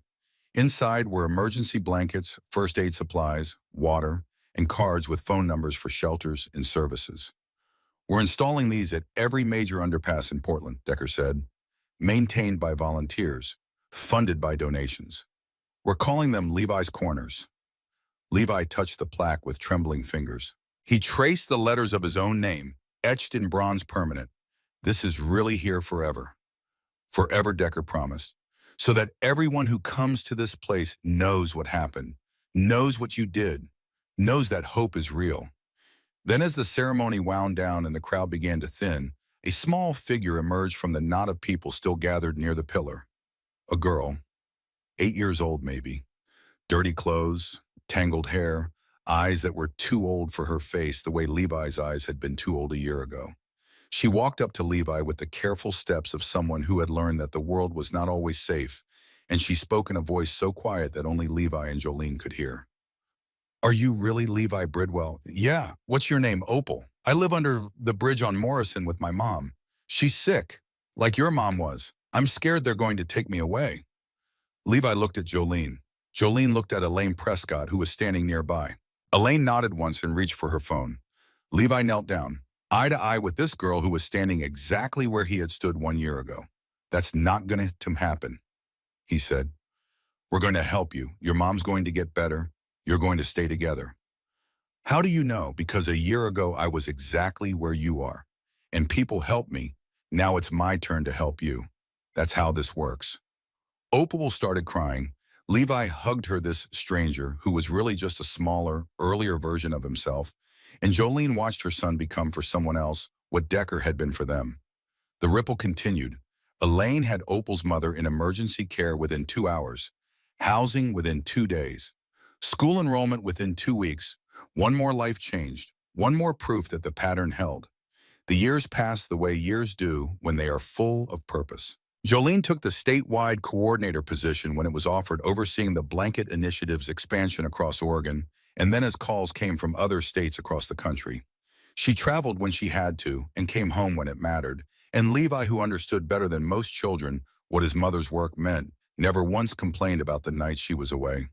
Inside were emergency blankets, first aid supplies, water, and cards with phone numbers for shelters and services. We're installing these at every major underpass in Portland, Decker said, maintained by volunteers, funded by donations. We're calling them Levi's Corners. Levi touched the plaque with trembling fingers. He traced the letters of his own name, etched in bronze permanent. This is really here forever. Forever, Decker promised, so that everyone who comes to this place knows what happened, knows what you did, knows that hope is real. Then as the ceremony wound down and the crowd began to thin, a small figure emerged from the knot of people still gathered near the pillar. A girl, 8 years old maybe, dirty clothes, tangled hair, eyes that were too old for her face the way Levi's eyes had been too old a year ago. She walked up to Levi with the careful steps of someone who had learned that the world was not always safe, and she spoke in a voice so quiet that only Levi and Jolene could hear. Are you really Levi Bridwell? Yeah. What's your name? Opal. I live under the bridge on Morrison with my mom. She's sick, like your mom was. I'm scared they're going to take me away. Levi looked at Jolene. Jolene looked at Elaine Prescott, who was standing nearby. Elaine nodded once and reached for her phone. Levi knelt down, eye to eye with this girl who was standing exactly where he had stood 1 year ago. That's not going to happen, he said. We're going to help you. Your mom's going to get better. You're going to stay together. How do you know? Because a year ago, I was exactly where you are. And people helped me. Now it's my turn to help you. That's how this works. Opal started crying. Levi hugged her, this stranger, who was really just a smaller, earlier version of himself, and Jolene watched her son become for someone else what Decker had been for them. The ripple continued. Elaine had Opal's mother in emergency care within 2 hours, housing within 2 days, school enrollment within 2 weeks. One more life changed, one more proof that the pattern held. The years passed the way years do when they are full of purpose. Jolene took the statewide coordinator position when it was offered, overseeing the Blanket Initiative's expansion across Oregon, and then as calls came from other states across the country. She traveled when she had to and came home when it mattered, and Levi, who understood better than most children what his mother's work meant, never once complained about the nights she was away,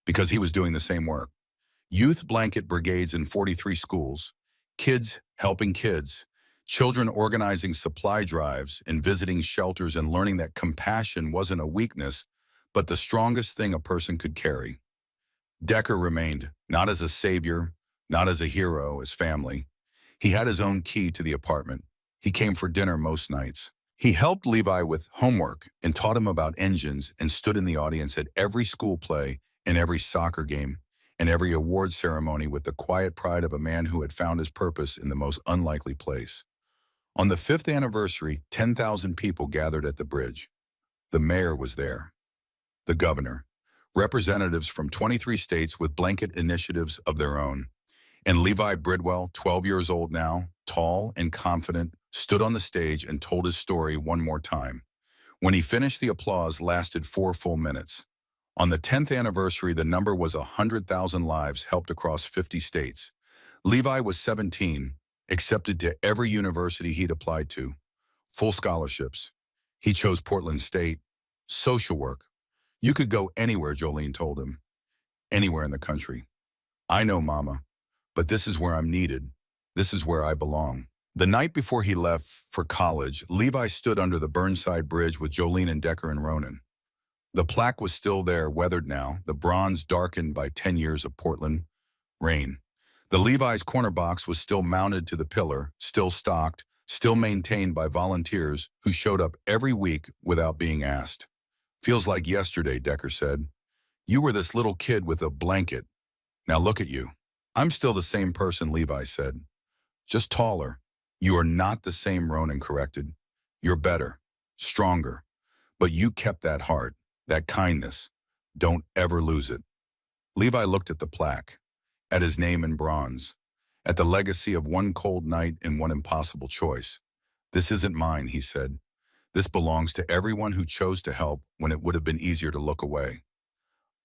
because he was doing the same work. Youth blanket brigades in 43 schools, kids helping kids, children organizing supply drives and visiting shelters and learning that compassion wasn't a weakness, but the strongest thing a person could carry. Decker remained, not as a savior, not as a hero, as family. He had his own key to the apartment. He came for dinner most nights. He helped Levi with homework and taught him about engines and stood in the audience at every school play and every soccer game and every award ceremony with the quiet pride of a man who had found his purpose in the most unlikely place. On the 5th anniversary, 10,000 people gathered at the bridge. The mayor was there, the governor, representatives from 23 states with blanket initiatives of their own. And Levi Bridwell, 12 years old now, tall and confident, stood on the stage and told his story one more time. When he finished, the applause lasted 4 full minutes. On the 10th anniversary, the number was 100,000 lives helped across 50 states. Levi was 17, accepted to every university he'd applied to, full scholarships. He chose Portland State, social work, You could go anywhere, Jolene told him. Anywhere in the country. I know, Mama, but this is where I'm needed. This is where I belong. The night before he left for college, Levi stood under the Burnside Bridge with Jolene and Decker and Ronan. The plaque was still there, weathered now, the bronze darkened by 10 years of Portland rain. The Levi's corner box was still mounted to the pillar, still stocked, still maintained by volunteers who showed up every week without being asked. Feels like yesterday, Decker said. You were this little kid with a blanket. Now look at you. I'm still the same person, Levi said. Just taller. You are not the same, Ronan corrected. You're better, stronger. But you kept that heart, that kindness. Don't ever lose it. Levi looked at the plaque, at his name in bronze, at the legacy of one cold night and one impossible choice. This isn't mine, he said. This belongs to everyone who chose to help when it would have been easier to look away.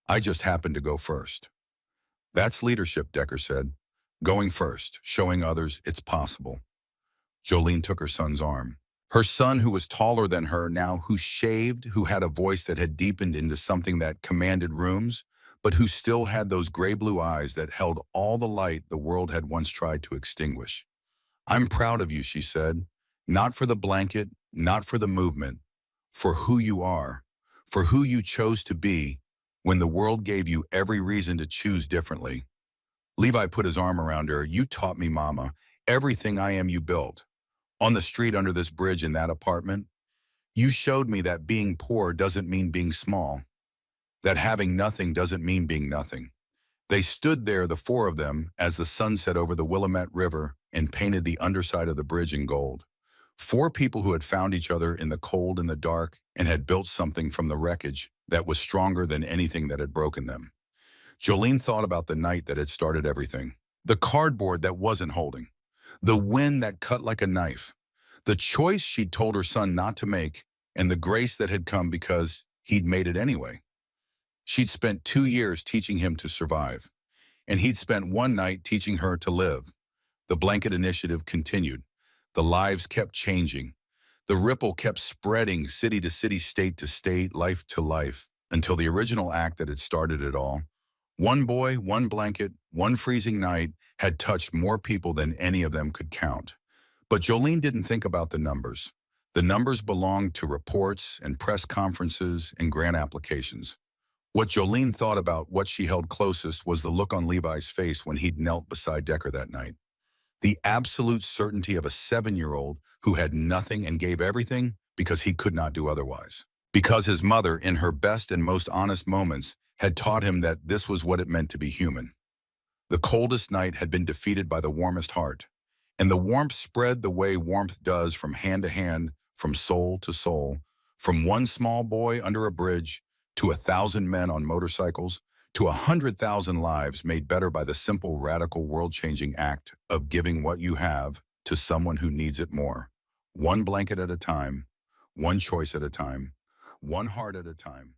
I just happened to go first. That's leadership, Decker said. Going first, showing others it's possible. Jolene took her son's arm. Her son, who was taller than her now, who shaved, who had a voice that had deepened into something that commanded rooms, but who still had those gray-blue eyes that held all the light the world had once tried to extinguish. I'm proud of you, she said. Not for the blanket, not for the movement, for who you are, for who you chose to be when the world gave you every reason to choose differently. Levi put his arm around her. You taught me, Mama. Everything I am you built. On the street under this bridge in that apartment, you showed me that being poor doesn't mean being small, that having nothing doesn't mean being nothing. They stood there, the four of them, as the sun set over the Willamette River and painted the underside of the bridge in gold. Four people who had found each other in the cold and the dark and had built something from the wreckage that was stronger than anything that had broken them. Jolene thought about the night that had started everything. The cardboard that wasn't holding. The wind that cut like a knife. The choice she'd told her son not to make, and the grace that had come because he'd made it anyway. She'd spent 2 years teaching him to survive, and he'd spent one night teaching her to live. The blanket initiative continued. The lives kept changing. The ripple kept spreading city to city, state to state, life to life, until the original act that had started it all. One boy, one blanket, one freezing night had touched more people than any of them could count. But Jolene didn't think about the numbers. The numbers belonged to reports and press conferences and grant applications. What Jolene thought about, what she held closest, was the look on Levi's face when he'd knelt beside Decker that night. The absolute certainty of a 7-year-old who had nothing and gave everything because he could not do otherwise. Because his mother, in her best and most honest moments, had taught him that this was what it meant to be human. The coldest night had been defeated by the warmest heart, and the warmth spread the way warmth does from hand to hand, from soul to soul, from one small boy under a bridge to 1,000 men on motorcycles, to 100,000 lives made better by the simple, radical, world-changing act of giving what you have to someone who needs it more. One blanket at a time, one choice at a time, one heart at a time.